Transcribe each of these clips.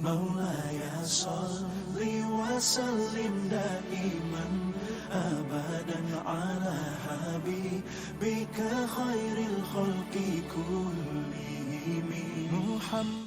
مولاي صل وسلم دائما أبدا على حبيبك خير الخلق كلهم محمد.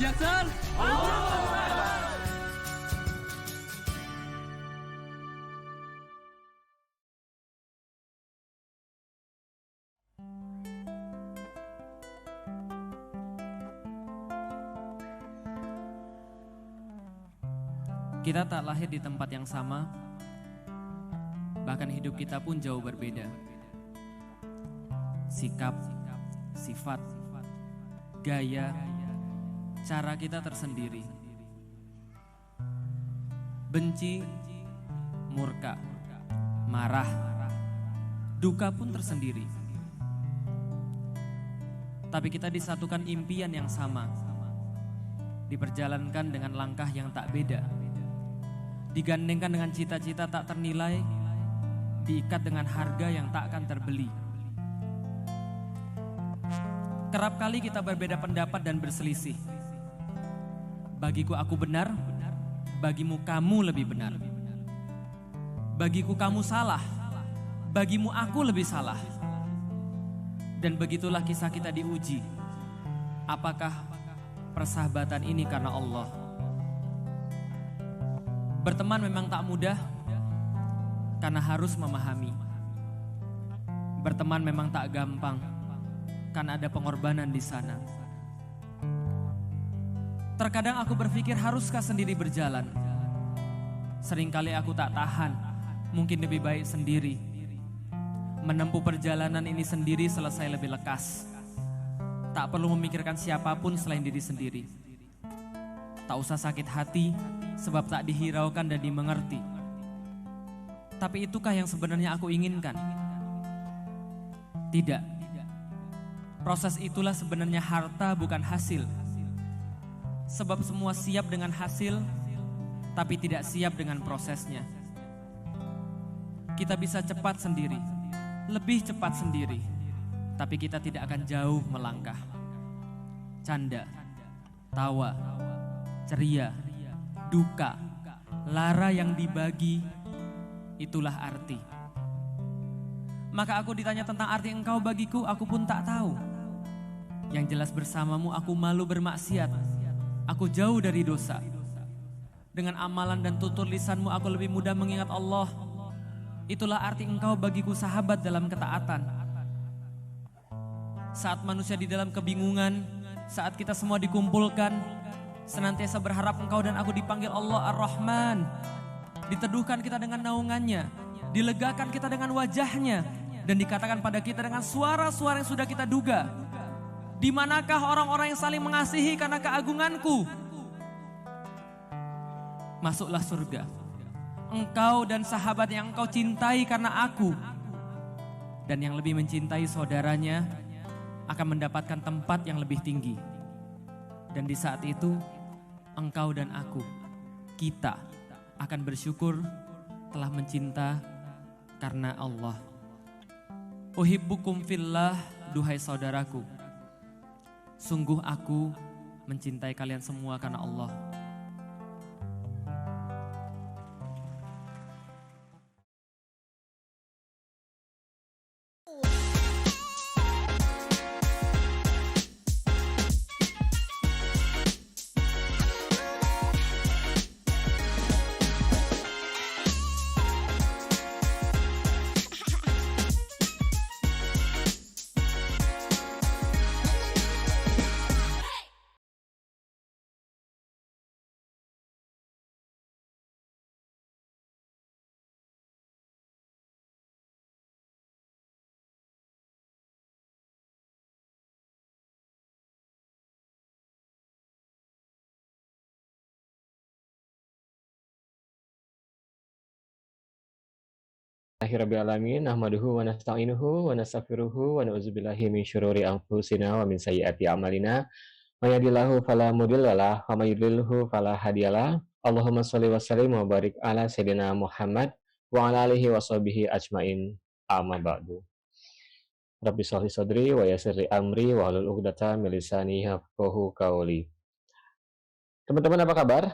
Jackson. Kita tak lahir di tempat yang sama, bahkan hidup kita pun jauh berbeda. Sikap, sifat, gaya, cara kita tersendiri. Benci, murka, marah, duka pun tersendiri. Tapi kita disatukan impian yang sama, diperjalankan dengan langkah yang tak beda, digandengkan dengan cita-cita tak ternilai, diikat dengan harga yang tak akan terbeli. Kerap kali kita berbeda pendapat dan berselisih. Bagiku aku benar, bagimu kamu lebih benar. Bagiku kamu salah, bagimu aku lebih salah. Dan begitulah kisah kita diuji. Apakah persahabatan ini karena Allah? Berteman memang tak mudah, karena harus memahami. Berteman memang tak gampang, karena ada pengorbanan di sana. Terkadang aku berpikir, haruskah sendiri berjalan? Seringkali aku tak tahan, mungkin lebih baik sendiri. Menempuh perjalanan ini sendiri selesai lebih lekas. Tak perlu memikirkan siapapun selain diri sendiri. Tak usah sakit hati, sebab tak dihiraukan dan dimengerti. Tapi itukah yang sebenarnya aku inginkan? Tidak. Proses itulah sebenarnya harta, bukan hasil. Sebab semua siap dengan hasil, tapi tidak siap dengan prosesnya. Kita bisa cepat sendiri, lebih cepat sendiri, tapi kita tidak akan jauh melangkah. Canda, tawa, ceria, duka, lara yang dibagi, itulah arti. Maka aku ditanya tentang arti engkau bagiku, aku pun tak tahu. Yang jelas bersamamu aku malu bermaksiat. Aku jauh dari dosa. Dengan amalan dan tutur lisanmu aku lebih mudah mengingat Allah. Itulah arti engkau bagiku sahabat dalam ketaatan. Saat manusia di dalam kebingungan, saat kita semua dikumpulkan, senantiasa berharap engkau dan aku dipanggil Allah Ar-Rahman. Diteduhkan kita dengan naungannya, dilegakan kita dengan wajahnya, dan dikatakan pada kita dengan suara-suara yang sudah kita duga. Di manakah orang-orang yang saling mengasihi karena keagunganku? Masuklah surga. engkau dan sahabat yang engkau cintai karena aku. Dan yang lebih mencintai saudaranya akan mendapatkan tempat yang lebih tinggi. Dan di saat itu, engkau dan aku, kita akan bersyukur telah mencinta karena Allah. Uhibbukum fillah, duhai saudaraku. Sungguh aku mencintai kalian semua karena Allah. Alamin, nahmaduhu wa nasta'inuhu wa nastaghfiruhu wa na'udzubillahi min syururi anfusina wa min sayyiati a'malina. May yahdihillahu fala mudhillalah wa may yudlilhu fala hadiyalah. Allahumma shalli wa sallim wa barik ala sayyidina Muhammad wa ala alihi wa sahbihi ajmain. Amma ba'du. Rabbi shrah li sadri wa yassir li amri wa hlul 'uqdatam min lisani yafqahu qawli. Teman-teman apa kabar?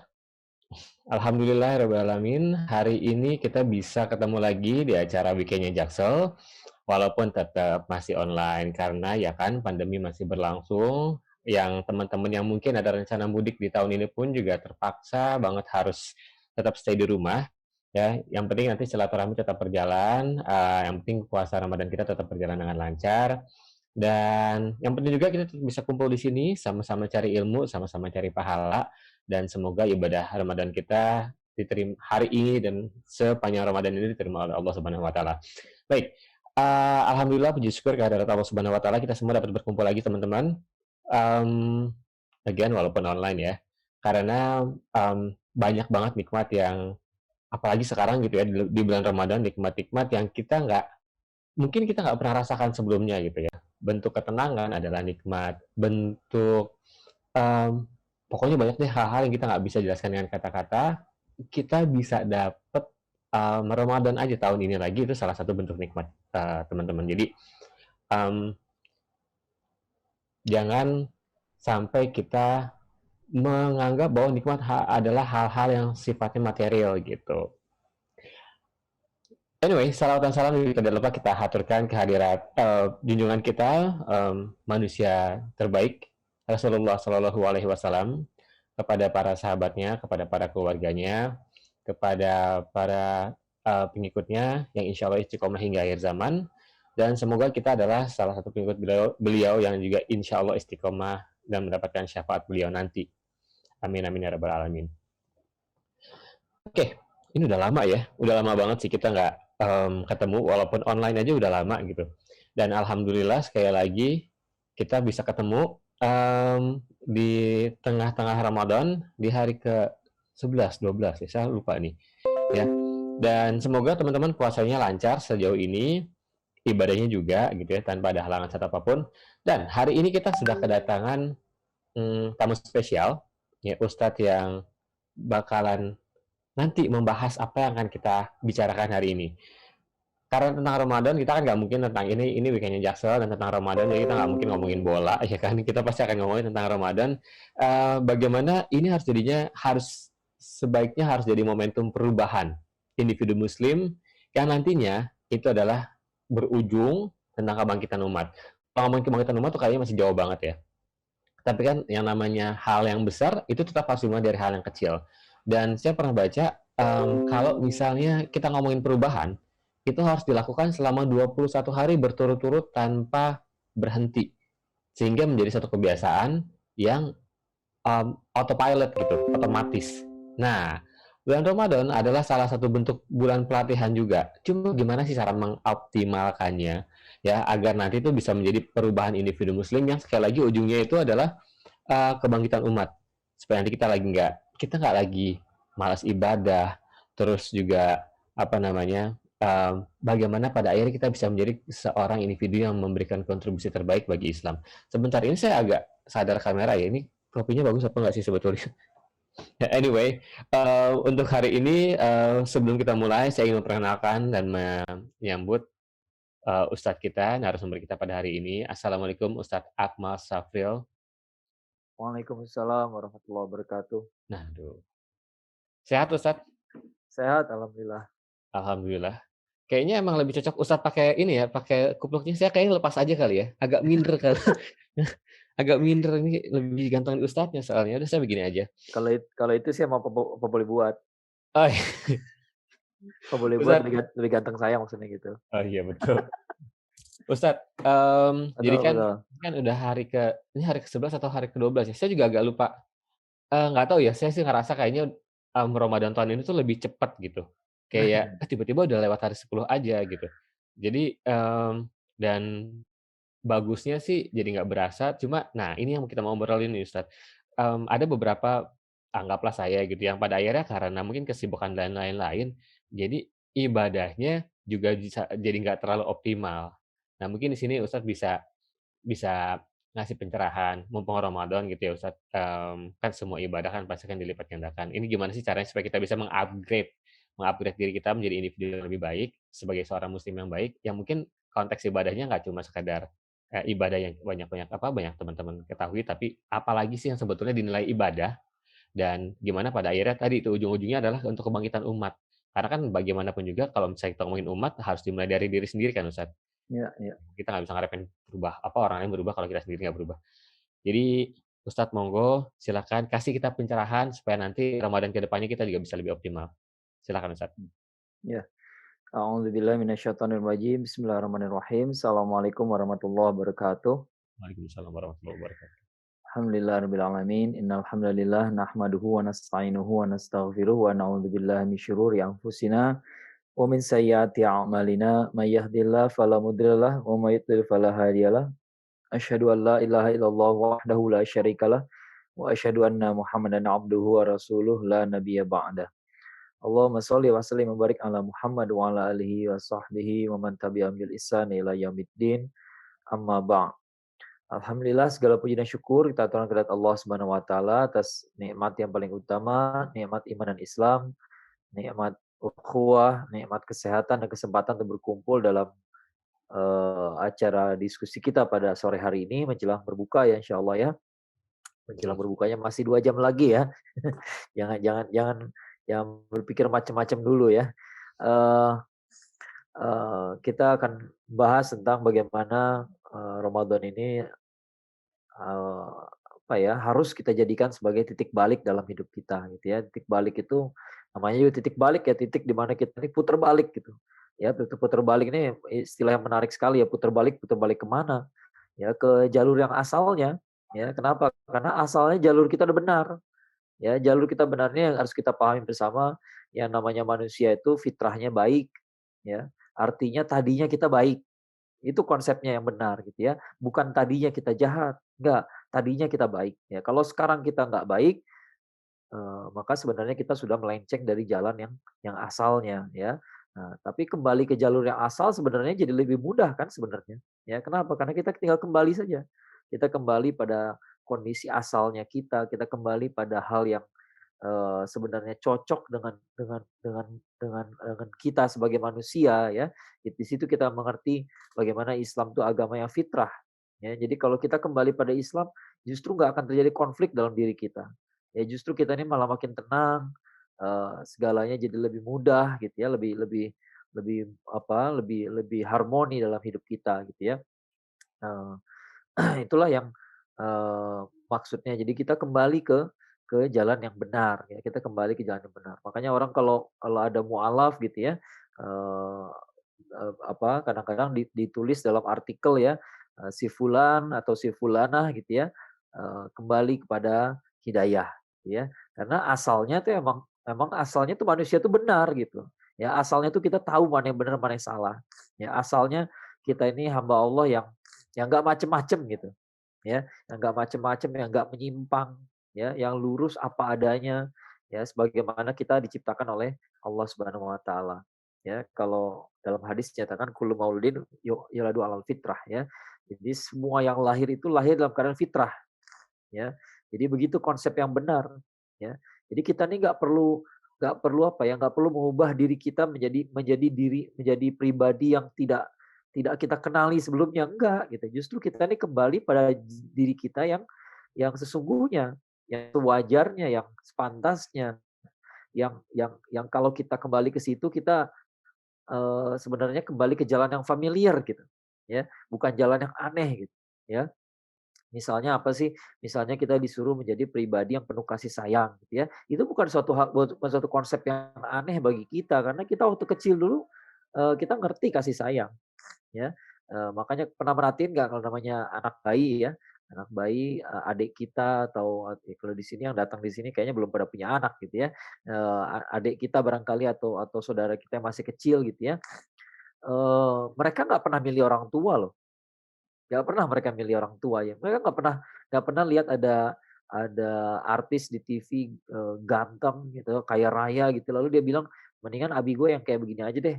Alhamdulillahirrahmanirrahim. Hari ini kita bisa ketemu lagi di acara Weekend-nya Jaksel, walaupun tetap masih online karena ya kan pandemi masih berlangsung. Yang teman-teman yang mungkin ada rencana mudik di tahun ini pun juga terpaksa banget harus tetap stay di rumah. Ya, yang penting nanti silaturahmi tetap berjalan. Yang penting puasa Ramadan kita tetap berjalan dengan lancar. Dan yang penting juga kita bisa kumpul di sini, sama-sama cari ilmu, sama-sama cari pahala. Dan semoga ibadah Ramadan kita diterima hari ini dan sepanjang Ramadan ini diterima oleh Allah Subhanahu wa taala. Baik. Alhamdulillah puji syukur kehadirat Allah Subhanahu wa taala, kita semua dapat berkumpul lagi teman-teman. Again walaupun online ya. Karena banyak banget nikmat yang apalagi sekarang gitu ya di bulan Ramadan, nikmat-nikmat yang mungkin kita nggak pernah rasakan sebelumnya gitu ya. Bentuk ketenangan adalah nikmat, bentuk pokoknya banyak deh hal-hal yang kita nggak bisa jelaskan dengan kata-kata. Kita bisa dapet Ramadan aja tahun ini lagi, itu salah satu bentuk nikmat teman-teman. Jadi jangan sampai kita menganggap bahwa nikmat adalah hal-hal yang sifatnya material gitu. Anyway, salawat dan salam tidak lupa kita haturkan kehadirat junjungan kita, manusia terbaik, Rasulullah Shallallahu Alaihi Wasallam, kepada para sahabatnya, kepada para keluarganya, kepada para pengikutnya yang insya Allah istiqomah hingga akhir zaman, dan semoga kita adalah salah satu pengikut beliau yang juga insya Allah istiqomah dan mendapatkan syafaat beliau nanti. Amin amin ya rabbal alamin. Oke, ini udah lama ya, udah lama banget sih kita nggak ketemu, walaupun online aja udah lama gitu. Dan alhamdulillah sekali lagi kita bisa ketemu di tengah-tengah Ramadan di hari ke-11, 12 ya, saya lupa nih ya. Dan semoga teman-teman puasanya lancar sejauh ini, ibadahnya juga gitu ya, tanpa ada halangan satu apapun. Dan hari ini kita sudah kedatangan tamu spesial ya, Ustadz yang bakalan nanti membahas apa yang akan kita bicarakan hari ini. Karena tentang Ramadan, kita kan nggak mungkin tentang ini Weekend-nya Jaksel, dan tentang Ramadan, jadi kita nggak mungkin ngomongin bola, ya kan? Kita pasti akan ngomongin tentang Ramadan. Bagaimana ini sebaiknya harus jadi momentum perubahan individu Muslim, yang nantinya itu adalah berujung tentang kebangkitan umat. Kalau ngomongin kebangkitan umat tuh kayaknya masih jauh banget ya. Tapi kan yang namanya hal yang besar, itu tetap harus dimulai dari hal yang kecil. Dan saya pernah baca, kalau misalnya kita ngomongin perubahan, itu harus dilakukan selama 21 hari berturut-turut tanpa berhenti. Sehingga menjadi satu kebiasaan yang autopilot gitu, otomatis. Nah, bulan Ramadan adalah salah satu bentuk bulan pelatihan juga. Cuma gimana sih cara mengoptimalkannya ya, agar nanti itu bisa menjadi perubahan individu Muslim yang sekali lagi ujungnya itu adalah kebangkitan umat. Supaya nanti kita nggak lagi malas ibadah, terus juga apa namanya, bagaimana pada akhirnya kita bisa menjadi seorang individu yang memberikan kontribusi terbaik bagi Islam. Sebentar ini saya agak sadar kamera ya, ini kopinya bagus apa nggak sih sebetulnya? Ya, anyway, untuk hari ini, sebelum kita mulai, saya ingin memperkenalkan dan menyambut Ustadz kita, narasumber kita pada hari ini. Assalamualaikum Ustadz Akmal Safril. Waalaikumsalam warahmatullahi wabarakatuh. Nah, aduh. Sehat Ustadz? Sehat, alhamdulillah. Alhamdulillah. Kayaknya emang lebih cocok Ustadz pakai ini ya, pakai kupluknya. Saya kayaknya lepas aja kali ya. Agak minder kali. Agak minder ini lebih ganteng Ustadznya soalnya. Udah saya begini aja. Kalau itu sih mau apa boleh buat? Oh, Apa boleh buat Ustadz. lebih ganteng saya maksudnya gitu. Oh iya betul. Ustadz, jadi Betul. kan udah ini hari ke-11 atau hari ke-12 ya? Saya juga agak lupa. Nggak tahu ya, saya sih ngerasa kayaknya, Ramadan tahun ini tuh lebih cepat gitu. Kayak, tiba-tiba udah lewat hari 10 aja gitu. Jadi, dan bagusnya sih jadi nggak berasa, cuma nah ini yang kita mau obrolin nih Ustadz. Ada beberapa, anggaplah saya gitu, yang pada akhirnya karena mungkin kesibukan dan lain-lain, jadi ibadahnya juga bisa jadi nggak terlalu optimal. Nah mungkin di sini Ustadz bisa bisa ngasih pencerahan, mumpung Ramadan gitu ya Ustadz, kan semua ibadah kan pasti kan dilipat gandakan. Ini gimana sih caranya supaya kita bisa meng-upgrade diri kita menjadi individu yang lebih baik, sebagai seorang muslim yang baik, yang mungkin konteks ibadahnya nggak cuma sekadar, ibadah yang banyak teman-teman ketahui, tapi apalagi sih yang sebetulnya dinilai ibadah, dan gimana pada akhirnya tadi itu ujung-ujungnya adalah untuk kebangkitan umat. Karena kan bagaimanapun juga kalau misalnya kita ngomongin umat, harus dimulai dari diri sendiri kan Ustadz. Iya, iya. Kita nggak bisa ngarepin orang lain berubah kalau kita sendiri nggak berubah. Jadi Ustadz monggo silakan kasih kita pencerahan supaya nanti Ramadan ke depannya kita juga bisa lebih optimal. Silakan Ustadz. Ya. A'udzubillahi minasyaitonir rajim. Bismillahirrahmanirrahim. Assalamualaikum warahmatullahi wabarakatuh. Waalaikumsalam warahmatullahi wabarakatuh. Alhamdulillahirabbil alamin. Innal hamdalillah nahmaduhu wa nasta'inuhu wa nastaghfiruh wa na'udzubillahi min syururi anfusina wa min sayyiati a'malina. May yahdihillahu fala mudhillalah wa may yudlil fala hadiyalah. Asyhadu an la ilaha illallah wahdahu la syarikalah wa asyhadu anna Muhammadan abduhu wa rasuluh la nabiyya ba'dah. Allahumma sholli wa sallim wa barik ala Muhammad wa ala alihi wa sahbihi wa man tabi'ahum bil ihsan ila yaumiddin. Amma ba'd. Alhamdulillah segala puji dan syukur kita aturkan kepada Allah Subhanahu wa taala atas nikmat yang paling utama, nikmat iman dan Islam, nikmat ukhuwah, nikmat kesehatan dan kesempatan untuk berkumpul dalam acara diskusi kita pada sore hari ini menjelang berbuka ya insyaallah ya. Menjelang berbukanya masih 2 jam lagi ya. Jangan berpikir macam-macam dulu ya. Eh kita akan bahas tentang bagaimana Ramadan ini apa ya, harus kita jadikan sebagai titik balik dalam hidup kita gitu ya. Titik balik itu namanya juga titik balik ya, titik di mana kita ini putar balik gitu. Ya, putar balik ini istilah yang menarik sekali ya, putar balik kemana? Ya, ke jalur yang asalnya. Ya, kenapa? Karena asalnya jalur kita udah benar. Ya, jalur kita benarnya yang harus kita pahami bersama, yang namanya manusia itu fitrahnya baik, ya. Artinya tadinya kita baik. Itu konsepnya yang benar gitu ya. Bukan tadinya kita jahat, enggak, tadinya kita baik ya. Kalau sekarang kita enggak baik, maka sebenarnya kita sudah melenceng dari jalan yang asalnya ya. Nah, tapi kembali ke jalur yang asal sebenarnya jadi lebih mudah kan sebenarnya. Ya, kenapa? Karena kita tinggal kembali saja. Kita kembali pada kondisi asalnya kita kembali pada hal yang sebenarnya cocok dengan kita sebagai manusia ya. Di situ kita mengerti bagaimana Islam itu agama yang fitrah. Ya, jadi kalau kita kembali pada Islam, justru nggak akan terjadi konflik dalam diri kita. Ya justru kita ini malah makin tenang, segalanya jadi lebih mudah gitu ya, lebih lebih lebih apa, lebih harmoni dalam hidup kita gitu ya. Eee, itulah yang, maksudnya. Jadi kita kembali ke jalan yang benar ya, kita kembali ke jalan yang benar. Makanya orang kalau kalau ada mualaf gitu ya, eee apa, kadang-kadang ditulis dalam artikel ya, si fulan atau si fulanah gitu ya, kembali kepada hidayah gitu ya. Karena asalnya tuh emang emang asalnya tuh manusia tuh benar gitu. Ya asalnya tuh kita tahu mana yang benar, mana yang salah. Ya asalnya kita ini hamba Allah yang nggak macem-macem gitu. Ya, yang nggak macem-macem, yang nggak menyimpang, ya, yang lurus apa adanya, ya, sebagaimana kita diciptakan oleh Allah Subhanahu wa taala. Ya, kalau dalam hadis dinyatakan kullu mauludin yuladu alal fitrah ya. Jadi semua yang lahir itu lahir dalam keadaan fitrah ya. Jadi begitu konsep yang benar ya. Jadi kita nih nggak perlu apa ya, nggak perlu mengubah diri kita menjadi pribadi yang tidak kita kenali sebelumnya, enggak gitu. Justru kita nih kembali pada diri kita yang sesungguhnya, yang sewajarnya, yang sepantasnya, yang kalau kita kembali ke situ kita, sebenarnya kembali ke jalan yang familiar gitu, ya, bukan jalan yang aneh gitu, ya. Misalnya apa sih, misalnya kita disuruh menjadi pribadi yang penuh kasih sayang gitu ya, itu bukan suatu konsep yang aneh bagi kita, karena kita waktu kecil dulu, kita ngerti kasih sayang. Ya, makanya pernah merhatiin nggak kalau namanya anak bayi ya, anak bayi, adik kita atau kalau di sini yang datang di sini kayaknya belum pada punya anak gitu ya, adik kita barangkali atau saudara kita yang masih kecil gitu ya, mereka nggak pernah milih orang tua loh, nggak pernah mereka milih orang tua ya, mereka nggak pernah lihat ada artis di TV, ganteng gitu, kaya raya gitu, lalu dia bilang, "Mendingan abi gue yang kayak begini aja deh."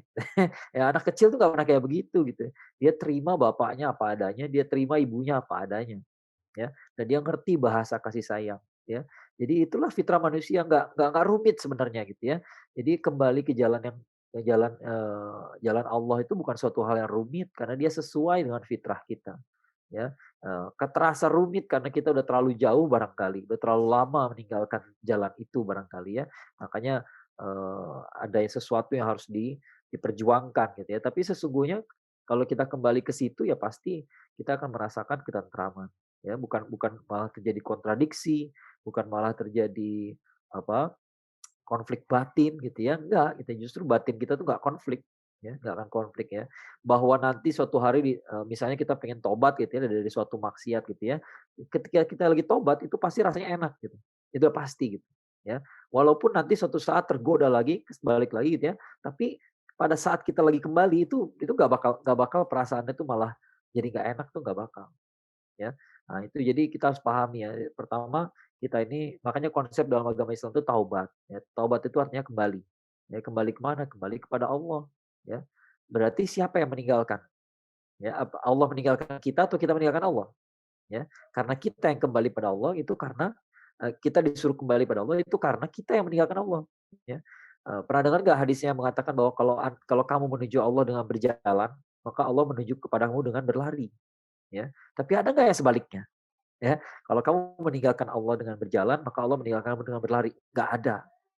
Ya anak kecil tuh nggak pernah kayak begitu gitu. Dia terima bapaknya apa adanya, dia terima ibunya apa adanya, ya. Dan dia ngerti bahasa kasih sayang, ya. Jadi itulah fitrah manusia, nggak rumit sebenarnya gitu ya. Jadi kembali ke jalan Allah itu bukan suatu hal yang rumit karena dia sesuai dengan fitrah kita, ya. Terasa rumit karena kita udah terlalu jauh barangkali, udah terlalu lama meninggalkan jalan itu barangkali ya. Makanya, ada sesuatu yang harus diperjuangkan gitu ya. Tapi sesungguhnya kalau kita kembali ke situ ya pasti kita akan merasakan ketentraman, ya. Bukan bukan malah terjadi kontradiksi, bukan malah terjadi apa, konflik batin gitu ya, enggak gitu, justru batin kita tuh nggak konflik, ya, nggak akan konflik ya. Bahwa nanti suatu hari misalnya kita pengen tobat gitu ya dari suatu maksiat gitu ya, ketika kita lagi tobat itu pasti rasanya enak gitu, itu udah pasti gitu, ya. Walaupun nanti suatu saat tergoda lagi, balik lagi gitu ya, tapi pada saat kita lagi kembali itu nggak bakal perasaannya tuh malah jadi nggak enak tuh nggak bakal. Ya. Nah, itu jadi kita harus pahami ya, pertama kita ini makanya konsep dalam agama Islam itu taubat, ya. Taubat itu artinya kembali. Ya, kembali ke mana? Kembali kepada Allah, ya. Berarti siapa yang meninggalkan? Ya, apa Allah meninggalkan kita atau kita meninggalkan Allah? Ya. Karena kita yang kembali pada Allah itu karena, kita disuruh kembali pada Allah itu karena kita yang meninggalkan Allah, ya. Pernah dengar nggak hadisnya yang mengatakan bahwa kalau kamu menuju Allah dengan berjalan, maka Allah menuju kepadamu dengan berlari, ya. Tapi ada nggak yang sebaliknya? Ya, kalau kamu meninggalkan Allah dengan berjalan, maka Allah meninggalkan kamu dengan berlari. Nggak ada,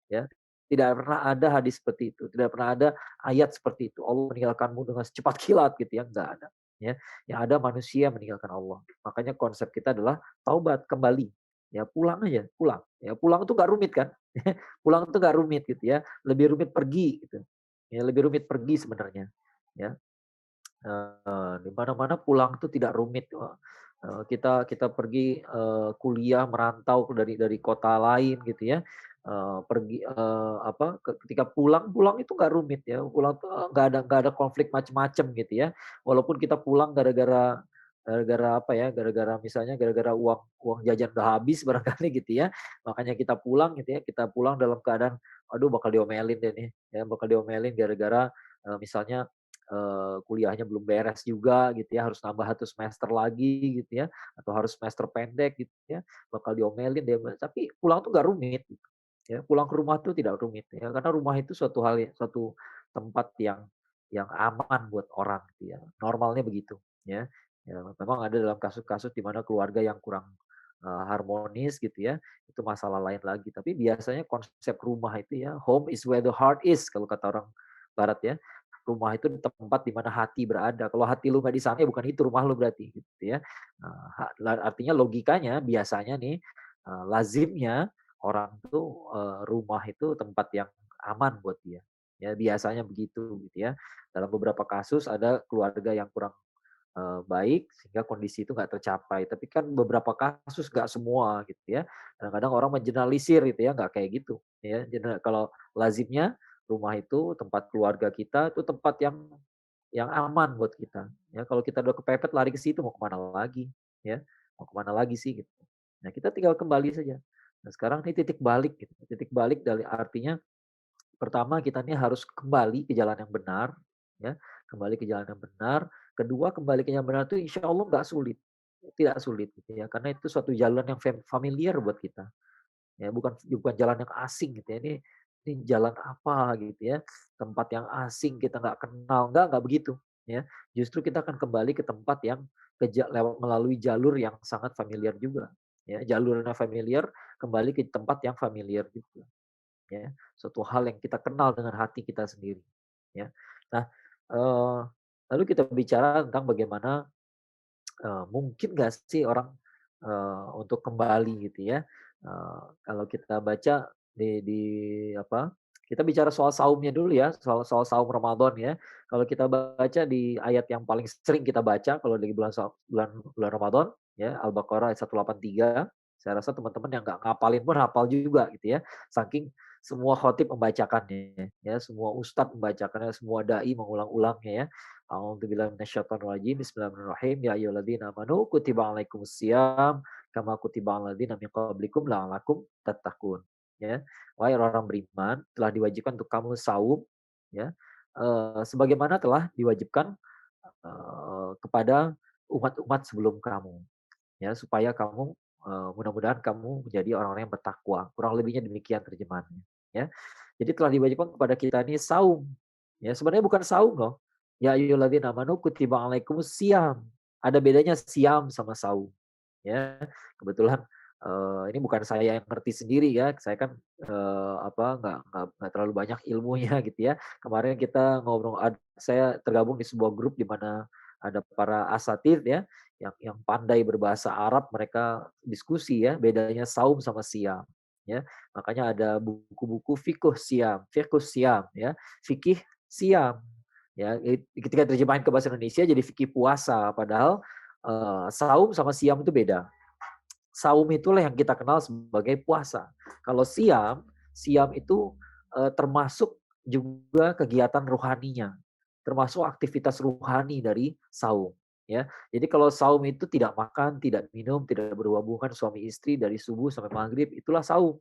ya. Tidak pernah ada hadis seperti itu, tidak pernah ada ayat seperti itu. Allah meninggalkanmu dengan secepat kilat gitu ya, nggak ada. Ya, yang ada manusia yang meninggalkan Allah. Makanya konsep kita adalah taubat, kembali. Ya pulang aja, pulang. Ya pulang itu nggak rumit kan? Pulang itu nggak rumit gitu ya. Lebih rumit pergi gitu. Ya lebih rumit pergi sebenarnya. Ya, di mana-mana pulang itu tidak rumit, kita kita pergi, kuliah merantau dari kota lain gitu ya, pergi, apa, ketika pulang, pulang itu nggak rumit ya, pulang tuh, nggak ada konflik macem-macem gitu ya. Walaupun kita pulang gara-gara apa ya, gara-gara uang uang jajan udah habis barangkali gitu ya, makanya kita pulang gitu ya, kita pulang dalam keadaan, "Aduh bakal diomelin deh nih," ya, bakal diomelin gara-gara, misalnya kuliahnya belum beres juga gitu ya, harus nambah 1 semester lagi gitu ya, atau harus semester pendek gitu ya, bakal diomelin deh, tapi pulang tuh nggak rumit gitu ya, pulang ke rumah tuh tidak rumit ya, karena rumah itu suatu tempat yang aman buat orang gitu ya, normalnya begitu ya. Ya memang ada dalam kasus-kasus di mana keluarga yang kurang, harmonis gitu ya, itu masalah lain lagi, tapi biasanya konsep rumah itu ya, home is where the heart is kalau kata orang barat ya. Rumah itu tempat di mana hati berada. Kalau hati lu nggak di sana, ya bukan itu rumah lu berarti, gitu ya. Artinya logikanya biasanya nih, lazimnya orang tuh, rumah itu tempat yang aman buat dia. Ya biasanya begitu gitu ya. Dalam beberapa kasus ada keluarga yang kurang, baik sehingga kondisi itu nggak tercapai. Tapi kan beberapa kasus nggak semua gitu ya. Kadang-kadang orang mengeneralisir gitu ya, nggak kayak gitu ya. Kalau lazimnya rumah itu tempat keluarga kita, itu tempat yang aman buat kita, ya. Kalau kita udah kepepet lari ke situ mau kemana lagi, ya. Mau kemana lagi sih gitu. Nah kita tinggal kembali saja. Nah sekarang ini titik balik gitu, titik balik dari artinya Pertama kita nih harus kembali ke jalan yang benar, ya, kembali ke jalan yang benar. Kedua, kembali ke jalan yang benar itu insya Allah nggak sulit, tidak sulit gitu ya, karena itu suatu jalan yang familiar buat kita. Ya, bukan bukan jalan yang asing gitu ya, ini jalan apa gitu ya, tempat yang asing kita nggak kenal, nggak begitu, ya. Justru kita akan kembali ke tempat yang lewat melalui jalur yang sangat familiar juga, ya. Jalurnya familiar, kembali ke tempat yang familiar juga, ya. Suatu hal yang kita kenal dengan hati kita sendiri, ya. Nah, eee, lalu kita bicara tentang bagaimana mungkin nggak sih orang, untuk kembali gitu ya, kalau kita baca di apa, kita bicara soal saumnya dulu ya, soal soal saum Ramadan ya. Kalau kita baca di ayat yang paling sering kita baca kalau di bulan bulan Ramadan ya, Al-Baqarah ayat 183. Saya rasa teman-teman yang nggak ngapalin pun hafal juga gitu ya, saking semua khotib membacakannya ya, semua ustadz membacakannya, semua dai mengulang-ulangnya ya. A'udzubillahi minasyaitonirrajim. Bismillahirrahmanirrahim. Ya ayyuhalladzina amanu kutiba alaikumusiyam kama kutiba alal ladzina min qablikum la'allakum tattaqun. Ya. Wahai orang beriman, telah diwajibkan untuk kamu saum ya, sebagaimana telah diwajibkan, kepada umat-umat sebelum kamu. Ya, supaya kamu, mudah-mudahan kamu menjadi orang-orang yang bertakwa. Kurang lebihnya demikian terjemahannya, ya. Jadi telah diwajibkan kepada kita ini saum, ya sebenarnya bukan saum loh. Ya ayyuhalladzina amanu kutiba alaikumusiyam. Ada bedanya siam sama saum, ya. Kebetulan, ini bukan saya yang ngerti sendiri ya, saya kan, nggak terlalu banyak ilmunya gitu ya. Kemarin kita ngobrol saya tergabung di sebuah grup di mana ada para asatidz ya, yang pandai berbahasa Arab, mereka diskusi ya, bedanya saum sama siam, ya. Makanya ada buku-buku fiqh siam ya, fikih siam, ya. Ketika terjemahin ke bahasa Indonesia jadi fikih puasa, padahal, saum sama siam itu beda. Saum itulah yang kita kenal sebagai puasa. Kalau siam, siam itu, termasuk juga kegiatan rohaninya, termasuk aktivitas rohani dari saum, ya. Jadi kalau saum itu tidak makan, tidak minum, tidak berhubungan suami istri dari subuh sampai maghrib, itulah saum,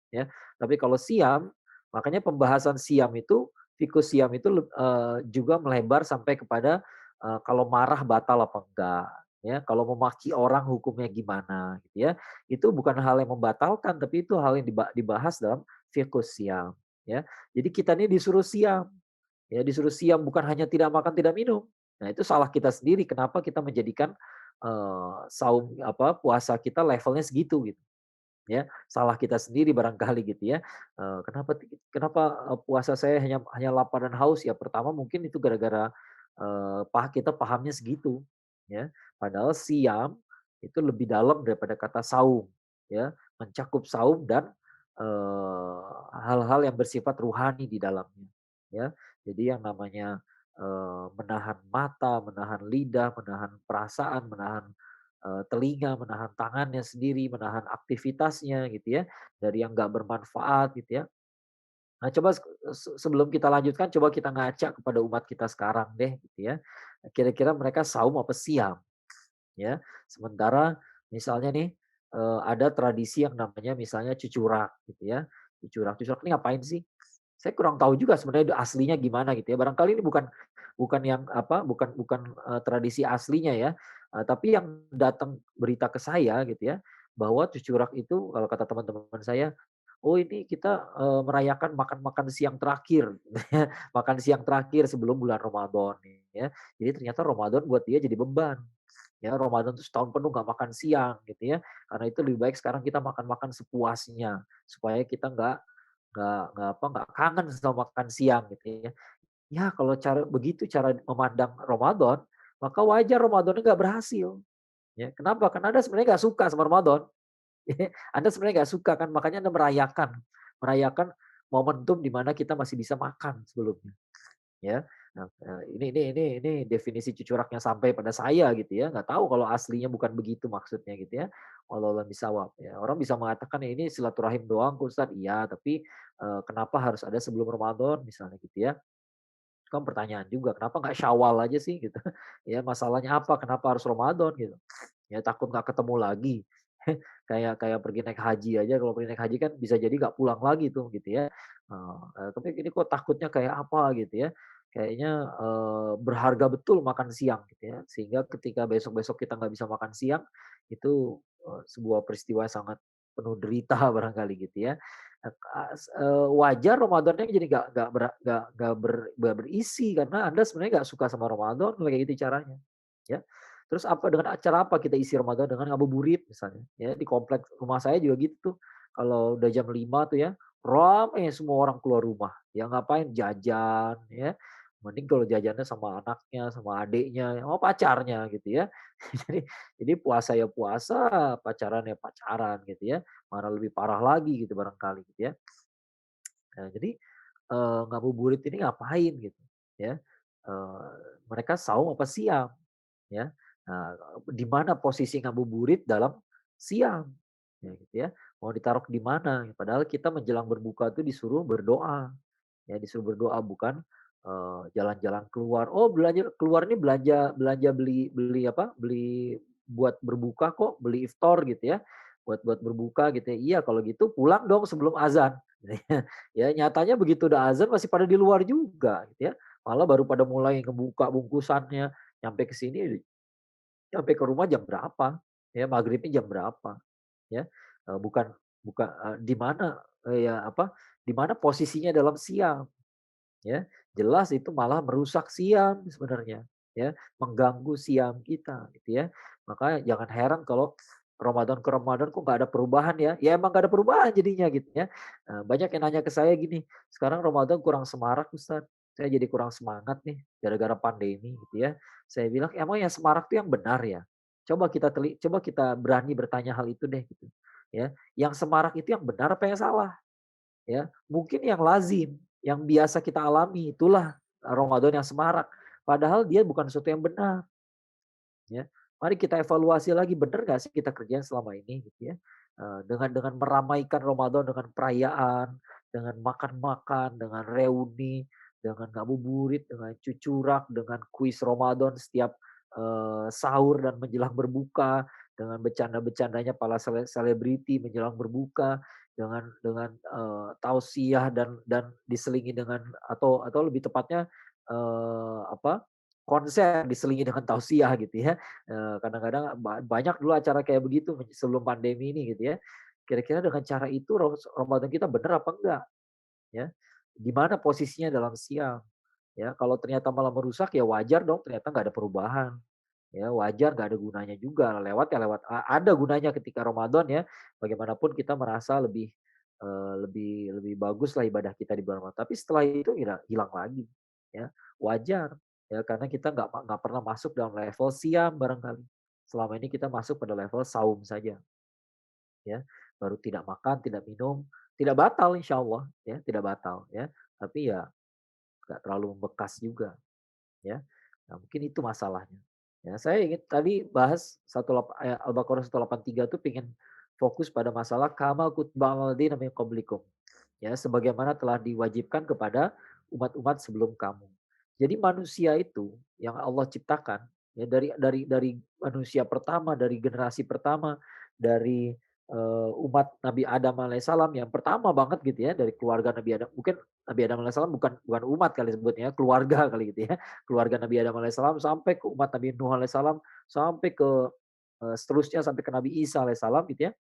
ya. Tapi kalau siam, makanya pembahasan siam itu, fikus siam itu juga melebar sampai kepada, kalau marah batal apa enggak, ya, kalau memaki orang hukumnya gimana gitu ya. Itu bukan hal yang membatalkan, tapi itu hal yang dibahas dalam fiqhus siam, ya. Jadi kita ini disuruh siam, ya disuruh siam bukan hanya tidak makan, tidak minum. Nah, itu salah kita sendiri kenapa kita menjadikan, puasa kita levelnya segitu gitu. Ya, salah kita sendiri barangkali gitu ya. Kenapa kenapa, puasa saya hanya lapar dan haus, ya pertama mungkin itu gara-gara, kita pahamnya segitu, ya. Padahal siam itu lebih dalam daripada kata saum, ya, mencakup saum dan, hal-hal yang bersifat ruhani di dalamnya, ya. Jadi yang namanya, menahan mata, menahan lidah, menahan perasaan, menahan telinga, menahan tangannya sendiri, menahan aktivitasnya gitu ya, dari yang nggak bermanfaat gitu ya. Nah coba sebelum kita lanjutkan, coba kita ngaca kepada umat kita sekarang deh gitu ya. Kira-kira mereka saum apa siam ya. Sementara misalnya nih, ada tradisi yang namanya misalnya cucurak gitu ya. Cucurak ini ngapain sih? Saya kurang tahu juga sebenarnya aslinya gimana gitu ya. Barangkali ini bukan bukan yang apa, bukan bukan, tradisi aslinya ya, tapi yang datang berita ke saya gitu ya, bahwa cucurak itu kalau kata teman-teman saya, "Oh ini kita, merayakan makan-makan siang terakhir," gitu ya, makan siang terakhir sebelum bulan Ramadan nih ya. Jadi ternyata Ramadan buat dia jadi beban, ya Ramadan tuh setahun penuh nggak makan siang gitu ya. Karena itu lebih baik sekarang kita makan-makan sepuasnya, supaya kita nggak kangen sama makan siang gitu ya. Ya kalau cara memandang Ramadan, maka wajar Ramadannya nggak berhasil, ya. Kenapa? Karena Anda sebenarnya nggak suka sama Ramadan. Anda sebenarnya nggak suka kan, makanya Anda merayakan merayakan momentum di mana kita masih bisa makan sebelumnya, ya. Nah, ini definisi cucuraknya sampai pada saya gitu ya, nggak tahu kalau aslinya bukan begitu maksudnya gitu ya. Wallahu a'lam bishawab ya. Orang bisa mengatakan, "Ya ini silaturahim doang kok Ustaz." Iya, tapi, kenapa harus ada sebelum Ramadan misalnya gitu ya. Kan pertanyaan juga, kenapa nggak Syawal aja sih gitu. Ya masalahnya apa, kenapa harus Ramadan gitu. Ya takut nggak ketemu lagi. Kayak kayak pergi naik haji aja, kalau pergi naik haji kan bisa jadi nggak pulang lagi tuh gitu ya. Tapi ini kok takutnya kayak apa gitu ya, kayaknya, berharga betul makan siang gitu ya, sehingga ketika besok-besok kita nggak bisa makan siang, itu, sebuah peristiwa sangat penuh derita barangkali gitu ya. Wajar Ramadannya jadi nggak berisi karena Anda sebenarnya nggak suka sama Ramadan kayak gitu caranya, ya. Terus apa dengan acara apa kita isi Ramadan dengan ngabuburit misalnya, ya di kompleks rumah saya juga gitu tuh. Kalau udah jam 5 tuh ya, rame semua orang keluar rumah. Ya ngapain jajan ya, mending kalau jajannya sama anaknya, sama adiknya, sama pacarnya gitu ya. Jadi jadi puasa ya puasa, pacaran ya pacaran gitu ya. Mana lebih parah lagi gitu barangkali gitu ya. Nah jadi, ngabuburit ini ngapain gitu ya, eee, mereka saum apa siang? Ya. Nah, di mana posisi ngabuburit dalam siang, ya gitu ya. Mau ditaruh di mana? Padahal kita menjelang berbuka tuh disuruh berdoa, ya disuruh berdoa bukan, jalan-jalan keluar, "Oh belanja keluar nih belanja belanja beli beli apa, beli buat berbuka kok, beli iftar," gitu ya, buat buat berbuka gitu ya. Iya kalau gitu pulang dong sebelum azan, gitu ya. Ya nyatanya begitu udah azan masih pada di luar juga gitu ya, malah baru pada mulai ngebuka bungkusannya, nyampe ke sini nyampe ke rumah jam berapa, ya maghribnya jam berapa, ya, bukan bukan, di mana, ya apa, di mana posisinya dalam siang, ya. Jelas itu malah merusak siang sebenarnya, ya, mengganggu siang kita gitu ya. Makanya jangan heran kalau Ramadan ke Ramadan kok nggak ada perubahan ya, ya emang nggak ada perubahan jadinya gitu ya. Banyak yang nanya ke saya gini, "Sekarang Ramadan kurang semarak Ustaz, saya jadi kurang semangat nih gara-gara pandemi," gitu ya. Saya bilang, "Emang yang semarak tuh yang benar ya? Coba kita berani bertanya hal itu deh," gitu, ya. Yang semarak itu yang benar apa yang salah? Ya, mungkin yang lazim, yang biasa kita alami itulah Ramadan yang semarak, padahal dia bukan sesuatu yang benar, ya. Mari kita evaluasi lagi, benar nggak sih kita kerjain selama ini gitu ya. Dengan meramaikan Ramadan dengan perayaan, dengan makan-makan, dengan reuni, dengan ngabuburit, dengan cucurak, dengan kuis Ramadan setiap, sahur dan menjelang berbuka, dengan bercanda-bercandanya para selebriti menjelang berbuka, dengan, tausiah dan diselingi dengan atau lebih tepatnya, apa, konser diselingi dengan tausiah gitu ya. Kadang-kadang banyak dulu acara kayak begitu sebelum pandemi ini gitu ya. Kira-kira dengan cara itu Ramadan kita benar apa enggak ya? Di mana posisinya dalam siang ya? Kalau ternyata malah merusak ya wajar dong ternyata nggak ada perubahan. Ya wajar nggak ada gunanya juga, lewat ya lewat ada gunanya ketika Ramadan ya, bagaimanapun kita merasa lebih, lebih lebih baguslah ibadah kita di bulan Ramadan, tapi setelah itu hilang lagi, ya. Wajar, ya karena kita nggak pernah masuk dalam level siam barangkali. Selama ini kita masuk pada level saum saja, ya. Baru tidak makan, tidak minum, tidak batal insya Allah ya, tidak batal ya, tapi ya nggak terlalu membekas juga. Ya. Nah, mungkin itu masalahnya. Ya, saya ingin tadi bahas Al-Baqarah 183 itu pengen fokus pada masalah kama kutiba alal ladzina min qablikum. Ya, sebagaimana telah diwajibkan kepada umat-umat sebelum kamu. Jadi manusia itu yang Allah ciptakan ya dari manusia pertama, dari generasi pertama, dari umat Nabi Adam alaihissalam yang pertama banget gitu ya, dari keluarga Nabi Adam. Mungkin Nabi Adam alaihissalam bukan bukan umat kali sebutnya, keluarga kali gitu ya. Keluarga Nabi Adam alaihissalam sampai ke umat Nabi Nuh alaihissalam, sampai ke seterusnya sampai ke Nabi Isa alaihissalam gitu ya.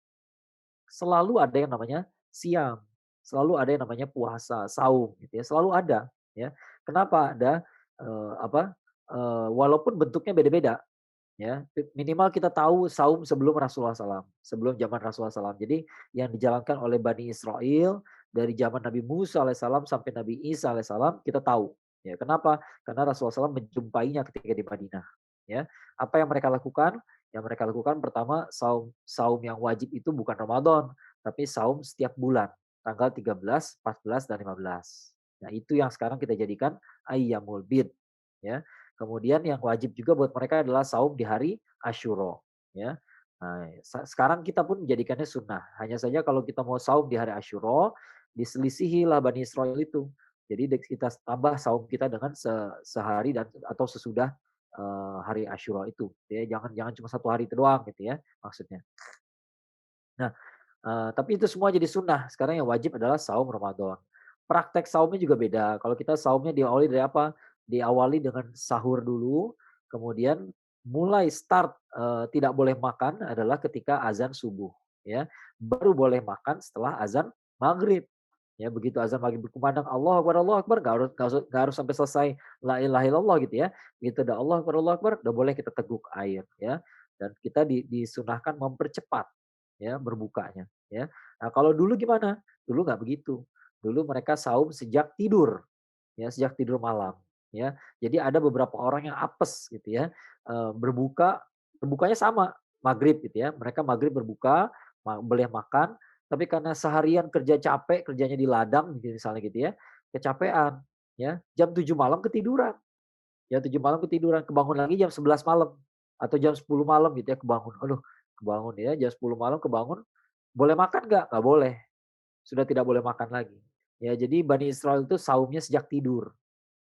Selalu ada yang namanya siam, selalu ada yang namanya puasa, saum gitu ya, selalu ada ya. Kenapa ada, walaupun bentuknya beda-beda ya, minimal kita tahu saum sebelum Rasulullah SAW, sebelum zaman Rasulullah SAW. Jadi yang dijalankan oleh Bani Israel dari zaman Nabi Musa alaihissalam sampai Nabi Isa alaihissalam kita tahu. Ya, kenapa? Karena Rasulullah SAW menjumpainya ketika di Madinah. Ya, apa yang mereka lakukan? Yang mereka lakukan pertama saum saum yang wajib itu bukan Ramadan, tapi saum setiap bulan, tanggal 13, 14, dan 15. Nah, itu yang sekarang kita jadikan Ayyamul Bid. Ya. Kemudian yang wajib juga buat mereka adalah saum di hari Asyura, ya. Nah, sekarang kita pun menjadikannya sunnah. Hanya saja kalau kita mau saum di hari Asyura, diselisihilah Bani Israel itu. Jadi kita tambah saum kita dengan sehari dan atau sesudah hari Asyura itu, ya. Jangan jangan cuma 1 hari itu doang gitu ya, maksudnya. Nah, tapi itu semua jadi sunnah. Sekarang yang wajib adalah saum Ramadan. Praktek saumnya juga beda. Kalau kita saumnya diawali dari apa? Diawali dengan sahur dulu, kemudian mulai start, tidak boleh makan adalah ketika azan subuh, ya. Baru boleh makan setelah azan maghrib. Ya, begitu azan maghrib berkumandang, Allahu Akbar, nggak harus sampai selesai la ilaha illallah gitu ya. Begitu udah Allahu Akbar, udah boleh kita teguk air ya. Dan kita disunahkan mempercepat ya berbukanya ya. Nah, kalau dulu gimana? Dulu nggak begitu. Dulu mereka saum sejak tidur ya, sejak tidur malam ya. Jadi ada beberapa orang yang apes gitu ya, berbukanya sama, maghrib gitu ya. Mereka maghrib berbuka, boleh makan, tapi karena seharian kerja capek, kerjanya di ladang gitu misalnya gitu ya, kecapean ya, jam 7 malam ketiduran. Jam 7 malam ketiduran, kebangun lagi jam 11 malam atau jam 10 malam gitu ya kebangun. Aduh, kebangun ya jam 10 malam kebangun, boleh makan nggak? Nggak boleh, sudah tidak boleh makan lagi. Ya, jadi Bani Israel itu saumnya sejak tidur,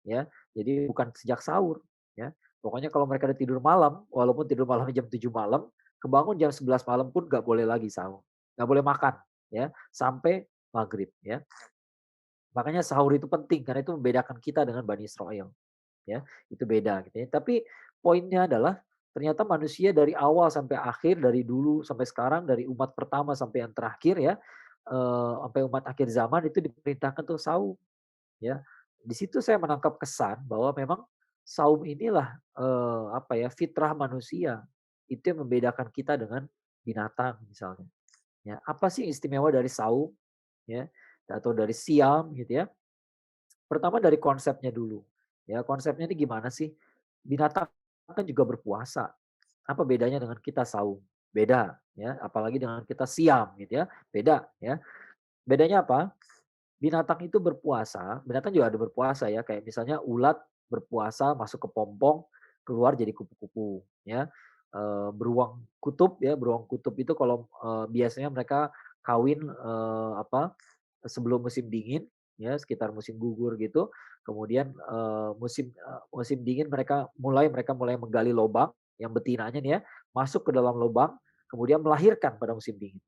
ya. Jadi bukan sejak sahur, ya. Pokoknya kalau mereka udah tidur malam, walaupun tidur malam jam 7 malam, kebangun jam 11 malam pun nggak boleh lagi sahur, nggak boleh makan, ya, sampai maghrib, ya. Makanya sahur itu penting karena itu membedakan kita dengan Bani Israel. Ya, itu beda gitu ya. Tapi poinnya adalah ternyata manusia dari awal sampai akhir, dari dulu sampai sekarang, dari umat pertama sampai yang terakhir ya, sampai umat akhir zaman itu diperintahkan untuk saum, ya. Di situ saya menangkap kesan bahwa memang saum inilah, apa ya, fitrah manusia. Itu yang membedakan kita dengan binatang misalnya, ya. Apa sih istimewa dari saum, ya, atau dari siam gitu ya. Pertama dari konsepnya dulu, ya konsepnya ini gimana sih? Binatang kan juga berpuasa, apa bedanya dengan kita saum? Beda ya, apalagi dengan kita siam gitu ya, beda ya. Bedanya apa? Binatang itu berpuasa, binatang juga ada berpuasa ya, kayak misalnya ulat berpuasa masuk ke pompong, keluar jadi kupu-kupu ya. Beruang kutub itu kalau, biasanya mereka kawin, sebelum musim dingin ya, sekitar musim gugur gitu. Kemudian, musim dingin mereka mulai menggali lubang, yang betinanya nih ya, masuk ke dalam lubang, kemudian melahirkan pada musim dingin.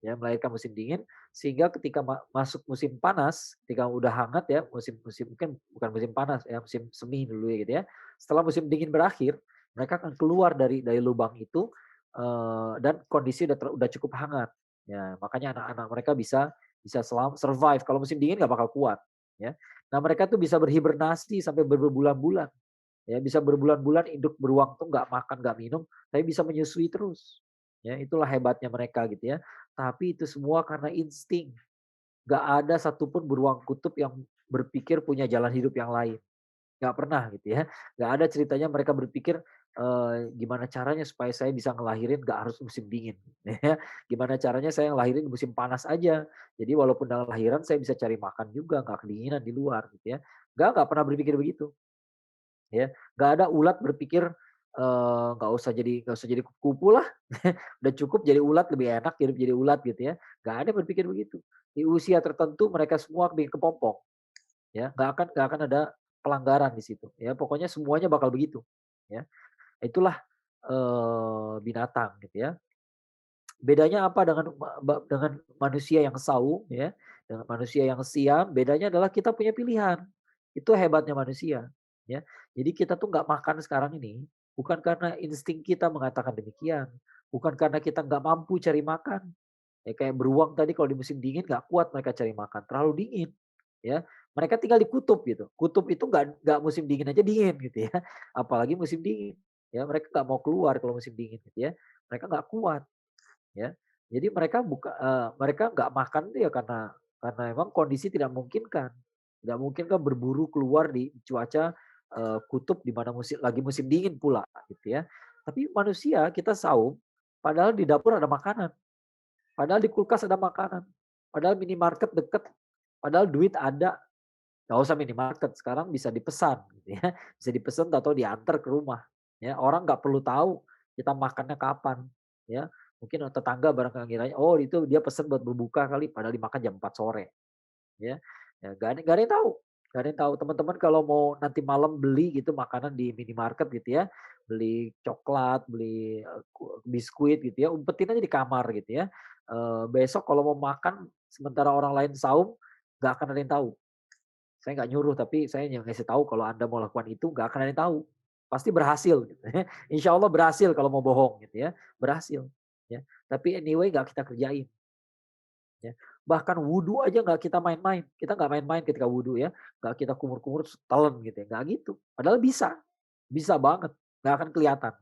Ya, melahirkan musim dingin, sehingga ketika masuk musim panas, ketika udah hangat ya, musim musim mungkin bukan musim panas ya, musim semi dulu ya gitu ya. Setelah musim dingin berakhir, mereka akan keluar dari lubang itu, dan kondisi udah cukup hangat. Ya, makanya anak-anak mereka bisa bisa survive, kalau musim dingin nggak bakal kuat, ya. Nah, mereka tuh bisa berhibernasi sampai berbulan-bulan, ya, bisa berbulan-bulan induk beruang tuh nggak makan, nggak minum, tapi bisa menyusui terus. Ya, itulah hebatnya mereka gitu ya. Tapi itu semua karena insting. Nggak ada satupun beruang kutub yang berpikir punya jalan hidup yang lain. Nggak pernah gitu ya. Nggak ada ceritanya mereka berpikir, gimana caranya supaya saya bisa ngelahirin nggak harus musim dingin, ya. Gimana caranya saya ngelahirin musim panas aja. Jadi walaupun dalam lahiran saya bisa cari makan juga, nggak kedinginan di luar gitu ya. Nggak pernah berpikir begitu, ya. Nggak ada ulat berpikir, nggak usah jadi kupu-kupu lah, udah cukup jadi ulat lebih enak hidup jadi ulat gitu ya. Nggak ada berpikir begitu. Di usia tertentu mereka semua bikin kepompong. Ya, nggak akan ada pelanggaran di situ, ya pokoknya semuanya bakal begitu, ya. Itulah, binatang gitu ya. Bedanya apa dengan manusia yang saum ya, dengan manusia yang siam, bedanya adalah kita punya pilihan. Itu hebatnya manusia, ya. Jadi kita tuh nggak makan sekarang ini, bukan karena insting kita mengatakan demikian, bukan karena kita nggak mampu cari makan. Ya kayak beruang tadi kalau di musim dingin nggak kuat mereka cari makan, terlalu dingin, ya. Mereka tinggal di kutub gitu. Kutub itu nggak musim dingin aja dingin gitu ya, apalagi musim dingin. Ya mereka nggak mau keluar kalau musim dingin gitu ya. Mereka nggak kuat ya. Jadi mereka nggak makan itu ya karena memang kondisi tidak memungkinkan. Tidak mungkin kan berburu keluar di cuaca, kutub di mana lagi musim dingin pula gitu ya. Tapi manusia kita saum, padahal di dapur ada makanan. Padahal di kulkas ada makanan, padahal minimarket deket, padahal duit ada, nggak usah minimarket, sekarang bisa dipesan gitu ya, bisa dipesan atau diantar ke rumah, ya. Orang nggak perlu tahu kita makannya kapan, ya. Mungkin tetangga barangkali ngiranya, oh itu dia pesen buat berbuka kali, padahal dimakan jam 4 sore, ya. Ya nggak ada yang tahu. Nggak ada yang tahu. Teman-teman kalau mau nanti malam beli gitu makanan di minimarket gitu ya, beli coklat, beli, biskuit gitu ya, umpetin aja di kamar gitu ya. Besok kalau mau makan sementara orang lain saum, nggak akan ada yang tahu. Saya nggak nyuruh, tapi saya yang ngasih tahu kalau Anda mau lakukan itu nggak akan ada yang tahu. Pasti berhasil gitu ya. Insya Allah berhasil kalau mau bohong gitu ya, berhasil, ya. Tapi anyway nggak kita kerjain. Ya. Bahkan wudhu aja nggak kita main-main. Kita nggak main-main ketika wudhu ya. Nggak kita kumur-kumur setelen gitu ya. Nggak gitu. Padahal bisa. Bisa banget. Nggak akan kelihatan.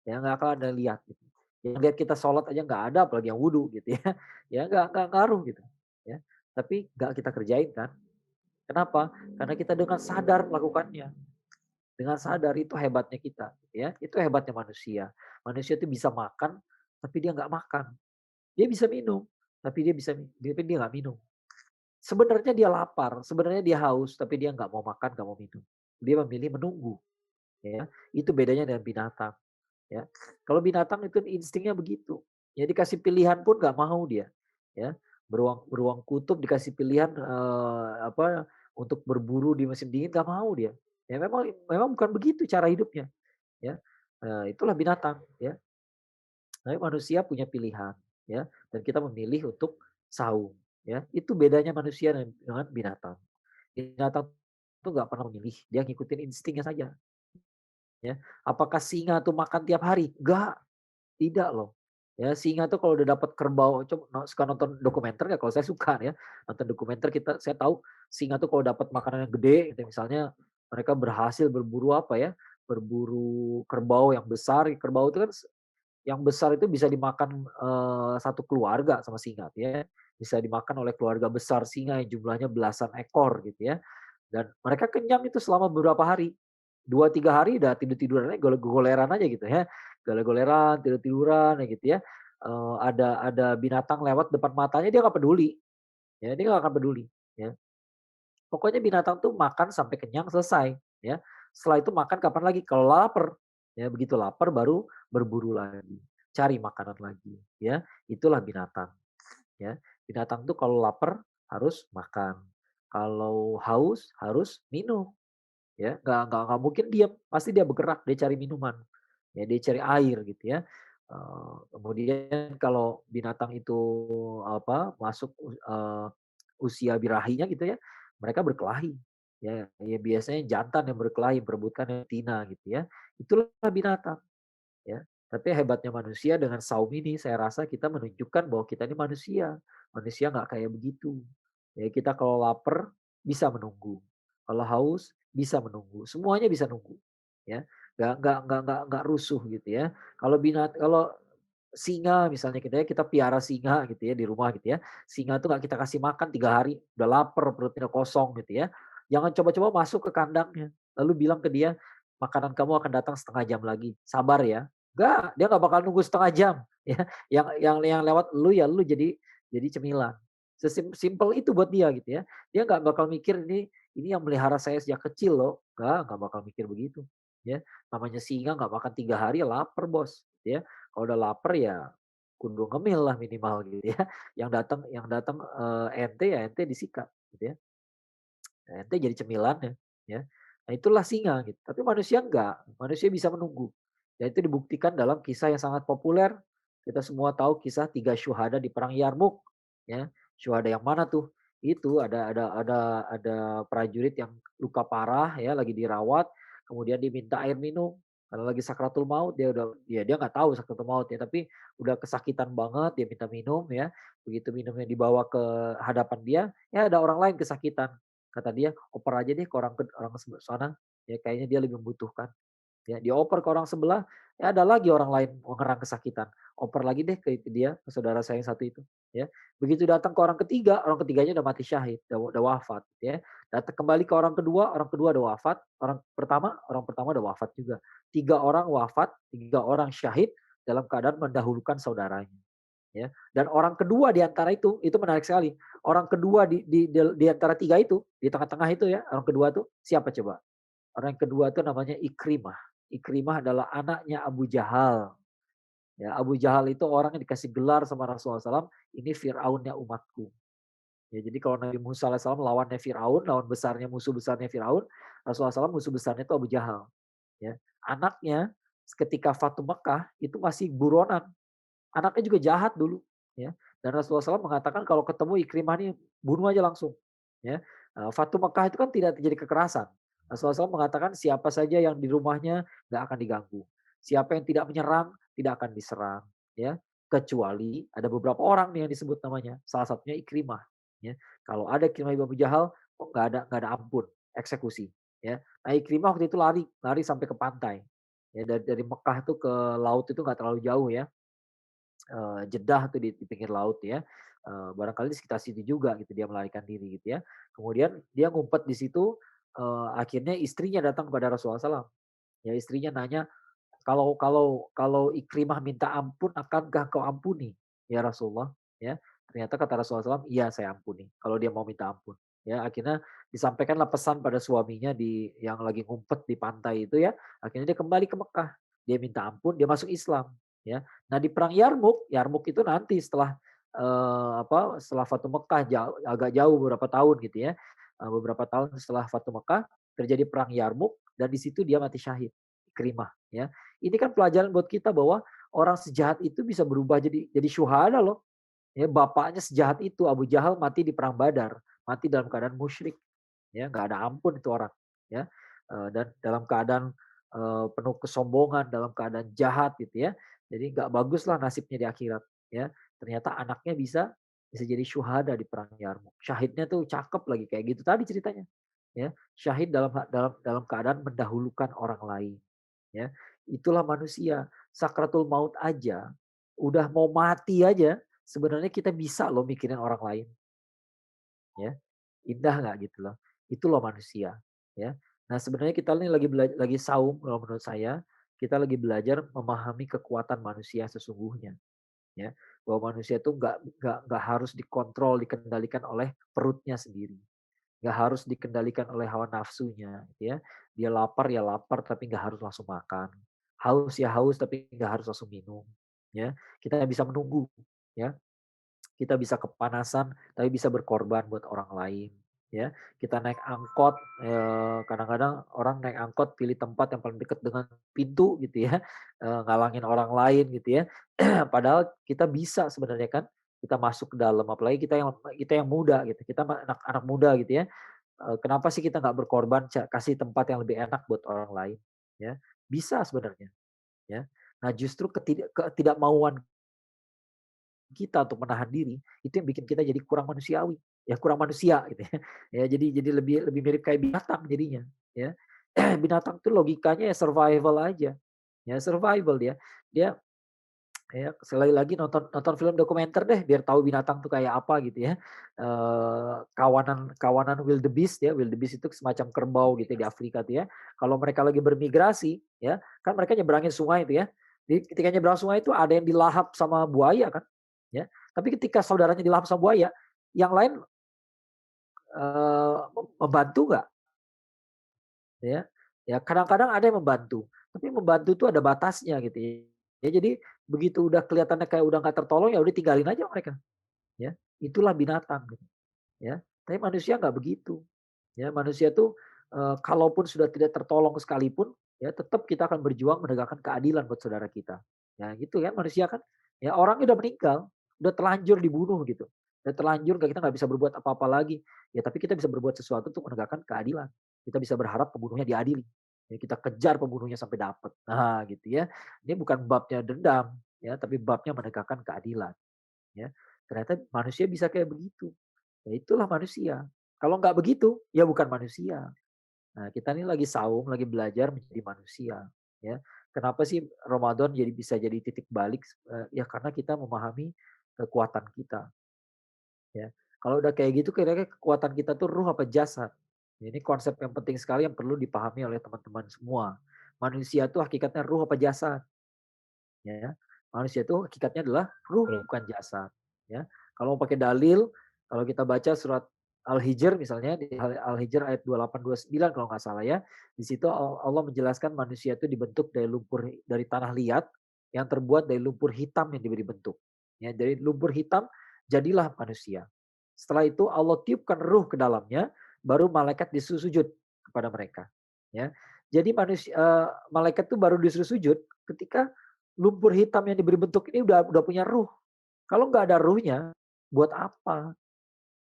Ya nggak akan ada lihat gitu. Yang lihat kita sholat aja nggak ada apalagi yang wudhu gitu ya. Ya nggak ngaruh gitu. Ya. Tapi nggak kita kerjain kan. Kenapa? Karena kita dengan sadar melakukannya. Dengan sadar itu hebatnya kita. Ya. Itu hebatnya manusia. Manusia itu bisa makan tapi dia nggak makan. Dia bisa minum, tapi dia nggak minum. Sebenarnya dia lapar, sebenarnya dia haus, tapi dia nggak mau makan, nggak mau minum. Dia memilih menunggu, ya. Itu bedanya dengan binatang, ya. Kalau binatang itu instingnya begitu. Ya dikasih pilihan pun nggak mau dia, ya. Beruang beruang kutub dikasih pilihan untuk berburu di musim dingin nggak mau dia. Ya memang memang bukan begitu cara hidupnya, ya. Itulah binatang, ya. Tapi manusia punya pilihan, ya, dan kita memilih untuk saung, ya. Itu bedanya manusia dengan binatang. Binatang itu nggak pernah memilih, dia ngikutin instingnya saja, ya. Apakah singa tuh makan tiap hari? Enggak, tidak loh. Ya, singa tuh kalau udah dapat kerbau, suka nonton dokumenter nggak? Kalau saya suka ya, nonton dokumenter saya tahu singa tuh kalau dapat makanan yang gede gitu misalnya, mereka berhasil berburu apa ya, berburu kerbau yang besar, kerbau itu kan yang besar itu bisa dimakan, satu keluarga sama singa tuh ya. Bisa dimakan oleh keluarga besar singa yang jumlahnya belasan ekor gitu ya. Dan mereka kenyang itu selama beberapa hari. 2-3 hari udah tidur-tidurannya goleran aja gitu ya. Goleran, tidur-tiduran ya gitu ya. Ada binatang lewat depan matanya dia nggak peduli, ya dia nggak akan peduli, ya. Pokoknya binatang tuh makan sampai kenyang selesai, ya. Setelah itu makan kapan lagi? Kalau lapar, ya begitu lapar baru berburu lagi, cari makanan lagi, ya. Itulah binatang, ya. Binatang tuh kalau lapar harus makan, kalau haus harus minum, ya. Nggak mungkin diam, pasti dia bergerak, dia cari minuman, ya dia cari air gitu ya. Kemudian kalau binatang itu masuk usia birahinya gitu ya, mereka berkelahi. Ya biasanya jantan yang berkelahi, berebutkan betina gitu ya. Itulah binatang, ya. Tapi hebatnya manusia dengan saum ini saya rasa kita menunjukkan bahwa kita ini manusia. Manusia nggak kayak begitu. Ya kita kalau lapar bisa menunggu. Kalau haus bisa menunggu. Semuanya bisa nunggu. Ya. Nggak rusuh gitu ya. Kalau singa misalnya kita piara singa gitu ya di rumah gitu ya. Singa tuh nggak kita kasih makan 3 hari, udah lapar, perutnya kosong gitu ya. Jangan coba-coba masuk ke kandangnya. Lalu bilang ke dia, makanan kamu akan datang setengah jam lagi. Sabar ya. Enggak, dia nggak bakal nunggu setengah jam. Ya, yang lewat lu ya lu jadi cemilan. Simpel itu buat dia gitu ya. Dia nggak bakal mikir ini yang melihara saya sejak kecil loh. Nggak bakal mikir begitu. Ya, namanya singa nggak makan 3 hari ya lapar bos. Ya, kalau udah lapar ya kudu ngemil lah minimal gitu ya. Yang datang ente ya ente disikat gitu ya. Ente jadi cemilannya ya. Nah itulah singa gitu. Tapi manusia enggak, manusia bisa menunggu. Dan itu dibuktikan dalam kisah yang sangat populer. Kita semua tahu kisah 3 syuhada di perang Yarmuk ya. Syuhada yang mana tuh? Itu ada prajurit yang luka parah ya, lagi dirawat, kemudian diminta air minum. Karena lagi sakratul maut dia nggak tahu sakratul maut ya, tapi udah kesakitan banget dia minta minum ya. Begitu minumnya dibawa ke hadapan dia, ya ada orang lain kesakitan. Kata dia, "Oper aja deh ke orang sana, ya kayaknya dia lebih membutuhkan." Ya, dioper ke orang sebelah, ya ada lagi orang lain mengerang kesakitan. Oper lagi deh ke dia, ke saudara saya yang satu itu, ya. Begitu datang ke orang ketiganya udah mati syahid, udah wafat, ya. Datang kembali ke orang kedua udah wafat, orang pertama udah wafat juga. 3 orang wafat, 3 orang syahid dalam keadaan mendahulukan saudaranya. Ya, dan orang kedua di antara itu menarik sekali. Orang kedua di antara 3 itu, di tengah-tengah itu ya, orang kedua tuh siapa coba? Orang kedua tuh namanya Ikrimah. Ikrimah adalah anaknya Abu Jahal. Ya, Abu Jahal itu orang yang dikasih gelar sama Rasulullah SAW, ini Fir'aunnya umatku. Ya, jadi kalau Nabi Musa alaihissalam lawannya Firaun, lawan besarnya musuh besarnya Firaun, Rasulullah SAW musuh besarnya itu Abu Jahal. Ya, anaknya ketika Fatu Mekah itu masih buronan. Anaknya juga jahat dulu, ya. Dan Rasulullah SAW mengatakan kalau ketemu Ikrimah nih bunuh aja langsung, ya. Fatu Mekah itu kan tidak terjadi kekerasan. Rasulullah SAW mengatakan siapa saja yang di rumahnya nggak akan diganggu. Siapa yang tidak menyerang tidak akan diserang, ya. Kecuali ada beberapa orang nih yang disebut namanya. Salah satunya Ikrimah, ya. Kalau ada Ikrimah ibn Abu Jahal, kok nggak ada ampun, eksekusi, ya. Nah Ikrimah waktu itu lari, lari sampai ke pantai. Ya, dari Mekah itu ke laut itu nggak terlalu jauh ya. Jeddah tuh di pinggir laut ya, barangkali di sekitar situ juga gitu dia melarikan diri gitu ya. Kemudian dia ngumpet di situ, akhirnya istrinya datang kepada Rasulullah SAW. Ya istrinya nanya, "Kalau Ikrimah minta ampun akankah kau ampuni, ya Rasulullah?" Ya. Ternyata kata Rasulullah SAW, "Iya saya ampuni, kalau dia mau minta ampun." Ya akhirnya disampaikanlah pesan pada suaminya yang lagi ngumpet di pantai itu ya, akhirnya dia kembali ke Mekah. Dia minta ampun, dia masuk Islam, ya. Nah di perang Yarmuk, Yarmuk itu nanti setelah, setelah Fatu Mekah agak jauh beberapa tahun gitu ya, beberapa tahun setelah Fatu Mekah terjadi perang Yarmuk dan di situ dia mati syahid, Ikrimah ya. Ini kan pelajaran buat kita bahwa orang sejahat itu bisa berubah jadi syuhada loh. Ya, bapaknya sejahat itu Abu Jahal mati di perang Badar, mati dalam keadaan musyrik. Ya, nggak ada ampun itu orang. Ya, dan dalam keadaan penuh kesombongan, dalam keadaan jahat gitu ya. Jadi nggak baguslah nasibnya di akhirat. Ya, ternyata anaknya bisa jadi syuhada di perang Yarmuk. Syahidnya tuh cakep lagi kayak gitu tadi ceritanya. Ya, syahid dalam keadaan mendahulukan orang lain. Ya, itulah manusia. Sakratul maut aja, udah mau mati aja, sebenarnya kita bisa loh mikirin orang lain. Ya, indah nggak gitu loh. Itu loh manusia. Ya. Nah sebenarnya kita ini lagi saum kalau menurut saya, kita lagi belajar memahami kekuatan manusia sesungguhnya. Ya, bahwa manusia itu nggak harus dikontrol, dikendalikan oleh perutnya sendiri. Nggak harus dikendalikan oleh hawa nafsunya, gitu ya. Dia lapar ya lapar, tapi nggak harus langsung makan. Haus ya haus, tapi nggak harus langsung minum. Ya, kita bisa menunggu. Ya, kita bisa kepanasan, tapi bisa berkorban buat orang lain. Ya, kita naik angkot, kadang-kadang orang naik angkot pilih tempat yang paling dekat dengan pintu gitu ya, ngalangin orang lain gitu ya. Padahal kita bisa sebenarnya kan, kita masuk ke dalam, apalagi kita yang muda gitu, kita anak-anak muda gitu ya. Kenapa sih kita nggak berkorban, kasih tempat yang lebih enak buat orang lain, ya. Bisa sebenarnya, ya. Nah justru ketidakmauan kita untuk menahan diri, itu yang bikin kita jadi kurang manusiawi, ya kurang manusia gitu ya. Ya jadi lebih lebih mirip kayak binatang jadinya, ya. Binatang tuh logikanya ya survival aja, ya survival dia. Dia ya, sekali lagi nonton nonton film dokumenter deh biar tahu binatang tuh kayak apa gitu ya. Kawanan kawanan wildebeest ya, wildebeest itu semacam kerbau gitu di Afrika tuh ya. Kalau mereka lagi bermigrasi ya, kan mereka nyebrangin sungai itu ya. Jadi ketika nyebrang sungai itu ada yang dilahap sama buaya kan, ya. Tapi ketika saudaranya dilahap sama buaya, yang lain, membantu nggak? Ya. Ya kadang-kadang ada yang membantu, tapi membantu itu ada batasnya gitu ya. Ya jadi begitu udah kelihatannya kayak udah nggak tertolong, ya udah tinggalin aja mereka, ya. Itulah binatang gitu, ya. Tapi manusia nggak begitu, ya. Manusia tuh, kalaupun sudah tidak tertolong sekalipun, ya tetap kita akan berjuang menegakkan keadilan buat saudara kita. Ya gitu kan manusia kan, ya orangnya udah meninggal, udah terlanjur dibunuh gitu, udah terlanjur kita nggak bisa berbuat apa-apa lagi, ya tapi kita bisa berbuat sesuatu untuk menegakkan keadilan. Kita bisa berharap pembunuhnya diadili, ya kita kejar pembunuhnya sampai dapat. Nah gitu ya. Ini bukan babnya dendam, ya tapi babnya menegakkan keadilan, ya. Ternyata manusia bisa kayak begitu. Ya itulah manusia. Kalau nggak begitu, ya bukan manusia. Nah, kita ini lagi saum, lagi belajar menjadi manusia, ya. Kenapa sih Ramadan bisa jadi titik balik? Ya karena kita memahami kekuatan kita, ya. Kalau udah kayak gitu kira-kira kekuatan kita tuh ruh apa jasad? Ya, ini konsep yang penting sekali yang perlu dipahami oleh teman-teman semua. Manusia tuh hakikatnya ruh apa jasad? Ya, manusia itu hakikatnya adalah ruh Betul. bukan jasad, ya. Kalau mau pakai dalil, kalau kita baca surat Al-Hijr misalnya di Al-Hijr ayat 28-29 kalau nggak salah ya. Di situ Allah menjelaskan manusia itu dibentuk dari tanah liat yang terbuat dari lumpur hitam yang diberi bentuk. Ya, dari lumpur hitam jadilah manusia. Setelah itu Allah tiupkan ruh ke dalamnya, baru malaikat disuruh sujud kepada mereka. Ya. Jadi malaikat itu baru disuruh sujud ketika lumpur hitam yang diberi bentuk ini udah punya ruh. Kalau nggak ada ruhnya, buat apa?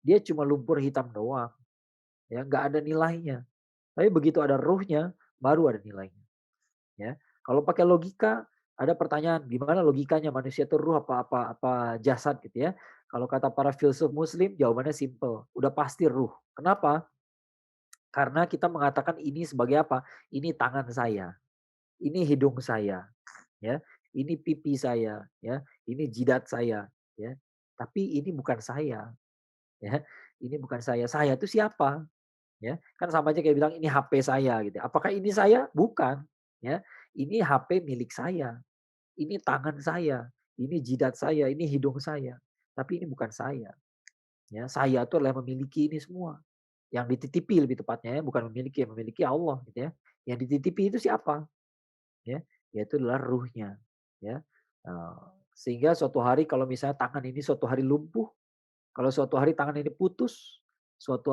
Dia cuma lumpur hitam doang. Ya, nggak ada nilainya. Tapi begitu ada ruhnya, baru ada nilainya. Ya. Kalau pakai logika, ada pertanyaan, gimana logikanya manusia itu ruh apa jasad gitu ya. Kalau kata para filsuf muslim, jawabannya simple. Udah pasti ruh. Kenapa? Karena kita mengatakan ini sebagai apa? Ini tangan saya, ini hidung saya, ya, ini pipi saya, ya, ini jidat saya, ya. Tapi ini bukan saya, ya. Ini bukan saya. Saya itu siapa? Ya, kan sama aja kayak bilang ini HP saya gitu. Apakah ini saya? Bukan, ya. Ini HP milik saya. Ini tangan saya, ini jidat saya, ini hidung saya. Tapi ini bukan saya. Ya, saya itu adalah memiliki ini semua. Yang dititipi lebih tepatnya ya, bukan memiliki, yang memiliki Allah gitu ya. Yang dititipi itu siapa? Ya, yaitu adalah ruhnya. Ya. Eee, Sehingga suatu hari kalau misalnya tangan ini suatu hari lumpuh, kalau suatu hari tangan ini putus, suatu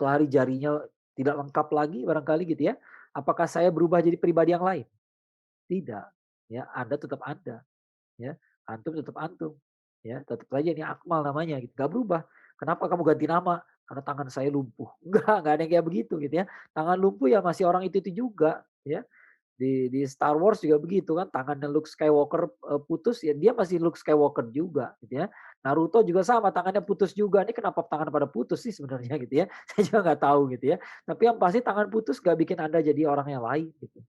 hari jarinya tidak lengkap lagi barangkali gitu ya, apakah saya berubah jadi pribadi yang lain? Tidak, ya, Anda tetap Anda, ya, antum tetap antum, ya, tetap saja ini Akmal namanya gitu, nggak berubah. Kenapa kamu ganti nama? Karena tangan saya lumpuh. Enggak ada yang kayak begitu gitu ya. Tangan lumpuh ya masih orang itu juga, ya. Di Star Wars juga begitu kan, tangannya Luke Skywalker, putus, ya dia masih Luke Skywalker juga gitu ya. Naruto juga sama, tangannya putus juga. Ini kenapa tangan pada putus sih sebenarnya gitu ya, saya juga nggak tahu gitu ya. Tapi yang pasti tangan putus nggak bikin Anda jadi orang yang lain gitu,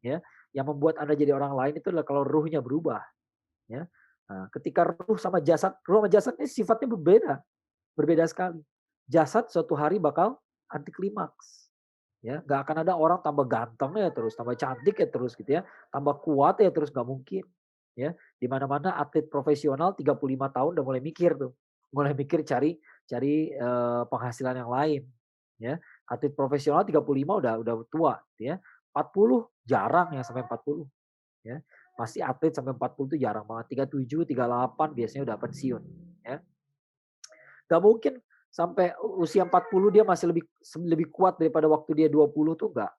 ya. Yang membuat Anda jadi orang lain itu adalah kalau ruhnya berubah, ya. Nah, ketika ruh sama jasad ini sifatnya berbeda, berbeda sekali. Jasad suatu hari bakal anti klimaks. Ya, nggak akan ada orang tambah ganteng ya terus, tambah cantik ya terus gitu ya, tambah kuat ya terus, nggak mungkin. Ya, di mana-mana atlet profesional 35 tahun udah mulai mikir tuh, mulai mikir cari cari penghasilan yang lain. Ya, atlet profesional 35 udah tua gitu ya. 40 jarang yang sampai 40 ya. Pasti atlet sampai 40 itu jarang banget. 37, 38 biasanya udah pensiun ya. Gak mungkin sampai usia 40 dia masih lebih lebih kuat daripada waktu dia 20 tuh enggak,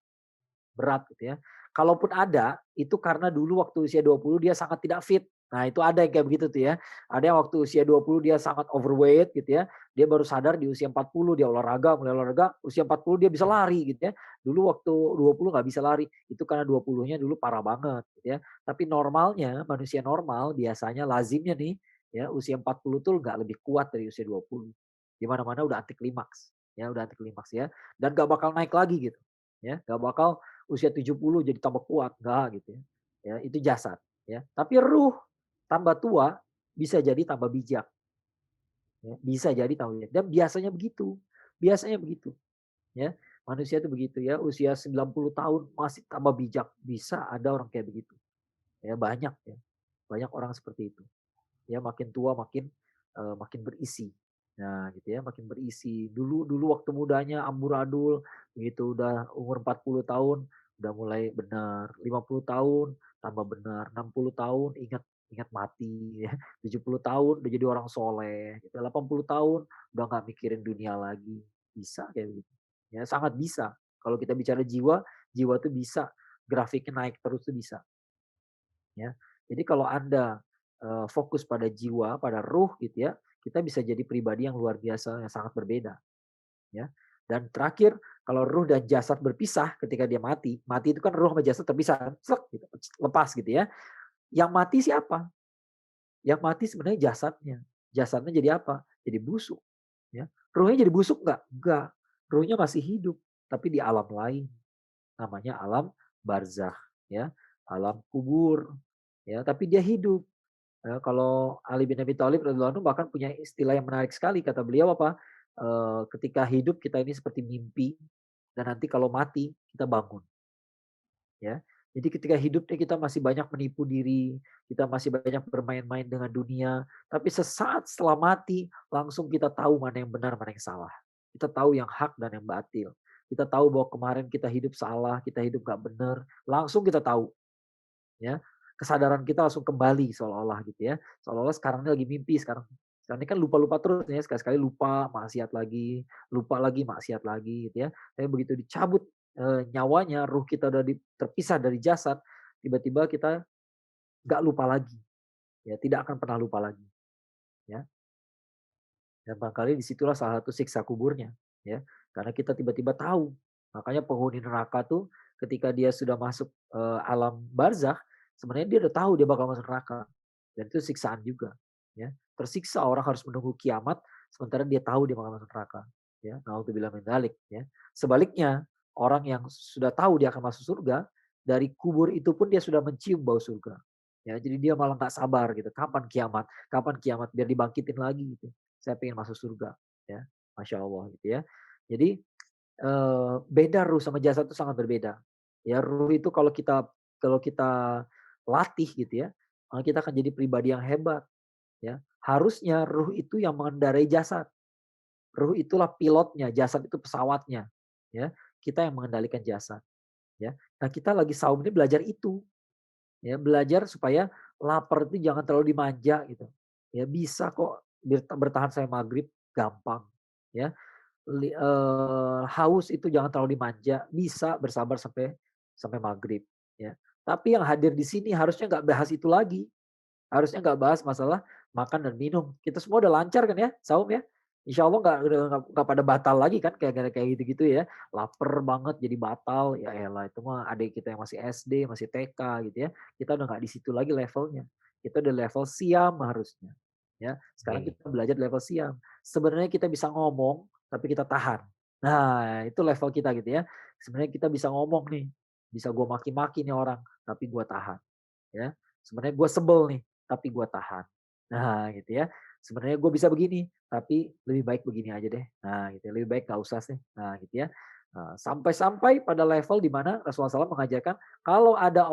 berat gitu ya. Kalaupun ada, itu karena dulu waktu usia 20 dia sangat tidak fit. Nah, itu ada yang kayak begitu tuh ya. Ada yang waktu usia 20 dia sangat overweight gitu ya. Dia baru sadar di usia 40 dia olahraga, mulai olahraga, usia 40 dia bisa lari gitu ya. Dulu waktu 20 nggak bisa lari, itu karena 20-nya dulu parah banget gitu ya. Tapi normalnya, manusia normal biasanya lazimnya nih ya usia 40 tuh nggak lebih kuat dari usia 20. Di mana-mana udah anti klimaks, ya udah anti klimaks ya. Dan nggak bakal naik lagi gitu. Ya, nggak bakal usia 70 jadi tambah kuat, enggak gitu ya. Ya, itu jasad ya. Tapi ruh tambah tua bisa jadi tambah bijak ya, bisa jadi tambah bijak dan biasanya begitu. Biasanya begitu ya. Manusia itu begitu ya, usia 90 tahun masih tambah bijak, bisa ada orang kayak begitu. Ya banyak ya. Banyak orang seperti itu. Ya makin tua makin berisi. Nah gitu ya, makin berisi. Dulu dulu waktu mudanya amburadul, begitu udah umur 40 tahun udah mulai benar, 50 tahun tambah benar, 60 tahun ingat ingat mati ya, 70 tahun udah jadi orang soleh, gitu. 80 tahun udah nggak mikirin dunia lagi. Bisa kayak gitu. Ya sangat bisa. Kalau kita bicara jiwa, jiwa tuh bisa grafiknya naik terus tuh bisa. Ya. Jadi kalau Anda fokus pada jiwa, pada ruh gitu ya, kita bisa jadi pribadi yang luar biasa, yang sangat berbeda. Ya. Dan terakhir, kalau ruh dan jasad berpisah ketika dia mati, mati itu kan ruh sama jasad terpisah, kan, gitu, lepas gitu ya. Yang mati siapa? Yang mati sebenarnya jasadnya. Jasadnya jadi apa? Jadi busuk. Ya. Ruhnya jadi busuk nggak? Enggak. Ruhnya masih hidup, tapi di alam lain. Namanya alam barzakh, ya, alam kubur. Ya, tapi dia hidup. Kalau Ali bin Abi Thalib radhiyallahu anhu bahkan punya istilah yang menarik sekali, kata beliau apa, ketika hidup kita ini seperti mimpi dan nanti kalau mati kita bangun, ya. Jadi ketika hidup nih kita masih banyak menipu diri, kita masih banyak bermain-main dengan dunia, tapi sesaat setelah mati langsung kita tahu mana yang benar, mana yang salah. Kita tahu yang hak dan yang batil. Kita tahu bahwa kemarin kita hidup salah, kita hidup gak benar, langsung kita tahu. Ya, kesadaran kita langsung kembali seolah-olah gitu ya. Seolah-olah sekarang ini lagi mimpi sekarang. Sekarang ini kan lupa-lupa terus ya, sekali-sekali lupa, maksiat lagi, maksiat lagi gitu ya. Tapi begitu dicabut, nyawanya, ruh kita udah terpisah dari jasad, tiba-tiba kita nggak lupa lagi, ya tidak akan pernah lupa lagi, ya. Dan barangkali disitulah salah satu siksa kuburnya, ya. Karena kita tiba-tiba tahu, makanya penghuni neraka tuh ketika dia sudah masuk, alam barzakh, sebenarnya dia udah tahu dia bakal masuk neraka, dan itu siksaan juga, ya. Tersiksa orang harus menunggu kiamat, sementara dia tahu dia bakal masuk neraka, ya. Naudzubillah min dzalik, ya. Sebaliknya, orang yang sudah tahu dia akan masuk surga, dari kubur itu pun dia sudah mencium bau surga. Ya, jadi dia malah nggak sabar gitu, kapan kiamat biar dibangkitin lagi gitu. Saya pengen masuk surga, ya, Masya Allah gitu ya. Jadi, beda ruh sama jasad itu sangat berbeda. Ya, ruh itu kalau kita latih gitu ya, kita akan jadi pribadi yang hebat, ya. Harusnya ruh itu yang mengendarai jasad. Ruh itulah pilotnya, jasad itu pesawatnya, ya. Kita yang mengendalikan jasad, ya. Nah, kita lagi saum ini belajar itu, ya, belajar supaya lapar itu jangan terlalu dimanja gitu. Ya, bisa kok bertahan sampai maghrib, gampang, ya. Haus itu jangan terlalu dimanja, bisa bersabar sampai sampai maghrib, ya. Tapi yang hadir di sini harusnya nggak bahas itu lagi, harusnya nggak bahas masalah makan dan minum. Kita semua udah lancar kan ya, saum ya? Insya Allah nggak pada batal lagi kan kayak kayak gitu-gitu ya. Laper banget jadi batal, ya elah itu mah adik kita yang masih SD, masih TK gitu ya. Kita udah nggak di situ lagi levelnya. Kita udah level siam harusnya. Ya, sekarang Oke. kita belajar level siam. Sebenarnya kita bisa ngomong, tapi kita tahan. Nah, itu level kita gitu ya. Sebenarnya kita bisa ngomong nih, bisa gue maki-maki nih orang, tapi gue tahan. Ya, sebenarnya gue sebel nih, tapi gue tahan. Nah, gitu ya. Sebenarnya gue bisa begini, tapi lebih baik begini aja deh. Nah, gitu ya. Lebih baik gak usah sih. Nah, gitu ya. Sampai-sampai pada level di mana Rasulullah SAW mengajarkan kalau ada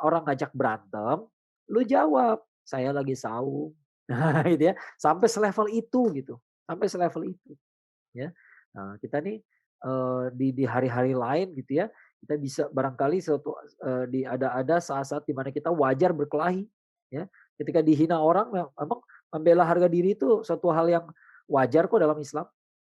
orang ngajak berantem, lu jawab, saya lagi saum. Nah, gitu ya. Sampai selevel itu gitu. Sampai selevel itu, ya. Nah, kita nih di hari-hari lain gitu ya, kita bisa barangkali suatu ada saat-saat di mana kita wajar berkelahi, ya. Ketika dihina orang memang membela harga diri itu suatu hal yang wajar kok dalam Islam.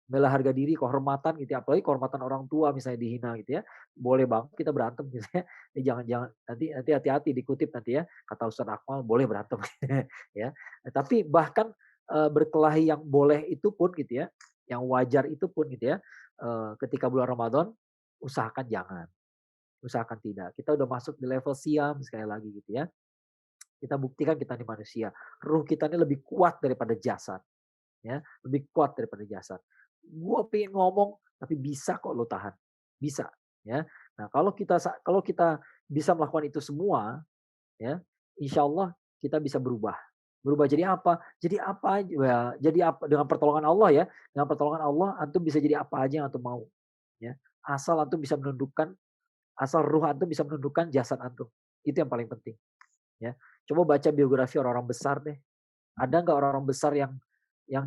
Membela harga diri, kehormatan gitu ya, apalagi kehormatan orang tua misalnya dihina gitu ya. Boleh banget kita berantem gitu ya. Jangan jangan nanti nanti hati-hati dikutip nanti ya, kata Ustaz Akmal boleh berantem ya. Tapi bahkan, berkelahi yang boleh itu pun gitu ya, yang wajar itu pun gitu ya, ketika bulan Ramadan usahakan jangan. Usahakan tidak. Kita udah masuk di level siam sekali lagi gitu ya. Kita buktikan kita ini manusia. Ruh kita ini lebih kuat daripada jasad, ya, lebih kuat daripada jasad. Gua pengen ngomong, tapi bisa kok lo tahan, bisa, ya. Nah, kalau kita bisa melakukan itu semua, ya, insya Allah kita bisa berubah. Berubah jadi apa? Jadi apa aja ya, jadi apa dengan pertolongan Allah ya, dengan pertolongan Allah antum bisa jadi apa aja yang antum mau, ya. Asal antum bisa menundukkan Asal ruh antum bisa menundukkan jasad antum. Itu yang paling penting, ya. Coba baca biografi orang-orang besar deh. Ada nggak orang-orang besar yang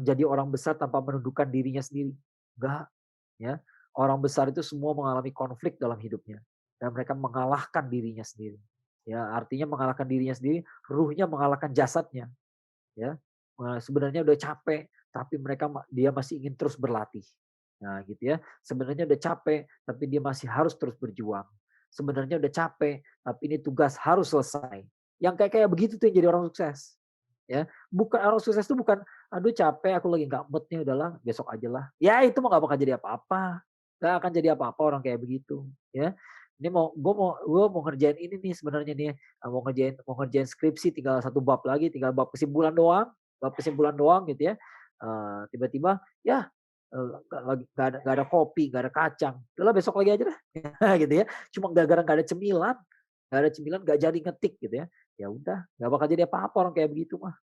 jadi orang besar tanpa menundukkan dirinya sendiri? Enggak, ya. Orang besar itu semua mengalami konflik dalam hidupnya dan mereka mengalahkan dirinya sendiri. Ya, artinya mengalahkan dirinya sendiri, ruhnya mengalahkan jasadnya, ya. Sebenarnya udah capek, tapi dia masih ingin terus berlatih. Nah, gitu ya. Sebenarnya udah capek, tapi dia masih harus terus berjuang. Sebenarnya udah capek, tapi ini tugas harus selesai. Yang kayak kayak begitu tuh yang jadi orang sukses. Ya, bukan orang sukses itu bukan, "Aduh capek, aku lagi nggak mood nih, udahlah besok aja lah." Ya itu mah nggak bakal jadi apa-apa. Nggak akan jadi apa-apa orang kayak begitu, ya. Ini gue mau ngerjain ini nih sebenarnya nih, mau ngerjain skripsi tinggal satu bab lagi, tinggal bab kesimpulan doang gitu ya. Tiba-tiba ya, nggak ada kopi, nggak ada kacang, udahlah besok lagi aja dah, gitu ya. Cuma gara-gara nggak ada cemilan nggak jadi ngetik gitu ya. Ya udah, nggak bakal jadi apa-apa orang kayak begitu mah,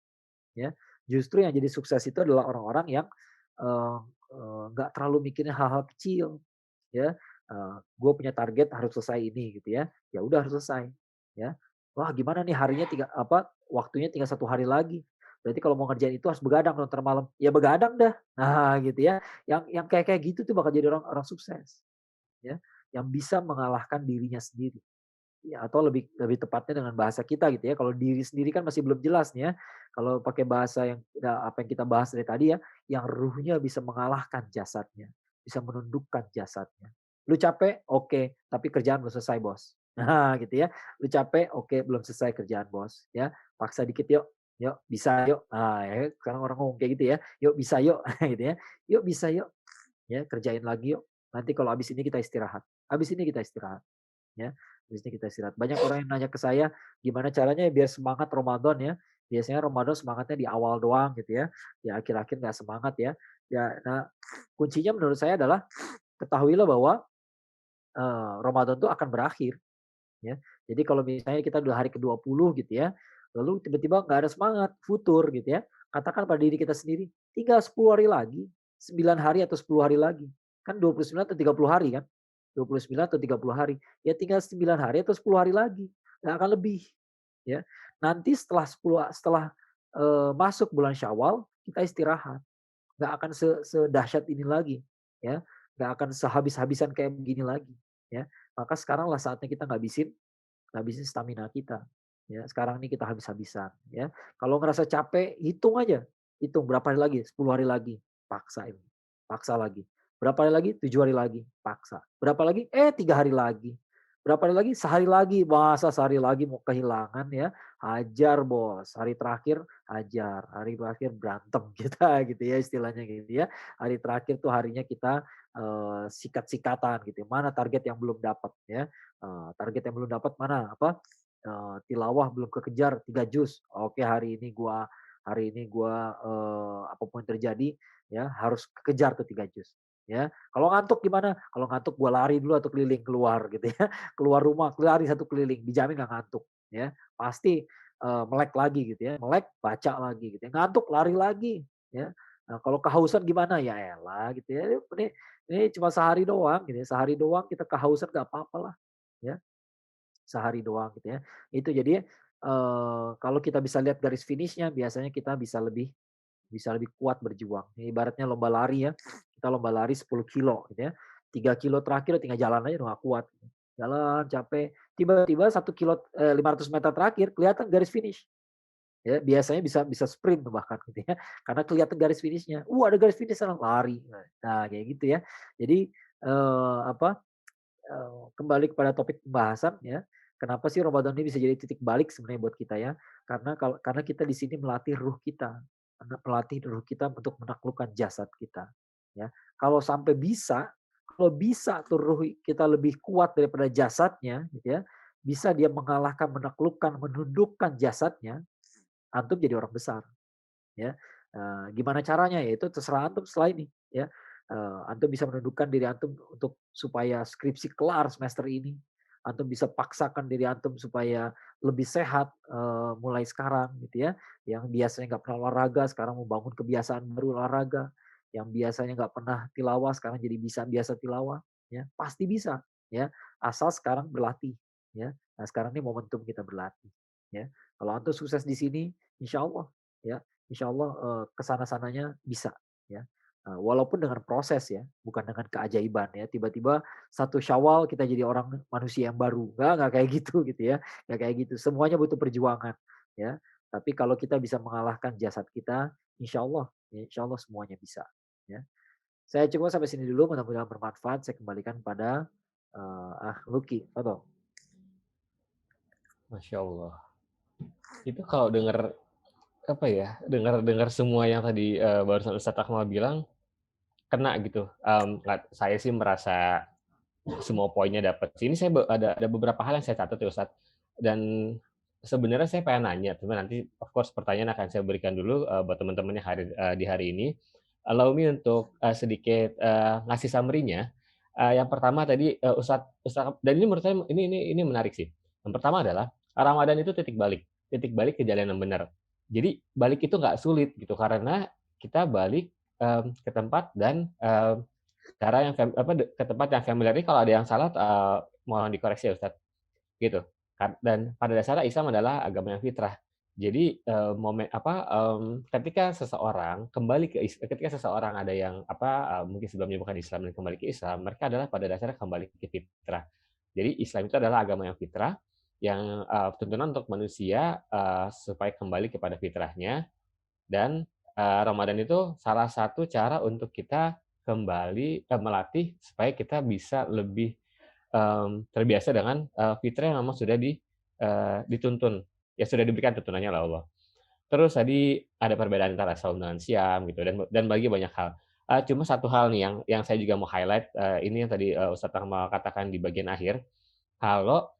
ya. Justru yang jadi sukses itu adalah orang-orang yang, eee nggak terlalu mikirin hal-hal kecil, ya. Gue punya target harus selesai ini gitu ya, ya udah harus selesai, ya. Wah gimana nih waktunya tinggal 1 hari lagi, berarti kalau mau ngerjain itu harus begadang dong entar malam, ya begadang dah. Nah gitu ya, yang kayak kayak gitu tuh bakal jadi orang orang sukses, ya, yang bisa mengalahkan dirinya sendiri. ya, atau lebih lebih tepatnya dengan bahasa kita gitu ya. Kalau diri sendiri kan masih belum jelas nih ya. Kalau pakai bahasa yang apa yang kita bahas dari tadi ya, yang ruhnya bisa mengalahkan jasadnya, bisa menundukkan jasadnya. Lu capek, oke, tapi kerjaan belum selesai bos. Nah gitu ya. Lu capek, oke, belum selesai kerjaan bos. Ya, paksa dikit yuk, yuk bisa yuk. Nah, ya, sekarang orang ngomong kayak gitu ya. Yuk bisa yuk, gitu ya. Yuk bisa yuk, ya kerjain lagi yuk. Nanti kalau habis ini kita istirahat. Habis ini kita istirahat. Ya, habis ini kita istirahat. Banyak orang yang nanya ke saya, gimana caranya biar semangat Ramadan ya. Biasanya Ramadan semangatnya di awal doang gitu ya. Di akhir-akhir nggak semangat ya. Ya, nah kuncinya menurut saya adalah ketahuilah bahwa Ramadan itu akan berakhir ya. Jadi kalau misalnya kita udah hari ke-20 gitu ya, lalu tiba-tiba nggak ada semangat, futur gitu ya. Katakan pada diri kita sendiri, tinggal 10 hari lagi, 9 hari atau 10 hari lagi. Kan 29 atau 30 hari kan? 29 atau 30 hari. Ya tinggal 9 hari atau 10 hari lagi, nggak akan lebih ya. Nanti setelah masuk bulan Syawal, kita istirahat. Nggak akan sedahsyat ini lagi ya, nggak akan sehabis-habisan kayak begini lagi ya. Maka sekaranglah saatnya kita ngabisin stamina kita, ya. Sekarang ini kita habis-habisan, ya. Kalau ngerasa capek, hitung aja, hitung berapa hari lagi, 10 hari lagi, paksain, paksa lagi. Berapa hari lagi? 7 hari lagi, paksa. Berapa lagi? 3 hari lagi. Berapa hari lagi? Sehari lagi. Masa sehari lagi mau kehilangan ya, hajar bos. Hari terakhir hajar, hari terakhir berantem kita gitu ya istilahnya gitu ya. Hari terakhir tuh harinya kita, sikat-sikatan gitu, mana target yang belum dapat ya. Target yang belum dapat mana, apa, tilawah belum kekejar 3 juz. Oke hari ini gua, apa yang terjadi ya harus kejar tuh 3 juz, ya. Kalau ngantuk gimana? Kalau ngantuk gua lari dulu atau keliling keluar gitu ya. Keluar rumah, lari satu keliling, dijamin nggak ngantuk ya. Pasti, melek lagi gitu ya, melek baca lagi gitu ya, ngantuk lari lagi ya. Nah kalau kehausan gimana? Ya elah gitu ya, ini cuma sehari doang gitu ya, sehari doang kita kehausan nggak apa-apalah ya. Sehari doang gitu ya. Itu jadi, kalau kita bisa lihat garis finishnya biasanya kita bisa lebih kuat berjuang. Ibaratnya lomba lari ya, kita lomba lari 10 kilo gitu ya. 3 kilo terakhir tinggal jalan aja udah nggak kuat. Jalan capek, tiba-tiba 1 kilo, 500 meter terakhir kelihatan garis finish. Ya, biasanya bisa bisa sprint tuh bahkan gitu ya, karena kelihatan garis finishnya. Ada garis finish sana, lari. Nah, kayak gitu ya. Jadi, apa, kembali kepada topik pembahasan ya, kenapa sih Ramadan ini bisa jadi titik balik sebenarnya buat kita ya, karena kita di sini melatih ruh kita, melatih ruh kita untuk menaklukkan jasad kita, ya. Kalau bisa tuh ruh kita lebih kuat daripada jasadnya gitu ya, bisa dia mengalahkan, menaklukkan, menundukkan jasadnya, antum jadi orang besar. Ya, gimana caranya? Ya itu terserah antum setelah ini, ya. Antum bisa menundukkan diri antum untuk supaya skripsi kelar semester ini. Antum bisa paksakan diri antum supaya lebih sehat, mulai sekarang gitu ya. Yang biasanya nggak pernah olahraga, sekarang membangun kebiasaan baru olahraga. Yang biasanya nggak pernah tilawah, sekarang jadi bisa biasa tilawah, ya. Pasti bisa, ya. Asal sekarang berlatih, ya. Nah, sekarang ini momentum kita berlatih, ya. Kalau antum sukses di sini, insya Allah, ya. Insya Allah, ke sananya bisa ya, walaupun dengan proses ya, bukan dengan keajaiban ya, tiba-tiba 1 Syawal kita jadi orang manusia yang baru, nggak kayak gitu ya, nggak kayak gitu, semuanya butuh perjuangan ya. Tapi kalau kita bisa mengalahkan jasad kita, insya Allah ya, insya Allah semuanya bisa ya. Saya coba sampai sini dulu, mudah-mudahan bermanfaat, saya kembalikan pada, Lucky, tafadhol. Masya Allah. Itu kalau dengar apa ya, dengar semua yang tadi barusan Ustadz Akmal bilang, kena gitu. Saya sih merasa semua poinnya dapat. Ini saya ada beberapa hal yang saya catat ya Ustadz. Dan sebenarnya saya pengen nanya, cuma nanti of course pertanyaan akan saya berikan dulu buat teman-teman yang di hari ini. Allow me untuk sedikit ngasih summary-nya. Yang pertama tadi Ustadz dan ini menurut saya ini menarik sih. Yang pertama adalah Ramadan itu titik balik ke jalan yang benar. Jadi balik itu nggak sulit gitu karena kita balik ke tempat dan cara yang ke tempat yang familiar. Ini kalau ada yang salah mohon dikoreksi ya Ustadz gitu. Dan pada dasarnya Islam adalah agama yang fitrah. Jadi ketika seseorang ketika seseorang ada yang mungkin sebelumnya bukan Islam dan kembali ke Islam, mereka adalah pada dasarnya kembali ke fitrah. Jadi Islam itu adalah agama yang fitrah yang tuntunan untuk manusia supaya kembali kepada fitrahnya. Dan Ramadan itu salah satu cara untuk kita kembali melatih supaya kita bisa lebih terbiasa dengan fitrah yang memang sudah dituntun, ya sudah diberikan tuntunannya oleh Allah. Terus tadi ada perbedaan antara saum dengan siam gitu dan bagi banyak hal. Cuma satu hal nih yang saya juga mau highlight, ini yang tadi Ustadz Akmal katakan di bagian akhir, kalau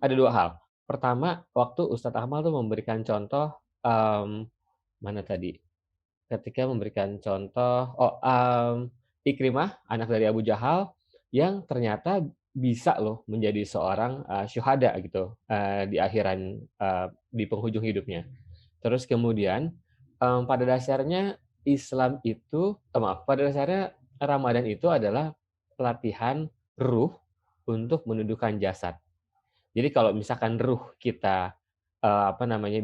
ada 2 hal. Pertama, waktu Ustadz Akmal tuh memberikan contoh, mana tadi? Ketika memberikan contoh Ikrimah, anak dari Abu Jahal, yang ternyata bisa loh menjadi seorang syuhada gitu, di akhiran di penghujung hidupnya. Terus kemudian, pada dasarnya Islam itu maaf, pada dasarnya Ramadan itu adalah latihan ruh untuk menundukkan jasad. Jadi kalau misalkan ruh kita,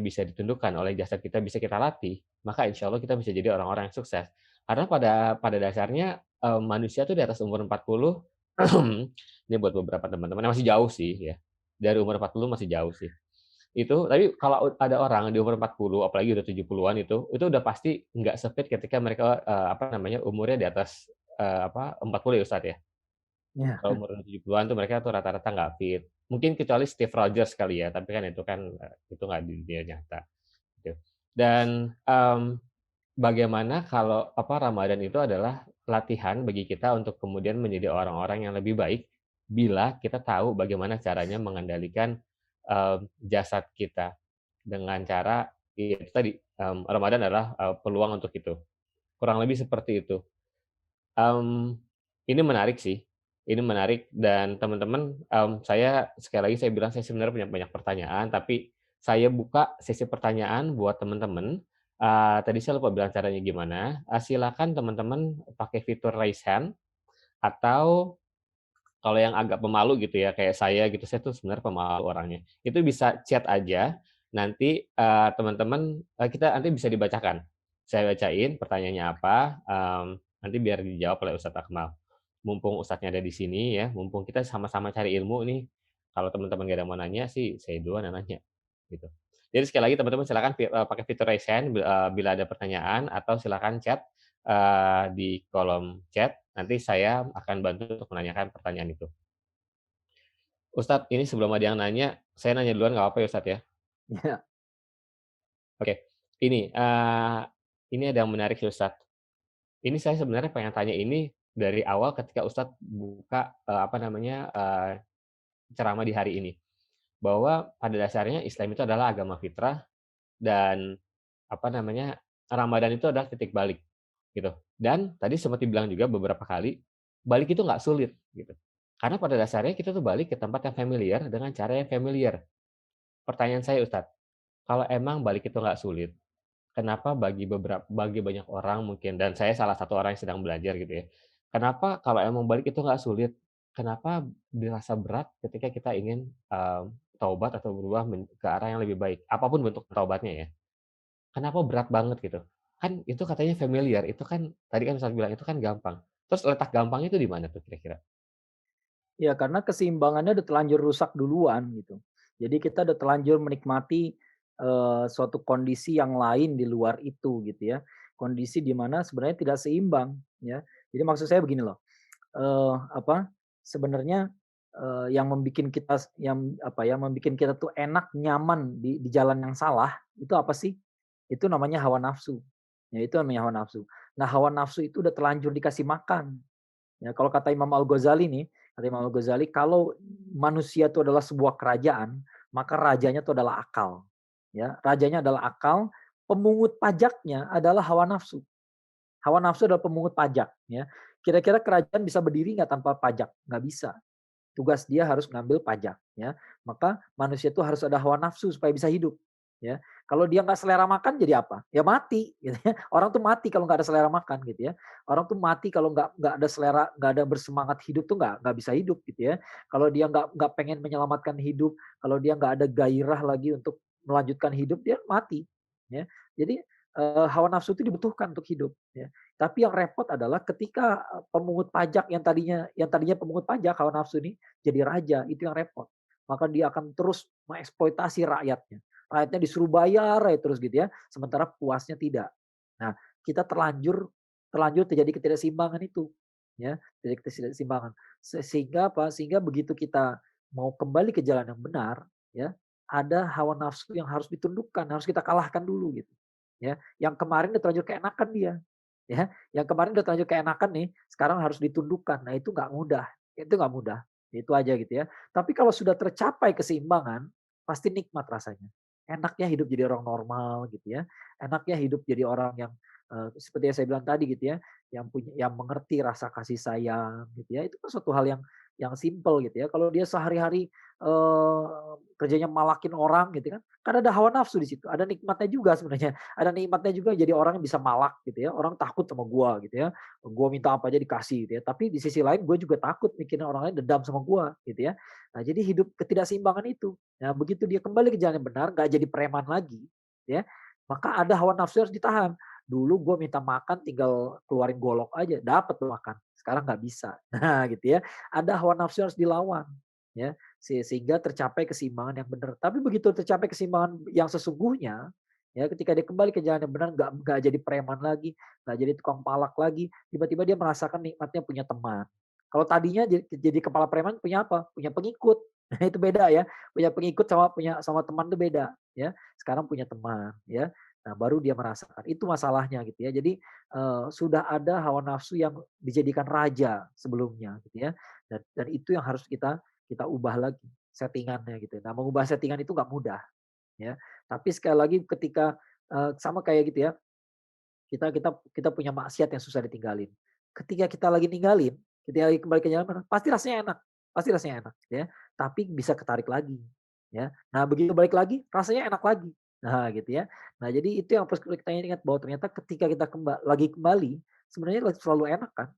bisa ditundukkan oleh jasad kita, bisa kita latih, maka insya Allah kita bisa jadi orang-orang yang sukses. Karena pada dasarnya, manusia tuh di atas umur 40, ini buat beberapa teman-teman yang masih jauh sih ya, dari umur 40 masih jauh sih. Itu tapi kalau ada orang di umur 40, apalagi udah 70-an itu udah pasti nggak se-fit ketika mereka, umurnya di atas, 40 ya Ustadz ya? Ya. Kalau umur 70-an tuh mereka tuh rata-rata nggak fit. Mungkin kecuali Steve Rogers kali ya, tapi kan itu kan, itu nggak di dunia nyata, gitu. Dan, bagaimana kalau Ramadan itu adalah latihan bagi kita untuk kemudian menjadi orang-orang yang lebih baik, bila kita tahu bagaimana caranya mengendalikan, jasad kita dengan cara ya itu tadi, Ramadan adalah, peluang untuk itu. Kurang lebih seperti itu. Mmm, ini menarik sih, ini menarik dan teman-teman, saya sekali lagi saya bilang saya sebenarnya punya banyak pertanyaan, tapi saya buka sesi pertanyaan buat teman-teman. Tadi saya lupa bilang caranya gimana, silakan teman-teman pakai fitur raise hand atau kalau yang agak pemalu gitu ya, kayak saya tuh sebenarnya pemalu orangnya. Itu bisa chat aja, nanti, teman-teman kita nanti bisa dibacakan. Saya bacain pertanyaannya apa, nanti biar dijawab oleh Ustadz Akmal. Mumpung Ustadznya ada di sini ya, mumpung kita sama-sama cari ilmu nih, kalau teman-teman nggak ada yang mau nanya sih, saya duluan yang nanya, gitu. Jadi sekali lagi teman-teman silakan pakai fitur raise hand bila ada pertanyaan atau silakan chat, di kolom chat, nanti saya akan bantu untuk menanyakan pertanyaan itu. Ustadz, ini sebelum ada yang nanya, saya nanya duluan nggak apa-apa ya, Ustadz, ya? Ya. Oke. Ini ada yang menarik sih, Ustadz. Ini saya sebenarnya pengen tanya ini dari awal ketika Ustadz buka, ceramah di hari ini. Bahwa pada dasarnya Islam itu adalah agama fitrah dan, Ramadan itu adalah titik balik, gitu. Dan tadi sempat dibilang juga beberapa kali, balik itu nggak sulit, gitu. Karena pada dasarnya kita tuh balik ke tempat yang familiar dengan cara yang familiar. Pertanyaan saya, Ustadz, kalau emang balik itu nggak sulit, kenapa bagi banyak orang mungkin, dan saya salah satu orang yang sedang belajar gitu ya, kenapa kalau emang balik itu nggak sulit, kenapa dirasa berat ketika kita ingin, taubat atau berubah ke arah yang lebih baik? Apapun bentuk taubatnya ya. Kenapa berat banget gitu? Kan itu katanya familiar, itu kan tadi kan Ustadz bilang itu kan gampang. Terus letak gampangnya itu di mana tuh kira-kira? Ya, karena keseimbangannya udah terlanjur rusak duluan gitu. Jadi kita udah terlanjur menikmati, suatu kondisi yang lain di luar itu gitu ya. Kondisi di mana sebenarnya tidak seimbang ya. Jadi maksud saya begini loh, sebenarnya, yang membikin kita tuh enak, nyaman di jalan yang salah, itu apa sih? Itu namanya hawa nafsu. Ya itu namanya hawa nafsu. Nah, hawa nafsu itu udah terlanjur dikasih makan. Ya, kalau kata Imam Al-Ghazali nih, kata Imam Al-Ghazali, kalau manusia itu adalah sebuah kerajaan, maka rajanya itu adalah akal. Ya, rajanya adalah akal, pemungut pajaknya adalah hawa nafsu. Hawa nafsu adalah pemungut pajak. Ya, kira-kira kerajaan bisa berdiri nggak tanpa pajak? Nggak bisa. Tugas dia harus ngambil pajak. Ya, maka manusia itu harus ada hawa nafsu supaya bisa hidup. Ya, kalau dia nggak selera makan jadi apa? Ya mati. Gitu ya. Orang tuh mati kalau nggak ada selera makan gitu ya. Orang tuh mati kalau nggak ada selera, nggak ada bersemangat hidup tuh nggak bisa hidup gitu ya. Kalau dia nggak pengen menyelamatkan hidup, kalau dia nggak ada gairah lagi untuk melanjutkan hidup, dia mati. Ya, jadi hawa nafsu itu dibutuhkan untuk hidup. Ya. Tapi yang repot adalah ketika pemungut pajak yang tadinya pemungut pajak hawa nafsu ini jadi raja, itu yang repot. maka dia akan terus mengeksploitasi rakyatnya. Rakyatnya disuruh bayar ya terus gitu ya, sementara puasnya tidak. Nah, kita terlanjur terlanjur terjadi ketidakseimbangan itu, ya, terjadi ketidakseimbangan. Sehingga apa? Sehingga begitu kita mau kembali ke jalan yang benar, ya, ada hawa nafsu yang harus ditundukkan, harus kita kalahkan dulu gitu. Ya, yang kemarin udah terlanjur keenakan dia, ya, yang kemarin udah terlanjur keenakan nih, sekarang harus ditundukkan. Nah, itu nggak mudah, itu nggak mudah. Itu aja gitu ya. Tapi kalau sudah tercapai keseimbangan, pasti nikmat rasanya. Enaknya hidup jadi orang normal gitu ya. Enaknya hidup jadi orang yang seperti yang saya bilang tadi gitu ya, yang mengerti rasa kasih sayang gitu ya. Itu kan suatu hal yang simpel gitu ya. Kalau dia sehari-hari kerjanya malakin orang gitu kan. Kan ada hawa nafsu di situ, ada nikmatnya juga sebenarnya. Ada nikmatnya juga jadi orang yang bisa malak gitu ya. Orang takut sama gua gitu ya. Gua minta apa aja dikasih gitu ya. Tapi di sisi lain gue juga takut mikirin orang lain dendam sama gua gitu ya. Nah, jadi hidup ketidakseimbangan itu. Nah, begitu dia kembali ke jalan yang benar, nggak jadi preman lagi, ya, maka ada hawa nafsu yang harus ditahan. Dulu gue minta makan tinggal keluarin golok aja, dapat tuh makan. Sekarang nggak bisa. Nah, gitu ya. Ada hawa nafsu yang harus dilawan, ya, sehingga tercapai keseimbangan yang benar. Tapi begitu tercapai keseimbangan yang sesungguhnya, ya, ketika dia kembali ke jalan yang benar, nggak jadi preman lagi, nggak jadi tukang palak lagi, tiba-tiba dia merasakan nikmatnya punya teman. Kalau tadinya jadi kepala preman punya apa? Punya pengikut. Nah, itu beda ya. Punya pengikut sama teman itu beda, ya. Sekarang punya teman, ya. Nah, baru dia merasakan. Itu masalahnya gitu ya. Jadi sudah ada hawa nafsu yang dijadikan raja sebelumnya gitu ya. Dan itu yang harus kita kita ubah lagi settingannya gitu. Nah, mengubah settingan itu nggak mudah, ya. Tapi sekali lagi ketika sama kayak gitu ya, kita kita kita punya maksiat yang susah ditinggalin. Ketika kita lagi ninggalin, ketika lagi kembali ke jalan benar, pasti rasanya enak, ya. Tapi bisa ketarik lagi, ya. Nah, begitu balik lagi, rasanya enak lagi. Nah, gitu ya. Nah, jadi itu yang harus kita ingat bahwa ternyata ketika kita lagi kembali, sebenarnya selalu enak kan,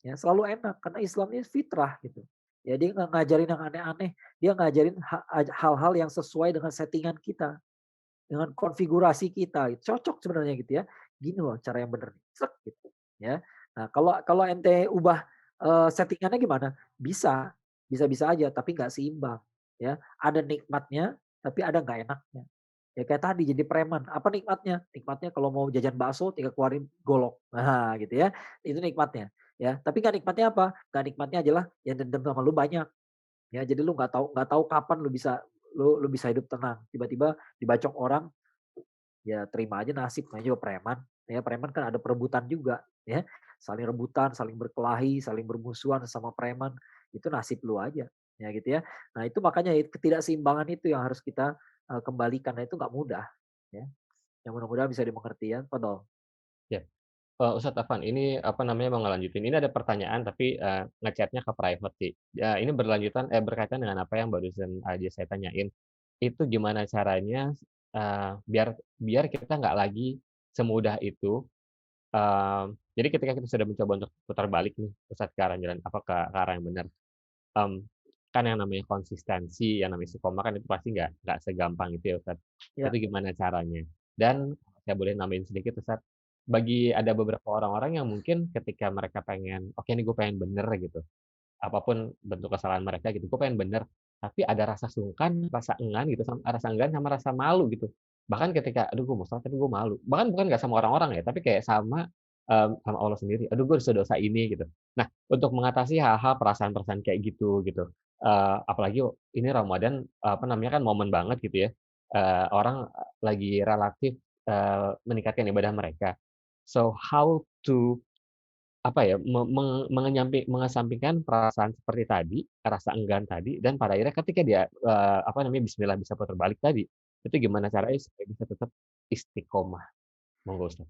ya, selalu enak karena Islam ini fitrah gitu. Ya, dia nggak ngajarin yang aneh-aneh, dia ngajarin hal-hal yang sesuai dengan settingan kita. Dengan konfigurasi kita, cocok sebenarnya gitu ya. Gini loh cara yang bener nih, gitu ya. Nah, kalau kalau ente ubah, setting-annya gimana? Bisa, bisa-bisa aja tapi nggak seimbang ya. Ada nikmatnya, tapi ada nggak enaknya. Ya kayak tadi jadi preman, apa nikmatnya? Nikmatnya kalau mau jajan bakso tinggal keluarin golok. Nah gitu ya, itu nikmatnya ya. Tapi nggak nikmatnya apa? Nggak nikmatnya adalah yang dendam sama lu banyak. Ya, jadi lu nggak tahu kapan lu bisa hidup tenang. Tiba-tiba dibacok orang, ya terima aja nasib, namanya juga preman. Ya, preman kan ada perebutan juga, ya. Saling rebutan, saling berkelahi, saling bermusuhan sama preman, itu nasib lu aja, ya gitu ya. Nah, itu makanya ketidakseimbangan itu yang harus kita kembalikan. Nah, itu nggak mudah, ya. Yang mudah-mudahan bisa dimengerti ya, Fadol. Ya. Ustadz Afan, ini apa namanya, mau ngelanjutin. Ini ada pertanyaan tapi, nge-chat-nya ke private sih. Ya ini berkaitan dengan apa yang barusan aja saya tanyain. Itu gimana caranya, biar biar kita nggak lagi semudah itu, jadi ketika kita sudah mencoba untuk putar balik nih, Ustadz, ke arah jalan apa, ke arah yang benar, mmm, kan yang namanya konsistensi, yang namanya istiqomah kan itu pasti nggak segampang itu ya, Ustadz. Ya. Itu gimana caranya? Dan saya boleh nambahin sedikit, Ustadz, bagi ada beberapa orang-orang yang mungkin ketika mereka pengen, "Oke nih gue pengen bener," gitu, apapun bentuk kesalahan mereka gitu, "Gue pengen bener," tapi ada rasa sungkan, rasa enggan gitu, rasa enggan sama rasa malu gitu. Bahkan ketika, "Aduh gue mau salat tapi gue malu." Bahkan bukan nggak sama orang-orang ya, tapi kayak sama Allah sendiri, "Aduh gue dosa ini," gitu. Nah, untuk mengatasi hal-hal perasaan-perasaan kayak gitu, apalagi ini Ramadan, apa namanya, kan momen banget gitu ya, orang lagi relatif, meningkatkan ibadah mereka. So, how to apa ya, mengesampingkan perasaan seperti tadi, rasa enggan tadi, dan pada akhirnya ketika dia, apa namanya, bismillah bisa putar balik tadi, itu gimana caranya supaya bisa tetap istiqomah? Monggo, Ustaz.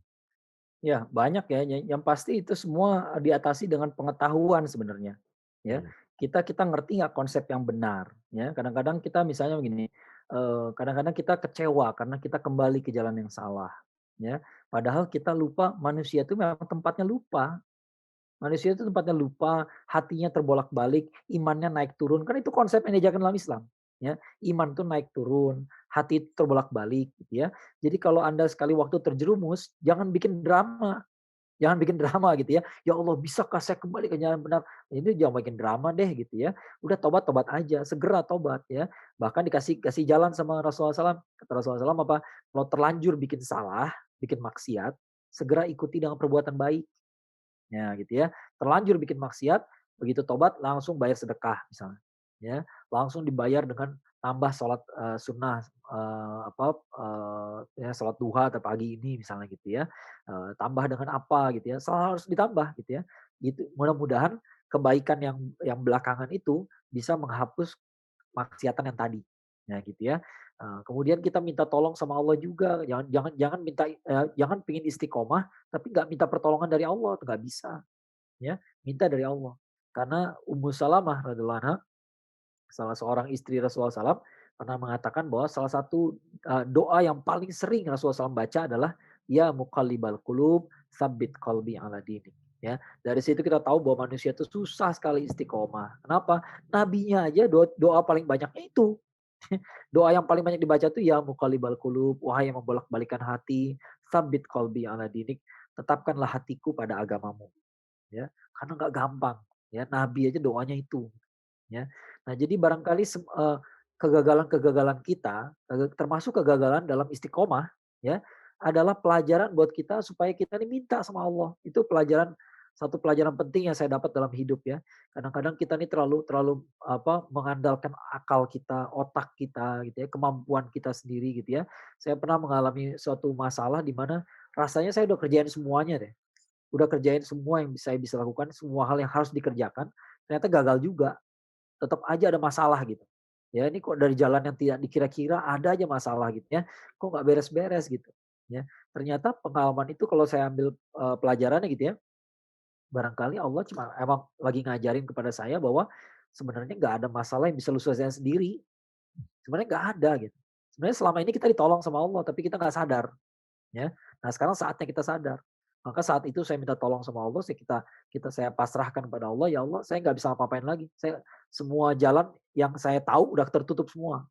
Ya, banyak ya, yang pasti itu semua diatasi dengan pengetahuan sebenarnya, ya. Mhm, Kita ngerti nggak konsep yang benar, ya. Kadang-kadang kita misalnya begini, kadang-kadang kita kecewa karena kita kembali ke jalan yang salah, ya. Padahal kita lupa manusia itu memang tempatnya lupa. Manusia itu tempatnya lupa, hatinya terbolak-balik, imannya naik turun, kan itu konsep yang diajarkan dalam Islam, ya. Iman tuh naik turun, hati itu terbolak-balik gitu ya. Jadi kalau Anda sekali waktu terjerumus, jangan bikin drama. Jangan bikin drama gitu ya. Ya Allah, bisakah saya kembali ke jalan benar? Ini jangan bikin drama deh gitu ya. Udah tobat aja, segera tobat ya. Bahkan kasih jalan sama Rasulullah SAW. Kata Rasulullah SAW apa? Kalau terlanjur bikin salah, bikin maksiat, segera ikuti dengan perbuatan baik. Ya gitu ya. Terlanjur bikin maksiat, begitu tobat langsung bayar sedekah misalnya. Ya, langsung dibayar dengan tambah sholat sunnah ya sholat duha atau pagi ini misalnya gitu ya. Tambah dengan apa gitu ya. Selalu harus ditambah gitu ya. Gitu. Mudah-mudahan kebaikan yang belakangan itu bisa menghapus maksiatan yang tadi. Ya gitu ya. Kemudian kita minta tolong sama Allah juga. Jangan jangan jangan minta jangan pingin istiqomah tapi nggak minta pertolongan dari Allah, itu nggak bisa. Ya, minta dari Allah. Karena Ummu Salamah radhiyallahu anha, salah seorang istri Rasulullah SAW, pernah mengatakan bahwa salah satu doa yang paling sering Rasulullah SAW baca adalah ya muqallibal qulub, tsabbit qalbi ala dinik. Ya, dari situ kita tahu bahwa manusia itu susah sekali istiqomah. Kenapa? Nabinya aja doa paling banyaknya itu. Doa yang paling banyak dibaca tuh ya muqallibal qulub, wahai yang membolak-balikan hati, tsabbit qalbi ala dinik, tetapkanlah hatiku pada agamamu. Ya, karena nggak gampang, ya. Nabi aja doanya itu, ya. Nah, jadi barangkali kegagalan-kegagalan kita, termasuk kegagalan dalam istiqomah, ya, adalah pelajaran buat kita supaya kita ini minta sama Allah. Itu satu pelajaran penting yang saya dapat dalam hidup ya. Kadang-kadang kita ini terlalu terlalu mengandalkan akal kita, otak kita gitu ya, kemampuan kita sendiri gitu ya. Saya pernah mengalami suatu masalah di mana rasanya saya udah kerjain semuanya deh. Udah kerjain semua yang saya bisa lakukan, semua hal yang harus dikerjakan, ternyata gagal juga. Tetap aja ada masalah gitu. Ya ini kok dari jalan yang tidak dikira-kira ada aja masalah gitu ya. Kok nggak beres-beres gitu. Ya, ternyata pengalaman itu kalau saya ambil pelajarannya gitu ya, barangkali Allah cuma emang lagi ngajarin kepada saya bahwa sebenarnya nggak ada masalah yang bisa lu selesaikan sendiri. Sebenarnya nggak ada gitu. Sebenarnya selama ini kita ditolong sama Allah, tapi kita nggak sadar. Ya. Nah, sekarang saatnya kita sadar. Maka saat itu saya minta tolong sama Allah, saya pasrahkan kepada Allah, ya Allah, saya nggak bisa apa-apain lagi. Semua jalan yang saya tahu udah tertutup semua.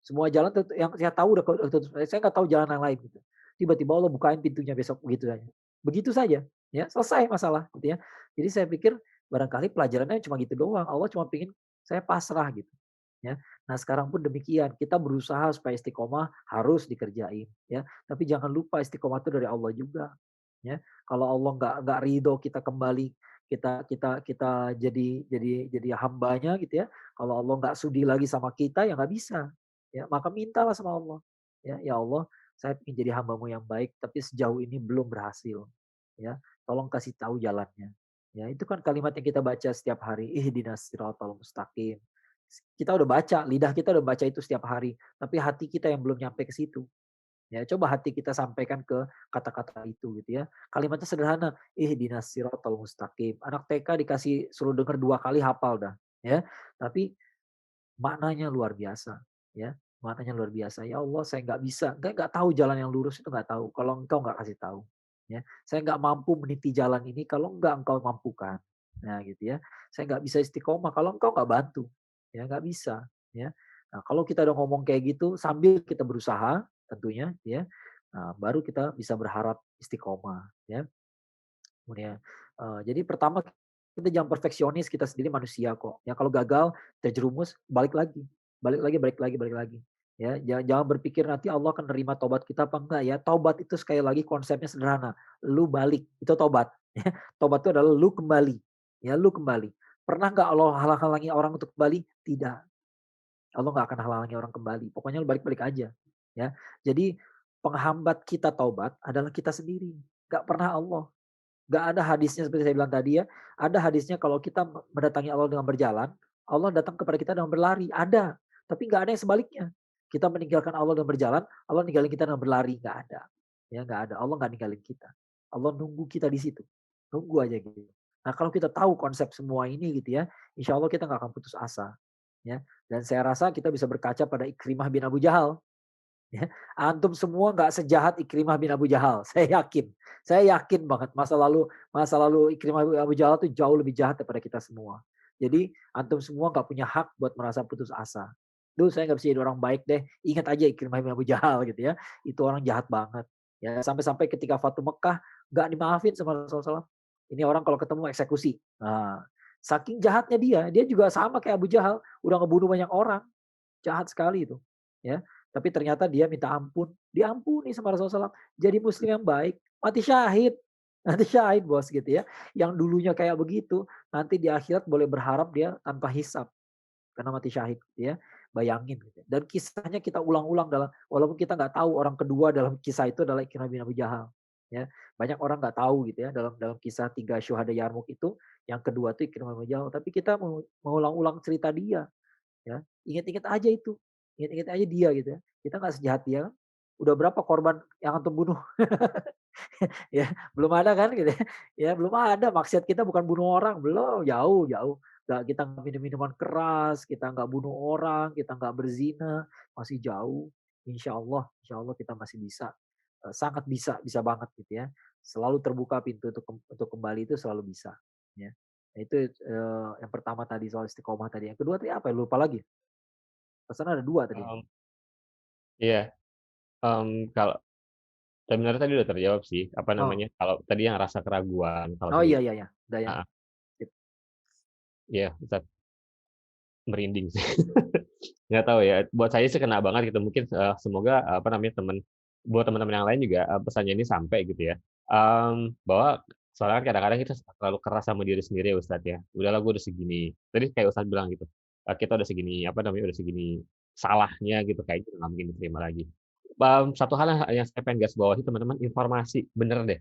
Semua jalan yang saya tahu udah tertutup. Saya nggak tahu jalan yang lain gitu. Tiba-tiba Allah bukain pintunya besok begitu saja. Begitu saja, ya selesai masalah gitu ya. Jadi saya pikir barangkali pelajarannya cuma gitu doang. Allah cuma pingin saya pasrah gitu. Ya. Nah sekarang pun demikian, kita berusaha supaya istiqomah harus dikerjain ya. Tapi jangan lupa istiqomah itu dari Allah juga ya. Kalau Allah nggak ridho kita kembali, kita kita kita jadi hambanya gitu ya. Kalau Allah nggak sudi lagi sama kita ya nggak bisa. Ya, maka mintalah sama Allah. Ya Allah, saya ingin jadi hambamu yang baik, tapi sejauh ini belum berhasil. Ya, tolong kasih tahu jalannya. Ya, itu kan kalimat yang kita baca setiap hari. Ihdinas siratal mustaqim. Kita udah baca, lidah kita udah baca itu setiap hari, tapi hati kita yang belum nyampe ke situ. Ya, coba hati kita sampaikan ke kata-kata itu gitu ya. Kalimatnya sederhana, ihdinas siratal mustaqim. Anak TK dikasih suruh dengar 2 kali hafal dah, ya. Tapi maknanya luar biasa, ya. Maknanya luar biasa. Ya Allah, saya nggak bisa, nggak tahu jalan yang lurus itu nggak tahu. Kalau Engkau nggak kasih tahu, ya. Saya nggak mampu meniti jalan ini kalau nggak Engkau mampukan. Nah, gitu ya. Saya nggak bisa istiqomah kalau Engkau nggak bantu. Ya, nggak bisa, ya. Nah, kalau kita udah ngomong kayak gitu sambil kita berusaha tentunya, ya. Nah, baru kita bisa berharap istiqomah, ya. Kemudian, jadi pertama kita jangan perfeksionis, kita sendiri manusia kok. Ya kalau gagal, terjerumus, balik lagi, balik lagi. Ya, jangan berpikir nanti Allah akan nerima tobat kita apa enggak ya. Tobat itu sekali lagi konsepnya sederhana. Lu balik, itu tobat. Ya, tobat itu adalah lu kembali. Ya, lu kembali. Pernah nggak Allah halang-halangi orang untuk kembali? Tidak. Allah nggak akan halangi orang kembali. Pokoknya lu balik-balik aja. Ya. Jadi penghambat kita taubat adalah kita sendiri. Nggak pernah Allah. Nggak ada hadisnya seperti saya bilang tadi ya, ada hadisnya kalau kita mendatangi Allah dengan berjalan, Allah datang kepada kita dengan berlari, ada. Tapi nggak ada yang sebaliknya. Kita meninggalkan Allah dengan berjalan, Allah ninggalin kita dengan berlari, nggak ada. Ya nggak ada, Allah nggak ninggalin kita. Allah nunggu kita di situ. Nunggu aja gitu. Nah kalau kita tahu konsep semua ini gitu ya, insya Allah kita nggak akan putus asa. Ya. Dan saya rasa kita bisa berkaca pada Ikrimah bin Abu Jahal. Ya, antum semua nggak sejahat Ikrimah bin Abu Jahal, saya yakin. Saya yakin banget masa lalu Ikrimah bin Abu Jahal itu jauh lebih jahat daripada kita semua. Jadi antum semua nggak punya hak buat merasa putus asa. Duh saya nggak bisa jadi orang baik deh, ingat aja Ikrimah bin Abu Jahal gitu ya. Itu orang jahat banget. Ya sampai-sampai ketika Fatu Mekah, nggak dimaafin sama Rasulullah SAW. Ini orang kalau ketemu eksekusi. Nah, saking jahatnya dia juga sama kayak Abu Jahal, udah ngebunuh banyak orang, jahat sekali itu, ya. Tapi ternyata dia minta ampun, diampuni sama Rasulullah SAW. Jadi muslim yang baik, mati syahid. Mati syahid bos gitu ya. Yang dulunya kayak begitu, nanti di akhirat boleh berharap dia tanpa hisab. Karena mati syahid gitu ya. Bayangin gitu. Dan kisahnya kita ulang-ulang dalam walaupun kita nggak tahu orang kedua dalam kisah itu adalah Ikrimah bin Abu Jahal. Ya, banyak orang nggak tahu gitu ya dalam dalam kisah 3 syuhada Yarmuk itu yang kedua itu Ikrimah bin Abu Jahal. Tapi kita mau mengulang-ulang cerita dia ya. Ingat-ingat aja itu. Ingat-ingat aja dia gitu ya. Kita nggak sejahat dia kan. Udah berapa korban yang antum bunuh? Ya, belum ada kan gitu ya. Ya belum ada, maksiat kita bukan bunuh orang, belum, jauh jauh. Nggak kita nggak minum minuman keras, kita nggak bunuh orang, kita nggak berzina, masih jauh. Insya Allah kita masih bisa, sangat bisa banget gitu ya. Selalu terbuka pintu untuk kembali itu selalu bisa, ya. Nah itu, yang pertama tadi soal istiqomah tadi, yang kedua tadi apa ya? Lupa lagi. Pesan ada 2 tadi. Mmm, iya, kalau sebenarnya tadi udah terjawab sih, apa Oh namanya, kalau tadi yang rasa keraguan, kalau oh di iya iya iya, udah ya, heeh, sip. iya, Ustaz, merinding sih. Nggak tahu ya, buat saya sih kena banget gitu, mungkin, semoga, apa namanya, buat teman-teman yang lain juga, pesannya ini sampai gitu ya. Bahwa soalnya kan kadang-kadang kita suka terlalu keras sama diri sendiri ya, Ustaz, ya. Udahlah gue udah segini, tadi kayak Ustaz bilang gitu, kita udah segini, apa namanya, udah segini salahnya gitu, kayaknya udah nggak mungkin diterima lagi. Satu hal yang saya pengen garis bawahi teman-teman, informasi, bener deh,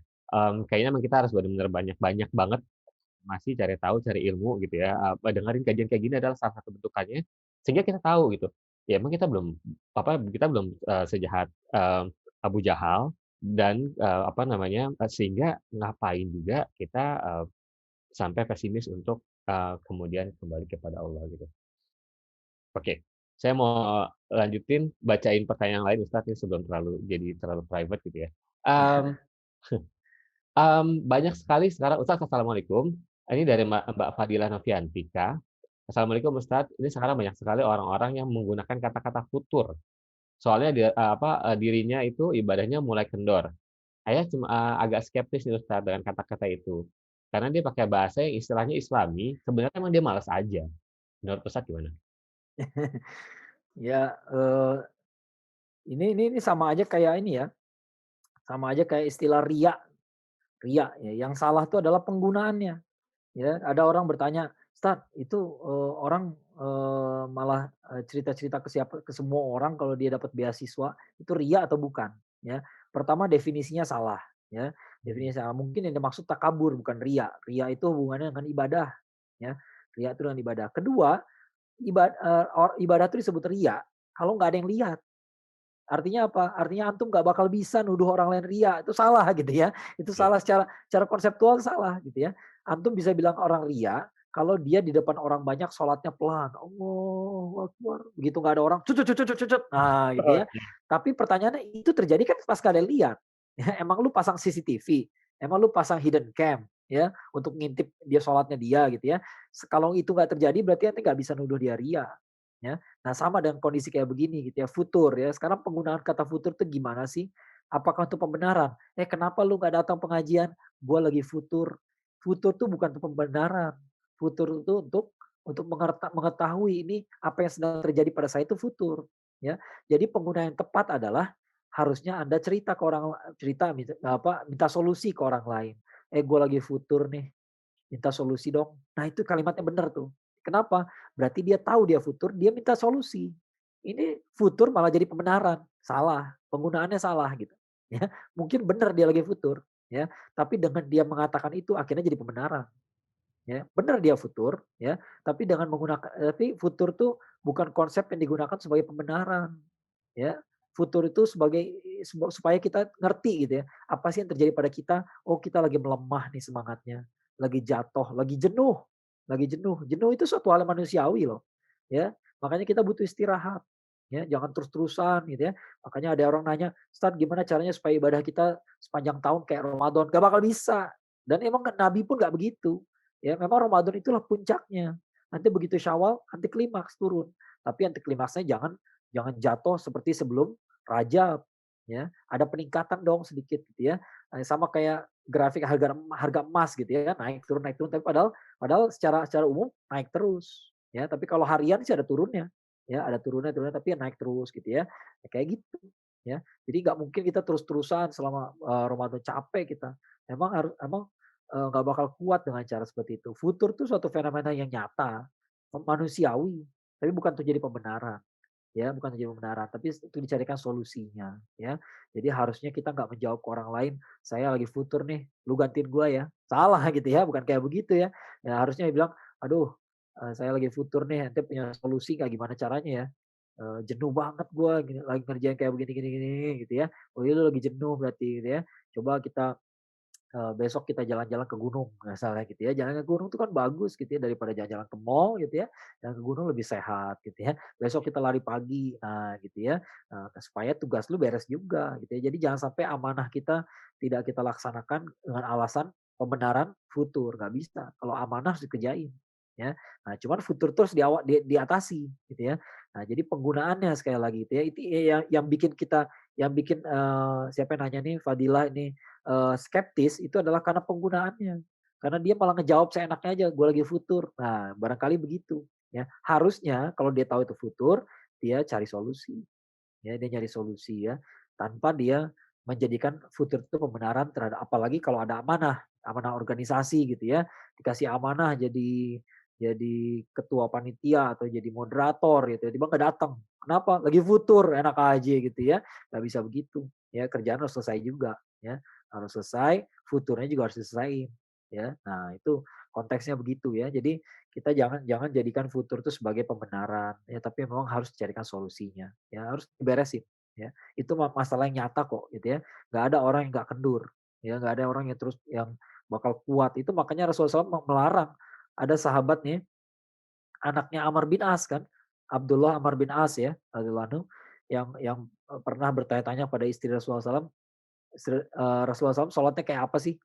kayaknya emang kita harus bener-bener banyak-banyak banget informasi, cari tahu, cari ilmu gitu ya, dengerin kajian kayak gini adalah salah satu bentukannya, sehingga kita tahu gitu, ya emang kita belum, sejahat, Abu Jahal dan, apa namanya, sehingga ngapain juga kita, sampai pesimis untuk, kemudian kembali kepada Allah gitu. Oke, saya mau lanjutin bacain pertanyaan lain Ustaz ya sebelum terlalu private gitu ya. Mmm banyak sekali sekarang Ustaz, assalamualaikum. Ini dari Mbak Fadilah Noviantika. Assalamualaikum Ustaz, ini sekarang banyak sekali orang-orang yang menggunakan kata-kata futur. Soalnya dirinya itu ibadahnya mulai kendor. Saya cuma, agak skeptis nih Ustaz dengan kata-kata itu. Karena dia pakai bahasa yang istilahnya Islami, sebenarnya emang dia malas aja. Menurut Ustaz gimana? Ya, ini sama aja kayak ini ya, sama aja kayak istilah riya. Riya ya, yang salah itu adalah penggunaannya. Ya, ada orang bertanya, "Ustaz, itu, orang, malah, cerita-cerita ke semua orang kalau dia dapat beasiswa, itu riya atau bukan?" Ya. Pertama definisinya salah, ya. Mmm, Definisinya salah. Mungkin yang dimaksud takabur bukan riya. Riya itu hubungannya dengan ibadah, ya. Riya itu dengan ibadah. Kedua, ibadah itu disebut riya kalau nggak ada yang lihat. Artinya apa? Artinya antum nggak bakal bisa nuduh orang lain riya, itu salah gitu ya. Itu oke. salah secara konseptual salah gitu ya. Antum bisa bilang orang riya kalau dia di depan orang banyak sholatnya pelan, Allahu Akbar, begitu nggak ada orang, cut. Nah gitu ya. Oke. Tapi pertanyaannya itu terjadi kan pas kalian lihat. Ya, emang lu pasang CCTV, emang lu pasang hidden cam ya untuk ngintip dia sholatnya dia gitu ya. Kalau itu nggak terjadi berarti ente nggak bisa nuduh dia riya. Ya. Nah, sama dengan kondisi kayak begini gitu ya, futur ya. Sekarang penggunaan kata futur itu gimana sih? Apakah untuk pembenaran? Kenapa lu nggak datang pengajian? Gua lagi futur. Futur tuh bukan untuk pembenaran. Futur itu untuk mengetahui ini apa yang sedang terjadi pada saya itu futur, ya. Jadi penggunaan yang tepat adalah harusnya Anda cerita ke orang cerita minta solusi ke orang lain. Gua lagi futur nih, minta solusi dong. Nah, itu kalimatnya benar tuh. Kenapa? Berarti dia tahu dia futur, dia minta solusi. Ini futur malah jadi pembenaran, salah, penggunaannya salah gitu. Ya, mungkin benar dia lagi futur, ya, tapi dengan dia mengatakan itu akhirnya jadi pembenaran, ya. Benar dia futur, ya, tapi futur tuh bukan konsep yang digunakan sebagai pembenaran, ya. Futur itu supaya kita ngerti gitu ya, apa sih yang terjadi pada kita, oh kita lagi melemah nih semangatnya, lagi jatuh, lagi jenuh, lagi jenuh. Jenuh itu suatu hal yang manusiawi loh, ya. Makanya kita butuh istirahat, ya, jangan terus-terusan gitu ya. Makanya ada orang nanya, "Ustaz gimana caranya supaya ibadah kita sepanjang tahun kayak Ramadan?" Gak bakal bisa, dan emang Nabi pun gak begitu, ya. Memang Ramadan itulah puncaknya, nanti begitu Syawal, anti klimaks turun. Tapi anti klimaksnya jangan jangan jatuh seperti sebelum Rajab, ya. Ada peningkatan dong sedikit gitu ya. Sama kayak grafik harga harga emas gitu ya, naik turun, tapi padahal padahal secara secara umum naik terus, ya. Tapi kalau harian sih ada turunnya, ya, ada turunnya tapi naik terus gitu ya. Ya kayak gitu, ya. Jadi nggak mungkin kita terus-terusan selama, Ramadan, capek kita. Emang nggak bakal kuat dengan cara seperti itu. Futur tuh suatu fenomena yang nyata, manusiawi, tapi bukan untuk jadi pembenaran. Ya, bukan jadi pembenaran, tapi itu dicarikan solusinya, ya. Jadi harusnya kita nggak menjawab ke orang lain, "Saya lagi futur nih, lu gantiin gua ya." Salah gitu ya, bukan kayak begitu ya. Ya harusnya bilang, "Aduh, saya lagi futur nih, ente punya solusi nggak gimana caranya ya? Jenuh banget gua gini, lagi ngerjain kayak begini gini gini," gitu ya. "Oh iya, lu lagi jenuh berarti," gitu ya. "Coba kita besok kita jalan-jalan ke gunung," misalnya gitu ya. Jalan ke gunung itu kan bagus gitu ya, daripada jalan-jalan ke mall gitu ya, jalan ke gunung lebih sehat gitu ya. Besok kita lari pagi, nah gitu ya, supaya tugas lu beres juga gitu ya. Jadi jangan sampai amanah kita tidak kita laksanakan dengan alasan pembenaran futur, nggak bisa. Kalau amanah harus dikerjain, ya. Nah, cuman futur terus diatasi gitu ya. Nah, jadi penggunaannya sekali lagi itu ya, itu yang bikin kita yang bikin, siapa yang nanya nih, Fadilah ini, skeptis itu adalah karena penggunaannya. Karena dia malah ngejawab seenaknya aja, "Gue lagi futur." Nah, barangkali begitu, ya. Harusnya kalau dia tahu itu futur, dia cari solusi, ya, dia nyari solusi ya, tanpa dia menjadikan futur itu pembenaran terhadap apalagi kalau ada amanah, amanah organisasi gitu ya, dikasih amanah jadi ketua panitia atau jadi moderator gitu, tiba-tiba nggak datang. Kenapa? Lagi futur, enak aja gitu ya. Nggak bisa begitu, ya, kerjaan harus selesai juga, ya. Harus selesai, futurnya juga harus diselesain, ya. Nah, itu konteksnya begitu ya. Jadi kita jangan jangan jadikan futur itu sebagai pembenaran, ya, tapi memang harus dicarikan solusinya, ya, harus diberesin, ya. Itu masalah yang nyata kok gitu ya. Nggak ada orang yang nggak kendur, ya, nggak ada orang yang terus yang bakal kuat. Itu makanya Rasulullah SAW melarang. Ada sahabat nih, anaknya Amr bin As kan, Abdullah Amr bin As ya, radhiyallahu anhu, yang pernah bertanya-tanya pada istri Rasulullah SAW, Rasulullah SAW sholatnya kayak apa sih?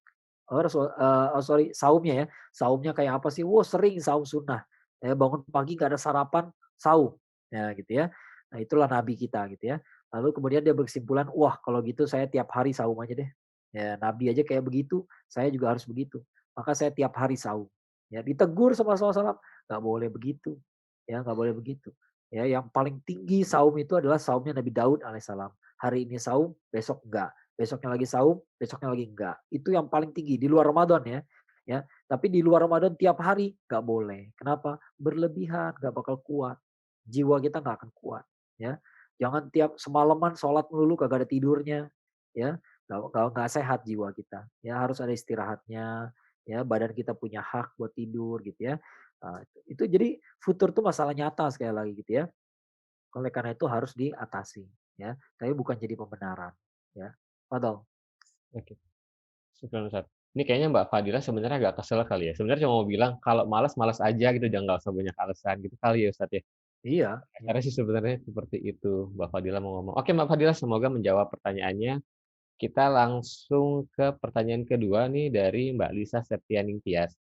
Oh sorry, saumnya ya, saumnya kayak apa sih? Wah, sering saum sunnah, ya, bangun pagi nggak ada sarapan, saum, ya gitu ya. Nah, itulah nabi kita gitu ya. Lalu kemudian dia berkesimpulan, "Wah, kalau gitu saya tiap hari saum aja deh." Ya, nabi aja kayak begitu, saya juga harus begitu. Maka saya tiap hari saum. Ya, ditegur sama Rasulullah SAW, "Nggak boleh begitu." Ya, nggak boleh begitu. Ya, yang paling tinggi saum itu adalah saumnya Nabi Daud alaihissalam. Hari ini saum, besok enggak. Besoknya lagi saum, besoknya lagi enggak. Itu yang paling tinggi di luar Ramadan ya. Ya, tapi di luar Ramadan tiap hari nggak boleh. Kenapa? Berlebihan, nggak bakal kuat. Jiwa kita nggak akan kuat. Ya, jangan tiap semalaman sholat melulu kagak ada tidurnya. Ya, nggak sehat jiwa kita. Ya, harus ada istirahatnya. Ya, badan kita punya hak buat tidur gitu ya. Itu jadi futur tuh masalah nyata sekali lagi gitu ya. Oleh karena itu harus diatasi ya, tapi bukan jadi pembenaran ya. Fadol. Oke, syukron Ustaz. Ini kayaknya Mbak Fadila sebenarnya agak kesel kali ya. Sebenarnya cuma mau bilang kalau malas, malas aja gitu, jangan nggak usah banyak alasan gitu kali ya Ustaz ya. Iya, Karena sih sebenarnya seperti itu Mbak Fadila mau ngomong. Oke Mbak Fadila, semoga menjawab pertanyaannya. Kita langsung ke pertanyaan kedua nih dari Mbak Lisa Septianing Tias.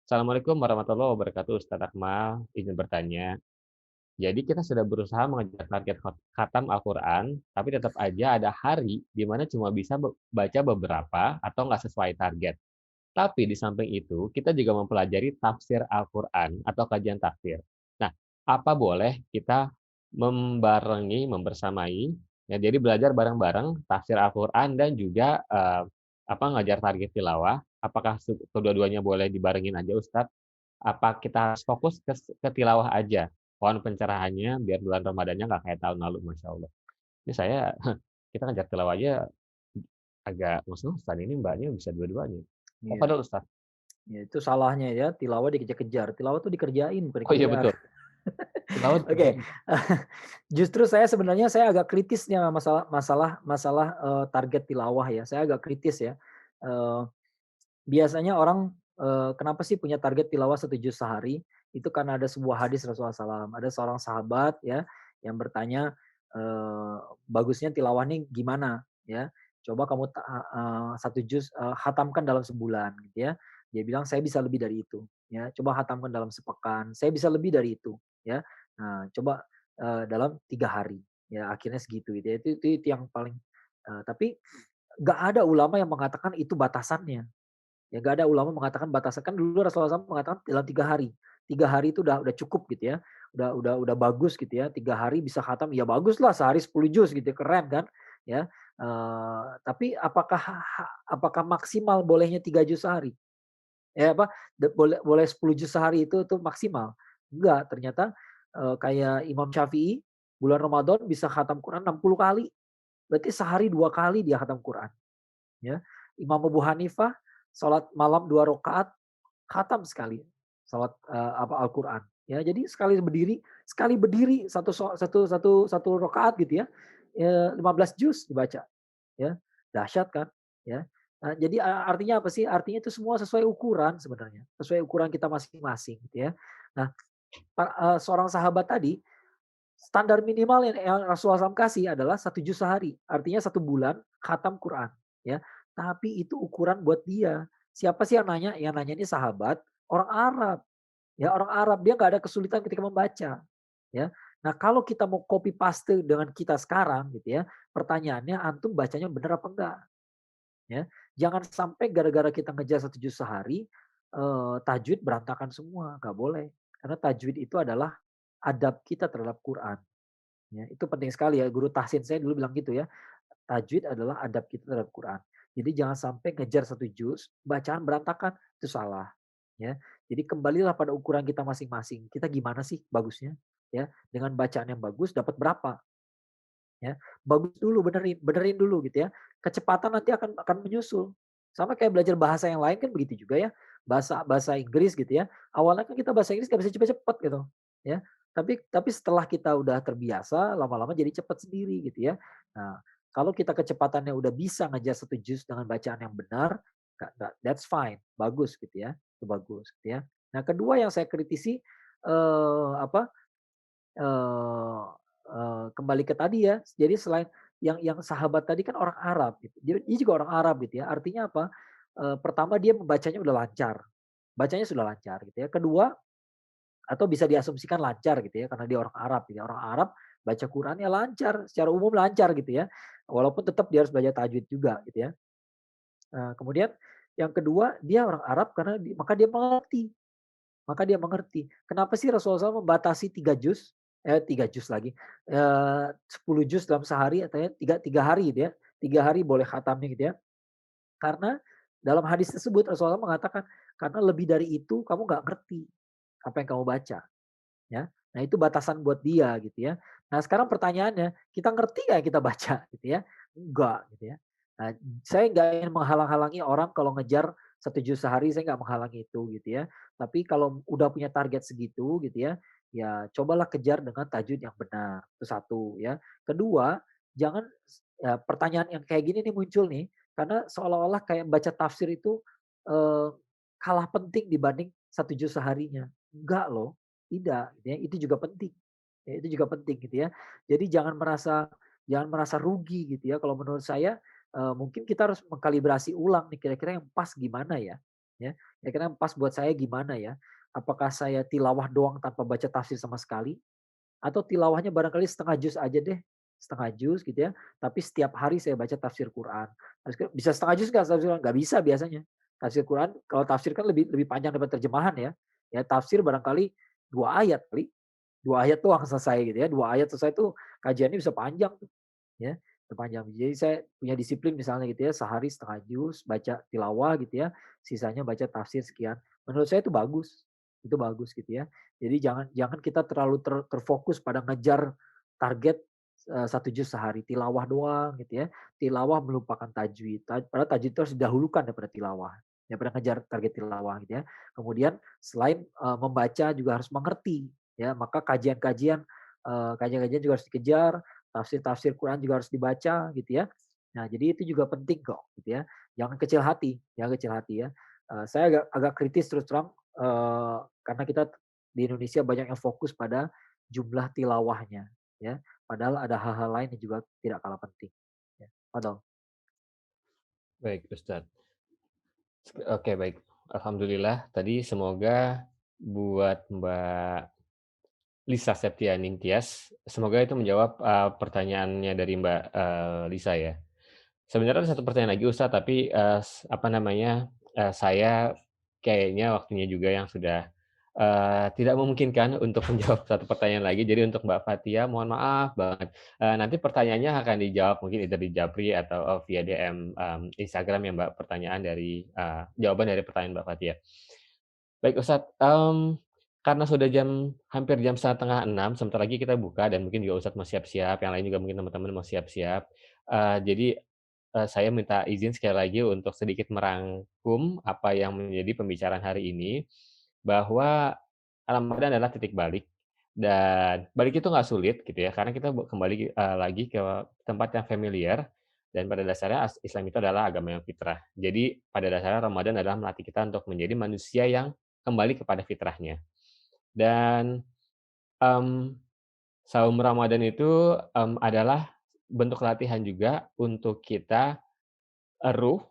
Assalamualaikum warahmatullahi wabarakatuh Ustaz Akmal, izin bertanya. Jadi kita sudah berusaha mengejar target khatam Al-Quran, tapi tetap aja ada hari di mana cuma bisa baca beberapa atau nggak sesuai target. Tapi di samping itu, kita juga mempelajari tafsir Al-Quran atau kajian tafsir. Nah, apa boleh kita membersamai, ya, jadi belajar bareng-bareng tafsir Al-Quran dan juga ngajar target tilawah. Apakah kedua-duanya boleh dibarengin aja, Ustadz? Apa kita harus fokus ke tilawah aja? Mohon pencerahannya biar bulan Ramadannya nggak kayak tahun lalu, Masya Allah. Ini saya, kita ngejar tilawah aja agak ngos-ngosan, ini mbaknya bisa dua-duanya. Apa iya. dulu, Ustaz? Ya itu salahnya ya, tilawah dikejar-kejar. Tilawah tuh dikerjain, bukan Oh iya dikejar. betul, tilawah Oke. Justru saya agak kritisnya masalah masalah masalah, target tilawah ya. Saya agak kritis ya. Eee, Biasanya orang, kenapa sih punya target tilawah 1 juz sehari, itu karena ada sebuah hadis Rasulullah SAW. Ada seorang sahabat ya, yang bertanya, eee, "Bagusnya tilawah nih gimana?" Ya. "Coba kamu 1 juz, khatamkan dalam sebulan," gitu ya. Dia bilang, "Saya bisa lebih dari itu." Ya. "Coba khatamkan dalam sepekan." "Saya bisa lebih dari itu." Ya. Nah, "Coba, dalam 3 hari." Ya, akhirnya segitu gitu ya. Itu yang paling tapi nggak ada ulama yang mengatakan itu batasannya. Ya nggak ada ulama mengatakan batasan, kan dulu Rasulullah SAW mengatakan dalam 3 hari. 3 hari itu udah cukup gitu ya. Udah bagus gitu ya. 3 hari bisa khatam, ya bagus lah, sehari 10 juz gitu ya, keren kan. Ya. Tapi apakah maksimal bolehnya 3 juz sehari? Apa, boleh 10 juz sehari itu tuh maksimal? Enggak, ternyata, kayak Imam Syafi'i, bulan Ramadan bisa khatam Quran 60 kali. Berarti sehari 2 kali dia khatam Quran, ya. Imam Abu Hanifah, sholat malam 2 rakaat, khatam sekali, Al-Quran. Ya, jadi sekali berdiri satu rakaat gitu ya, 15 juz dibaca, ya. Dahsyat kan, ya. Nah, jadi artinya apa sih? Artinya itu semua sesuai ukuran sebenarnya, sesuai ukuran kita masing-masing gitu ya. Nah, seorang sahabat tadi, standar minimal yang Rasulullah SAW kasih adalah 1 juz sehari, artinya 1 bulan khatam Quran, ya. Tapi itu ukuran buat dia. Siapa sih yang nanya? Yang nanya ini sahabat, orang Arab. Ya, orang Arab, dia nggak ada kesulitan ketika membaca, ya. Nah, kalau kita mau copy paste dengan kita sekarang gitu ya, pertanyaannya antum bacanya benar apa enggak, ya. Jangan sampai gara-gara kita ngejar 1 juz sehari, tajwid berantakan semua, nggak boleh. Karena tajwid itu adalah adab kita terhadap Quran, ya. Itu penting sekali ya, guru tahsin saya dulu bilang gitu ya, tajwid adalah adab kita terhadap Quran. Jadi jangan sampai ngejar 1 juz, bacaan berantakan, itu salah. Ya. Jadi kembalilah pada ukuran kita masing-masing. Kita gimana sih bagusnya? Ya, dengan bacaan yang bagus dapat berapa? Ya, bagus dulu, benerin, benerin dulu gitu ya. Kecepatan nanti akan menyusul. Sama kayak belajar bahasa yang lain kan begitu juga ya. Bahasa bahasa Inggris gitu ya. Awalnya kan kita bahasa Inggris gak bisa cepet-cepet gitu, ya. Tapi setelah kita udah terbiasa, lama-lama jadi cepet sendiri gitu ya. Nah, kalau kita kecepatannya udah bisa ngejar 1 juz dengan bacaan yang benar, that's fine, bagus gitu ya. Itu bagus gitu ya. Nah, kedua yang saya kritisi, apa, Eee kembali ke tadi ya, jadi selain yang sahabat tadi kan orang Arab gitu, dia juga orang Arab gitu ya, artinya apa, pertama dia membacanya udah lancar, bacanya sudah lancar gitu ya. Kedua, atau bisa diasumsikan lancar gitu ya, karena dia orang Arab gitu ya, orang Arab baca Qurannya lancar, secara umum lancar gitu ya, walaupun tetap dia harus belajar tajwid juga gitu ya. Kemudian yang kedua, dia orang Arab karena maka dia mengerti. Maka dia mengerti, kenapa sih Rasulullah SAW membatasi 3 juz, 3 juz lagi, 10 juz dalam sehari atau ya 3 hari gitu ya, 3 hari boleh khatamnya gitu ya. Karena dalam hadis tersebut Rasulullah mengatakan, "Karena lebih dari itu kamu nggak ngerti apa yang kamu baca." Ya. Nah, itu batasan buat dia gitu ya. Nah, sekarang pertanyaannya, kita ngerti nggak yang kita baca gitu ya? Enggak gitu ya. Nah, saya nggak ingin menghalang-halangi orang kalau ngejar 1 juz sehari, saya nggak menghalangi itu gitu ya. Tapi kalau udah punya target segitu gitu ya, ya cobalah kejar dengan tajwid yang benar. Itu satu ya. Kedua, jangan ya, pertanyaan yang kayak gini nih muncul nih, karena seolah-olah kayak baca tafsir itu eh, kalah penting dibanding 1 juz seharinya. Enggak loh. Tidak, gitu ya, itu juga penting. Ya, itu juga penting gitu ya. Jadi jangan merasa rugi gitu ya. Kalau menurut saya, mungkin kita harus mengkalibrasi ulang nih kira-kira yang pas gimana ya. Ya, kira-kira yang pas buat saya gimana ya. Apakah saya tilawah doang tanpa baca tafsir sama sekali? Atau tilawahnya barangkali setengah juz aja deh, setengah juz gitu ya, tapi setiap hari saya baca tafsir Quran. Bisa setengah juz nggak tafsir Quran? Nggak bisa biasanya. Tafsir Quran, kalau tafsir kan lebih lebih panjang daripada terjemahan ya. Ya tafsir barangkali 2 ayat kali, 2 ayat doang selesai gitu ya, 2 ayat selesai tuh kajiannya bisa panjang tuh, ya, panjang. Jadi saya punya disiplin misalnya gitu ya, sehari setengah juz baca tilawah gitu ya, sisanya baca tafsir sekian. Menurut saya itu bagus gitu ya. Jadi jangan jangan kita terlalu terfokus pada ngejar target, 1 juz sehari, tilawah doang gitu ya. Tilawah melupakan tajwid, padahal tajwid itu harus didahulukan daripada tilawah, daripada ngejar target tilawah gitu ya. Kemudian selain, membaca juga harus mengerti ya, maka kajian-kajian juga harus dikejar, tafsir-tafsir Quran juga harus dibaca gitu ya. Nah, jadi itu juga penting kok gitu ya. Jangan kecil hati ya. Saya agak agak kritis terus terang, karena kita di Indonesia banyak yang fokus pada jumlah tilawahnya, ya. Padahal ada hal-hal lain yang juga tidak kalah penting. Ya, Fadol. Baik, Ustadz. Oke, baik. Alhamdulillah, tadi semoga buat Mbak Lisa Septianing Tias, semoga itu menjawab pertanyaannya dari Mbak Lisa ya. Sebenarnya ada satu pertanyaan lagi Ustadz, tapi, apa namanya, saya kayaknya waktunya juga yang sudah, tidak memungkinkan untuk menjawab satu pertanyaan lagi. Jadi untuk Mbak Fathia mohon maaf banget, nanti pertanyaannya akan dijawab mungkin either di Japri atau, via DM, Instagram ya Mbak, pertanyaan dari, jawaban dari pertanyaan Mbak Fathia. Baik Ustadz, karena sudah hampir jam 5:30, sebentar lagi kita buka dan mungkin juga Ustadz mau siap-siap, yang lain juga mungkin teman-teman mau siap-siap. Jadi, saya minta izin sekali lagi untuk sedikit merangkum apa yang menjadi pembicaraan hari ini, bahwa Ramadan adalah titik balik, dan balik itu nggak sulit gitu ya, karena kita kembali, lagi ke tempat yang familiar, dan pada dasarnya Islam itu adalah agama yang fitrah. Jadi pada dasarnya Ramadan adalah melatih kita untuk menjadi manusia yang kembali kepada fitrahnya. Dan, mmm, saum Ramadan itu, adalah bentuk latihan juga untuk kita, ruh,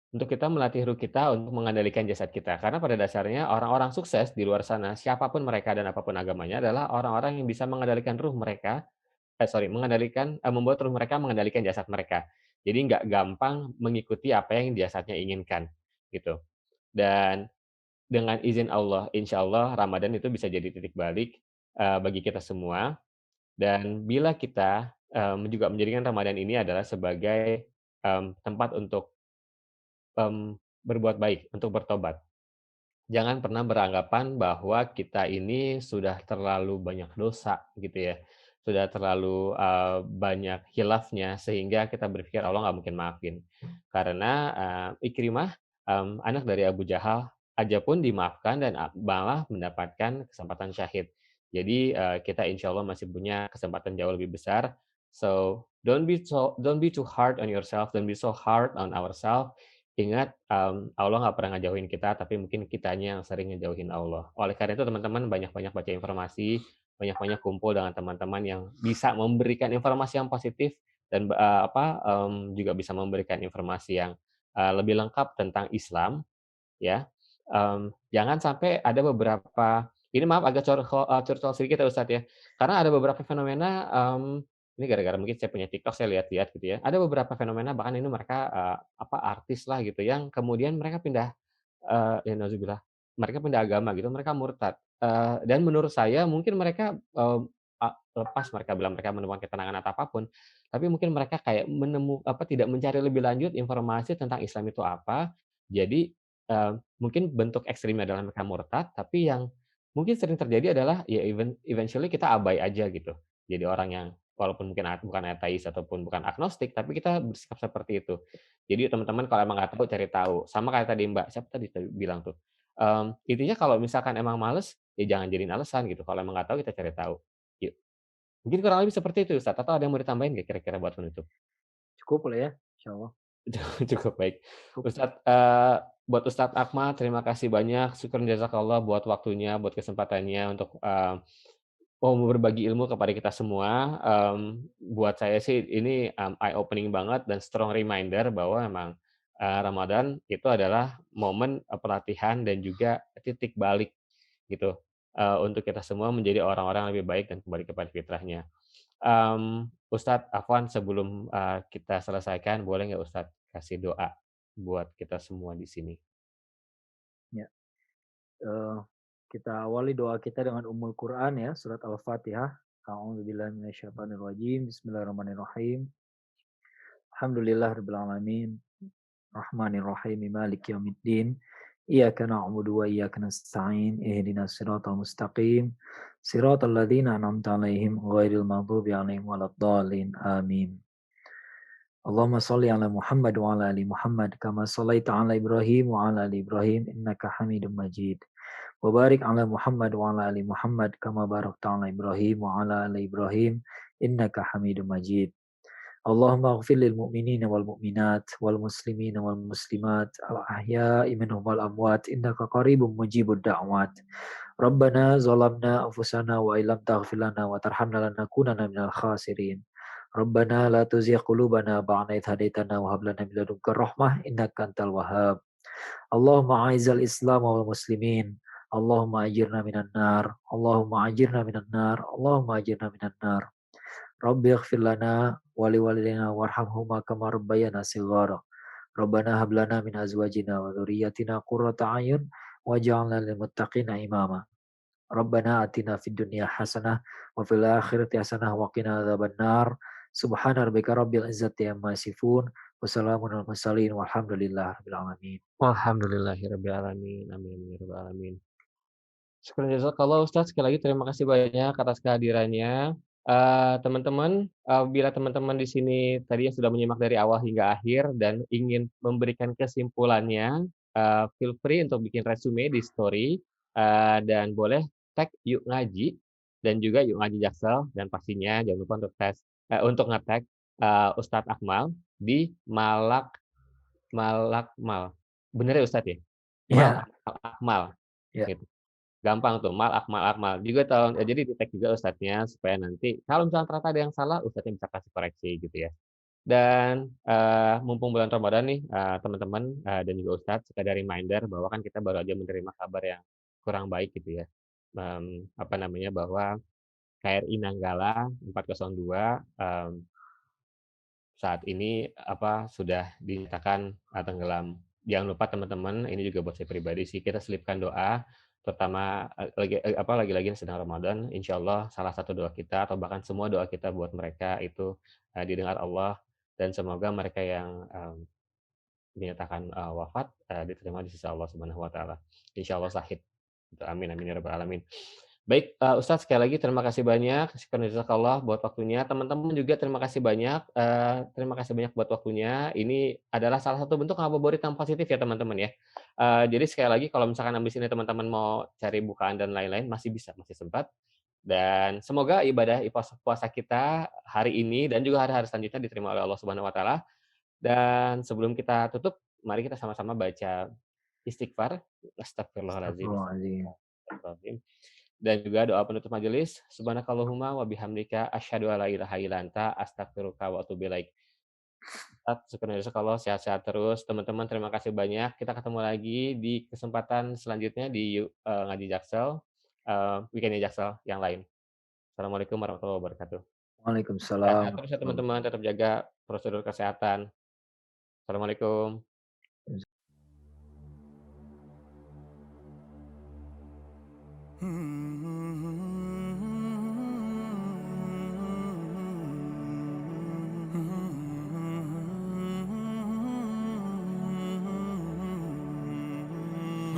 untuk kita melatih ruh kita untuk mengendalikan jasad kita. Karena pada dasarnya orang-orang sukses di luar sana, siapapun mereka dan apapun agamanya, adalah orang-orang yang bisa mengendalikan ruh mereka, membuat ruh mereka mengendalikan jasad mereka. Jadi nggak gampang mengikuti apa yang jasadnya inginkan, gitu. Dan dengan izin Allah, insya Allah Ramadan itu bisa jadi titik balik, bagi kita semua, dan bila kita, juga menjadikan Ramadan ini adalah sebagai, tempat untuk, berbuat baik, untuk bertobat. Jangan pernah beranggapan bahwa kita ini sudah terlalu banyak dosa gitu ya, sudah terlalu, banyak khilafnya sehingga kita berpikir Allah nggak mungkin maafin. Karena, Ikrimah, anak dari Abu Jahal aja pun dimaafkan dan malah mendapatkan kesempatan syahid. Jadi, kita insya Allah masih punya kesempatan jauh lebih besar. So, don't be too hard on yourself, don't be so hard on ourselves. Ingat, Allah nggak pernah ngejauhin kita, tapi mungkin kitanya yang sering ngejauhin Allah. Oleh karena itu teman-teman banyak-banyak baca informasi, banyak-banyak kumpul dengan teman-teman yang bisa memberikan informasi yang positif dan, juga bisa memberikan informasi yang, lebih lengkap tentang Islam, ya. Jangan sampai ada beberapa ini maaf agak curcol sedikit ya Ustadz ya, karena ada beberapa fenomena, ini gara-gara mungkin saya punya TikTok saya lihat-lihat gitu ya, ada beberapa fenomena bahkan ini mereka, artis lah gitu yang kemudian mereka pindah, ya nauzubillah, mereka pindah agama gitu, mereka murtad, dan menurut saya mungkin mereka, lepas mereka bilang mereka menemukan ketenangan atau apapun, tapi mungkin mereka kayak tidak mencari lebih lanjut informasi tentang Islam itu apa, jadi, mungkin bentuk ekstrimnya adalah mereka murtad, tapi yang mungkin sering terjadi adalah ya eventually kita abai aja gitu. Jadi orang yang walaupun mungkin bukan ateis ataupun bukan agnostik, tapi kita bersikap seperti itu. Jadi teman-teman kalau emang nggak tahu cari tahu. Sama kayak tadi Mbak, siapa tadi bilang tuh, intinya kalau misalkan emang males, ya jangan jadiin alasan gitu. Kalau emang nggak tahu kita cari tahu. Gitu. Mungkin kurang lebih seperti itu Ustaz, atau ada yang mau ditambahin nggak kira-kira buat penutup? Cukup lah ya, insyaallah. Cukup baik. Cukup. Ustadz, buat Ustadz Akmal terima kasih banyak, syukron jazakallah buat waktunya, buat kesempatannya untuk, mau berbagi ilmu kepada kita semua. Buat saya sih ini, eye opening banget dan strong reminder bahwa memang, Ramadan itu adalah momen, pelatihan dan juga titik balik gitu, untuk kita semua menjadi orang-orang yang lebih baik dan kembali kepada fitrahnya. Ustadz, afwan sebelum, kita selesaikan, boleh nggak Ustadz kasih doa buat kita semua di sini? Ya, kita awali doa kita dengan Ummul Quran ya, surat Al-Fatihah. A'udzubillahi minasyaitonirrajim. Bismillahirrahmanirrahim. Alhamdulillahirabbil alamin. Rahmanirrahim. Maliki yaumiddin. Iyyaka na'budu wa iyyaka nasta'in. Ihdinas siratal mustaqim. Siratal ladzina an'amta 'alaihim ghairil maghdubi 'alaihim waladdallin. Amin. Allahumma shalli ala Muhammad wa ala ali Muhammad kama shallaita ala Ibrahim wa ala ali Ibrahim innaka Hamidum Majid. Wa barik ala Muhammad wa ala ali Muhammad kama barakta ala Ibrahim wa ala ali Ibrahim innaka Hamidum Majid. Allahumma ighfir lil mu'minina wal mu'minat wal muslimina wal muslimat al ahya'i minhum wal amwat innaka qaribum mujibud da'wat. Rabbana zalamna anfusana wa illam taghfir lana wa tarhamna lanakunanna minal khasirin. Rabbana la tuzigh qulubana ba'da idh hadaitana wa hab lana min ladunka rahmah innaka antal wahhab. Allahumma a'izzal Islam wal muslimin. Allahumma ajirna minan nar. Allahumma ajirna minan nar. Allahumma ajirna minan nar. Rabbi ighfir lana wa liwalidayna warhamhuma kama rabbayana shighara. Rabbana hab lana min azwajina wa dhurriyyatina qurrata a'yun waj'alna lil muttaqina imama. Rabbana atina fid dunya hasanah wa fil akhirati hasanah wa qina adzabannar. Subhana rabbika rabbil izzati amma yasifun wa salamun alal mursalin walhamdulillahi rabbil alamin. Alhamdulillahirabbil alamin. Amin amin ya rabbal alamin. Syukran jazakallah Ustaz, sekali lagi terima kasih banyak atas kehadirannya. Teman-teman, bila teman-teman di sini tadi yang sudah menyimak dari awal hingga akhir dan ingin memberikan kesimpulannya, feel free untuk bikin resume di story, dan boleh tag Yuk Ngaji dan juga Yuk Ngaji Jaksel, dan pastinya jangan lupa untuk nge-tag Ustadz Akmal di Malakmal. Bener ya Ustadz ya? Iya. Akmal. Iya. Gitu. Gampang tuh, Akmal. Juga jadi di-tag juga Ustadznya supaya nanti kalau misalnya ternyata ada yang salah, Ustadznya bisa kasih koreksi gitu ya. Dan mumpung bulan Ramadan nih, teman-teman dan juga Ustadz, sekadar reminder bahwa kan kita baru aja menerima kabar yang kurang baik gitu ya. Bahwa KRI Nanggala 402 saat ini sudah dinyatakan tenggelam. Jangan lupa teman-teman, ini juga buat saya pribadi sih, kita selipkan doa, terutama lagi-lagi sedang Ramadan, insya Allah salah satu doa kita atau bahkan semua doa kita buat mereka itu didengar Allah, dan semoga mereka yang dinyatakan wafat diterima di sisi Allah Subhanahu Wa Taala. Insya Allah sahid. Amin amin ya rabbal alamin. Baik, Ustadz sekali lagi terima kasih banyak. Syukran jazakallah buat waktunya. Teman-teman juga terima kasih banyak. Terima kasih banyak buat waktunya. Ini adalah salah satu bentuk ngabuburit yang positif ya teman-teman ya. Jadi sekali lagi kalau misalkan habis ini teman-teman mau cari bukaan dan lain-lain masih bisa, masih sempat. Dan semoga ibadah puasa kita hari ini dan juga hari-hari selanjutnya diterima oleh Allah Subhanahu Wa Taala. Dan sebelum kita tutup, mari kita sama-sama baca istighfar. Astagfirullahaladzim. Astagfirullahaladzim. Dan juga doa penutup majelis. Subhanakallahumma wa bihamdika asyhadu alla ilaha illa anta astaghfiruka wa atubu ilaik. Syukur jazakallah, sehat-sehat terus. Teman-teman terima kasih banyak. Kita ketemu lagi di kesempatan selanjutnya di Ngaji Jaksel, weekendnya Jaksel yang lain. Assalamualaikum warahmatullahi wabarakatuh. Waalaikumsalam. Terus ya teman-teman, tetap jaga prosedur kesehatan. Assalamualaikum.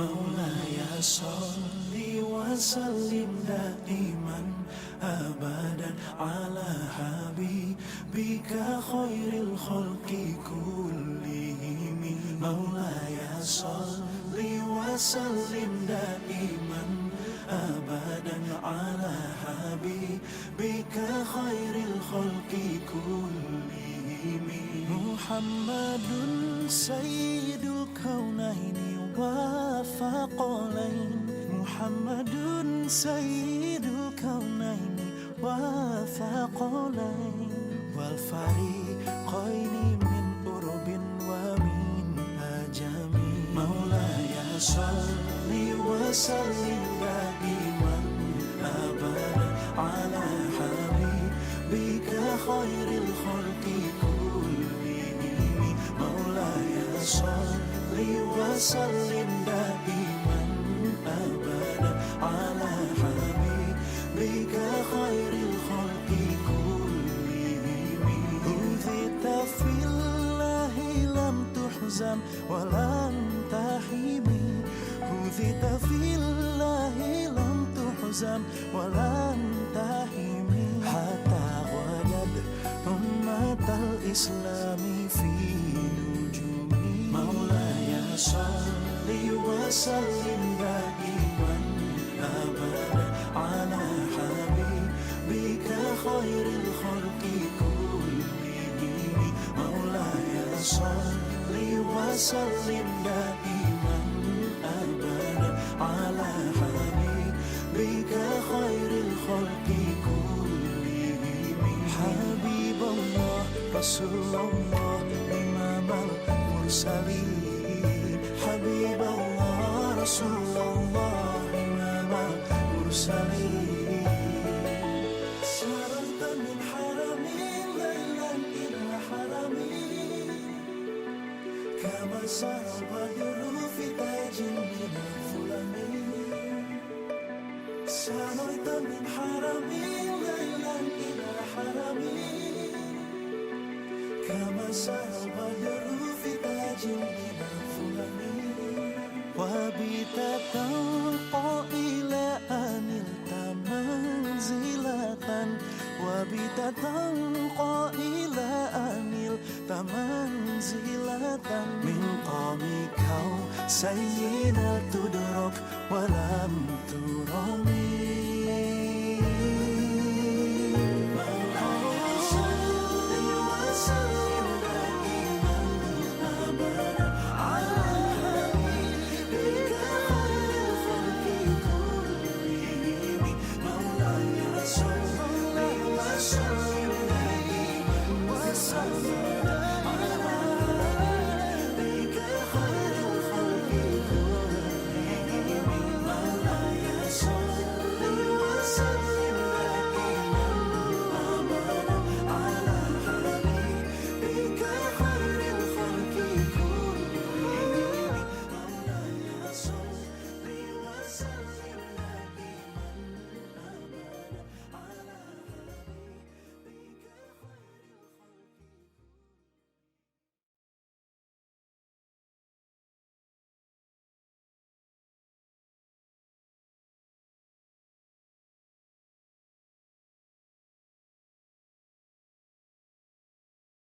Maulaya salli wa sallim daiman abadan ala habibika khairil khalqi kullihim. Maulaya salli wa sallim daiman abadan ala habibika khairil khalqi kullihim. Muhammadun sayyidul kaunaini wa faqalain. Muhammadun sayyidul kaunaini wa faqalain. Wal fariqaini min urbin wa min ajami. Maulaya salli wa sallim daiman abadan ala habibika khairil khalqi kullihim. Maulaya salli wa sallim daiman abadan ala habibika khairil khalqi kullihim. Udzita fillahi lam tuhzan wa lam tahimi. Udzita fillahi lam tuhzan wa lam tahimi. Hatta ghadad ummatal islami fi nujumi. Maulaya salli wa sallim daiman abadan ala habibika khairil khalqi kullihim. Maulaya salli wa sallim daiman abadan ala habibika khairil khalqi kullihim. Habiballah Rasulullah imamal mursalin. Habiballah Rasulullah imamal mursalin. Sarata min haram سار البدر في تاج من الظلم ساريت من حرمي ليلا إلى حرمي كما سار البدر في تاج من الظلم وبت تنقى إلى أن نلت منزلة وبت تنقى إلى أن نلت منزلة من قامك سيدة